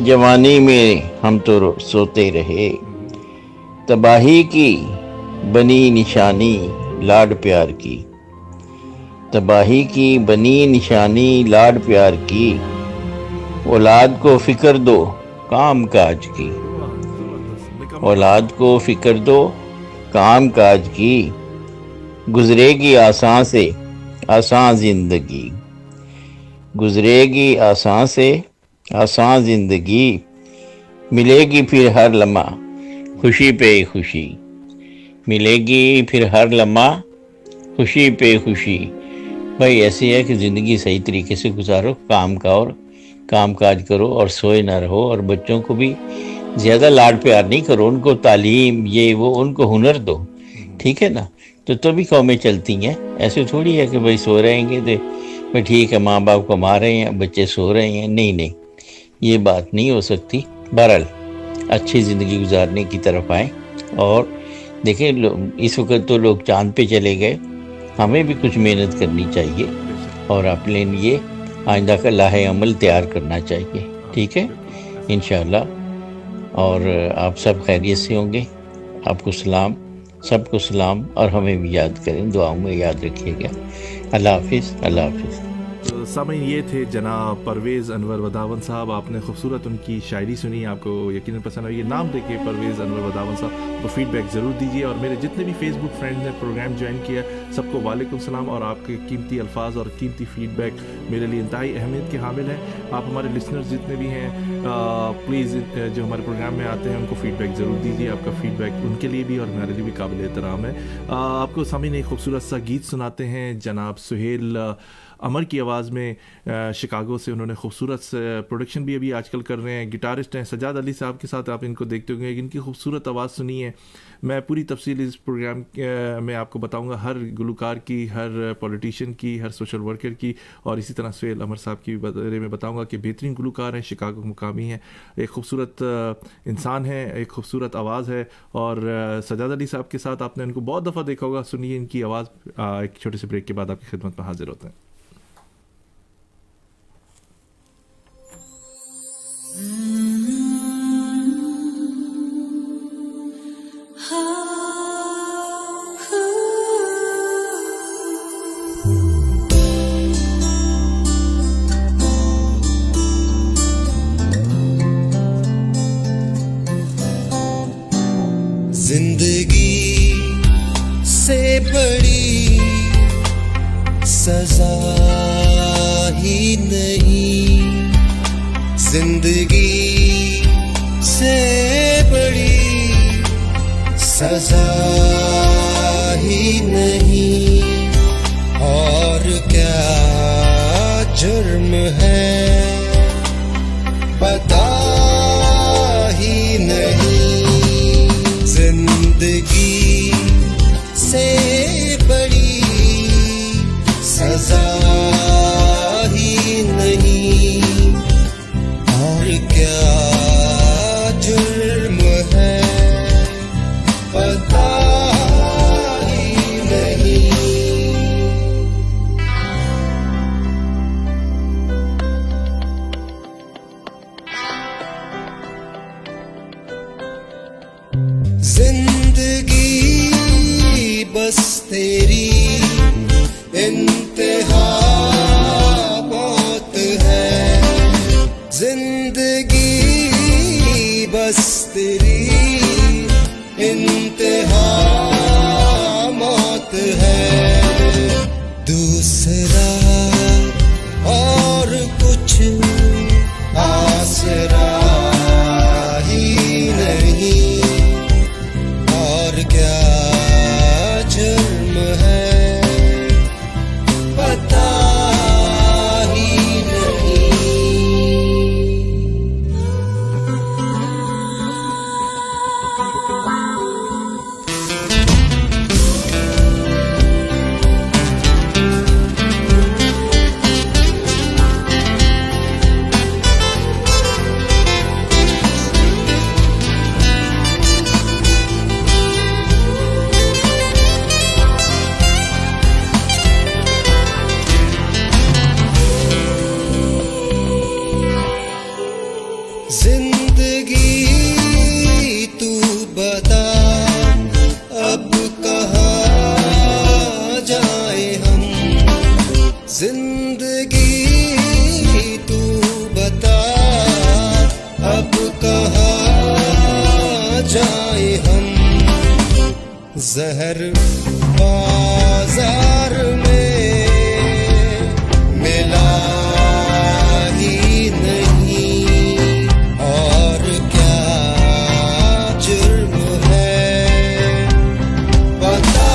जवानी में हम तो सोते रहे, तबाही की बनी निशानी लाड प्यार की, तबाही की बनी निशानी लाड प्यार की, औलाद को फिक्र दो काम काज की, औलाद को फिक्र दो काम काज की, गुजरेगी आसान से आसान जिंदगी, गुजरेगी आसान से आसान जिंदगी, मिलेगी फिर हर लम्हा खुशी पे खुशी, मिलेगी फिर हर लम्हा खुशी पे खुशी। भाई ऐसे है कि ज़िंदगी सही तरीके से गुजारो, काम का और काम काज करो और सोए ना रहो, और बच्चों को भी ज़्यादा लाड प्यार नहीं करो, उनको तालीम ये वो उनको हुनर दो, ठीक है ना। तो भी कौमें चलती हैं, ऐसे थोड़ी है कि भाई सो रहेंगे तो भाई ठीक है माँ बाप कमा रहे हैं बच्चे सो रहे हैं, नहीं नहीं ये बात नहीं हो सकती। बहरहाल अच्छी ज़िंदगी गुजारने की तरफ आएँ और देखें इस वक्त तो लोग चांद पे चले गए, हमें भी कुछ मेहनत करनी चाहिए और अपने लिए आइंदा का लाहे अमल तैयार करना चाहिए, ठीक है इंशाअल्लाह। और आप सब खैरियत से होंगे, आपको सलाम, सबको सलाम, और हमें भी याद करें, दुआओं में याद रखिएगा। अल्लाह हाफिज़, अल्लाह हाफिज़। सामीन ये थे जनाब परवेज़ अनवर वदावन साहब। आपने खूबसूरत उनकी शायरी सुनी, आपको यकीनन पसंद आई। ये नाम देके परवेज़ अनवर वदावन साहब को फीडबैक ज़रूर दीजिए। और मेरे जितने भी फेसबुक फ्रेंड्स ने प्रोग्राम ज्वाइन किया सबको वालेकुम सलाम, और आपके कीमती अल्फाज और कीमती फीडबैक मेरे लिए इंतहाई अहमियत के हामिल हैं। आप हमारे लिसनर्स जितने भी हैं प्लीज़ जो हमारे प्रोग्राम में आते हैं उनको फीडबैक ज़रूर दीजिए। आपका फीडबैक उनके लिए भी और मेरे लिए भी काबिल एहतराम है। आपको सामीन एक खूबसूरत सा गीत सुनाते हैं जनाब सुहेल अमर की आवाज़ में, शिकागो से। उन्होंने खूबसूरत प्रोडक्शन भी अभी आजकल कर रहे हैं, गिटारिस्ट हैं सजाद अली साहब के साथ, आप इनको देखते होंगे। इनकी खूबसूरत आवाज़ सुनी है। मैं पूरी तफसील इस प्रोग्राम में आपको बताऊंगा, हर गुलकार की, हर पॉलिटिशियन की, हर सोशल वर्कर की, और इसी तरह सुहेल अमर साहब की बारे में बताऊंगा कि बेहतरीन गुलकार हैं, शिकागो मुकामी हैं, एक खूबसूरत इंसान है, एक खूबसूरत आवाज़ है। और सजाद अली साहब के साथ आपने इनको बहुत दफ़ा देखा होगा। सुनिए इनकी आवाज़। एक छोटे से ब्रेक के बाद आपकी खिदमत में हाजिर होते हैं। जिंदगी से बड़ी सजा ही नहीं, जिंदगी से बड़ी सजा ही नहीं, और क्या जुर्म है बता ही बस तेरी इंतहा मौत है, जिंदगी बस तेरी इंतहा मौत है, दूसरा और कुछ आसरा ही नहीं, और क्या जुर्म है पता ही नहीं। जिंदगी तू बता अब कहाँ जाए हम, जिंदगी तू बता अब कहाँ जाए हम, जहर बाजार में मिला ही नहीं, और क्या जुर्म है पता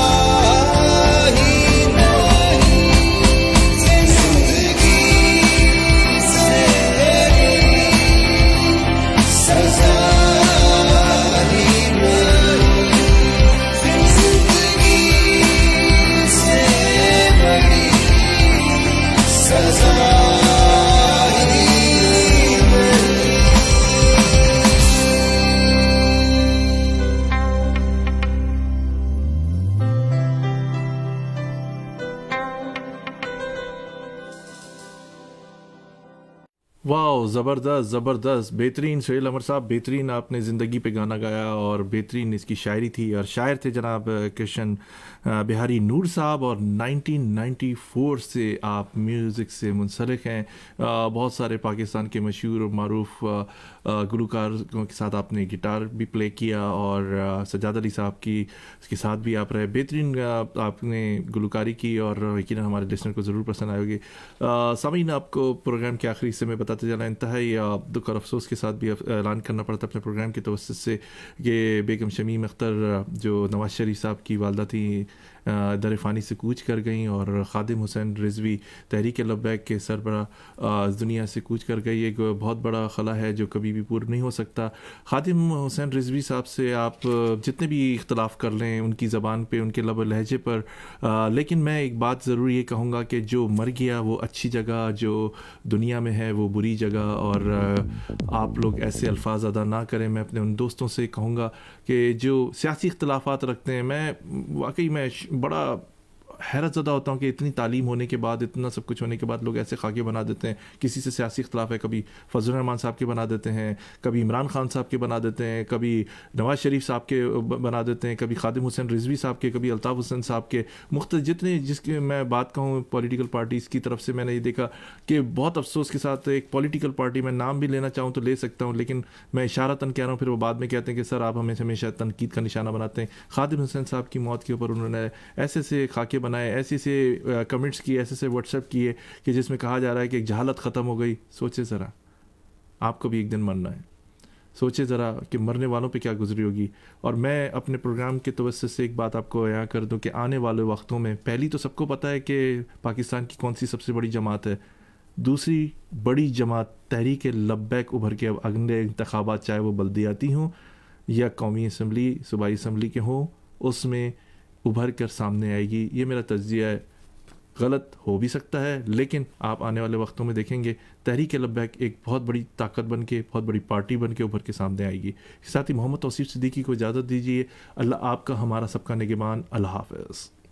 ही नहीं, जिंदगी से सजा ही नहीं, जिंदगी से बड़ी सजा ही नहीं। वाह, ज़बरदस्त ज़बरदस्त, बेहतरीन सुहेल अमर साहब, बेहतरीन आपने ज़िंदगी पे गाना गाया और बेहतरीन इसकी शायरी थी, और शायर थे जनाब कृष्ण बिहारी नूर साहब, और 1994 से आप म्यूज़िक से मुंसलिक हैं। बहुत सारे पाकिस्तान के मशहूर और मारूफ गुलकारों के साथ आपने गिटार भी प्ले किया, और सज्जाद अली साहब के साथ भी आप रहे। बेहतरीन आपने गुलकारी की, और यकीनन हमारे लिसनर को ज़रूर पसंद आएगी। सामीन, आपको प्रोग्राम के आखिरी हिस्से में बताते चला, इंतहाई दुख और अफसोस के साथ भी ऐलान करना पड़ता अपने प्रोग्राम के तवस्सुत से कि बेगम शमीम अख्तर जो नवाज शरीफ साहब की वालदा थी, दर फ़ानी से कूच कर गई, और ख़ादिम हुसैन रिजवी तहरीक लब्बैक के सरबराह दुनिया से कूच कर गई। एक बहुत बड़ा खला है जो कभी भी पूर्ण नहीं हो सकता। ख़ादिम हुसैन रिजवी साहब से आप जितने भी इख्तलाफ कर लें उनकी ज़बान पे, उनके लब लहजे पर, लेकिन मैं एक बात ज़रूर ये कहूँगा कि जो मर गया वो अच्छी जगह, जो दुनिया में है वो बुरी जगह, और आप लोग ऐसे अल्फाज अदा ना करें। मैं अपने उन दोस्तों से कहूँगा कि जो सियासी इख्तलाफात रखते हैं, मैं वाकई में बड़ा हैरत ज़दा होता हूँ कि इतनी तालीम होने के बाद, इतना सब कुछ होने के बाद लोग ऐसे खाके बना देते हैं। किसी से सियासी इख्तलाफ है, कभी फजल रहमान साहब के बना देते हैं, कभी इमरान खान साहब के बना देते हैं, कभी नवाज शरीफ साहब के बना देते हैं, कभी ख़ादिम हुसैन रिजवी साहब के, कभी अल्ताफ़ हुसैन साहब के। मुख्तलिफ जितने जिसकी मैं बात कहूँ पॉलिटिकल पार्टीज़ की तरफ से, मैंने ये देखा कि बहुत अफसोस के साथ एक पॉलिटिकल पार्टी, मैं नाम भी लेना चाहूँ तो ले सकता हूँ, लेकिन मैं इशारतन कह रहा हूँ, फिर वो बाद में कहते हैं कि सर आप हमें हमेशा तनकीद का निशाना बनाते हैं। ख़ादिम हुसैन साहब की मौत के ऊपर उन्होंने ऐसे से खाके बनाए, ऐसे से कमेंट्स किए, ऐसे से व्हाट्सएप किए कि जिसमें कहा जा रहा है कि एक जहालत ख़त्म हो गई। सोचे ज़रा, आपको भी एक दिन मरना है, सोचे ज़रा कि मरने वालों पे क्या गुजरी होगी। और मैं अपने प्रोग्राम के तवज्जो से एक बात आपको बयां कर दूं कि आने वाले वक्तों में, पहली तो सबको पता है कि पाकिस्तान की कौन सी सबसे बड़ी जमात है, दूसरी बड़ी जमात तहरीक लब्बैक उभर के अब अगले इंतखाबात, चाहे वो बल्दियाती हों या कौमी असम्बली, सूबाई असम्बली के हों, उसमें उभर कर सामने आएगी। ये मेरा तज्जिया है, गलत हो भी सकता है, लेकिन आप आने वाले वक्तों में देखेंगे तहरीक लब्बैक एक बहुत बड़ी ताकत बन के, बहुत बड़ी पार्टी बन के उभर के सामने आएगी। साथ ही मोहम्मद तौसीफ सिद्दीकी को इजाज़त दीजिए। अल्लाह आपका, हमारा सबका निगहबान। अल्लाह हाफ़िज़।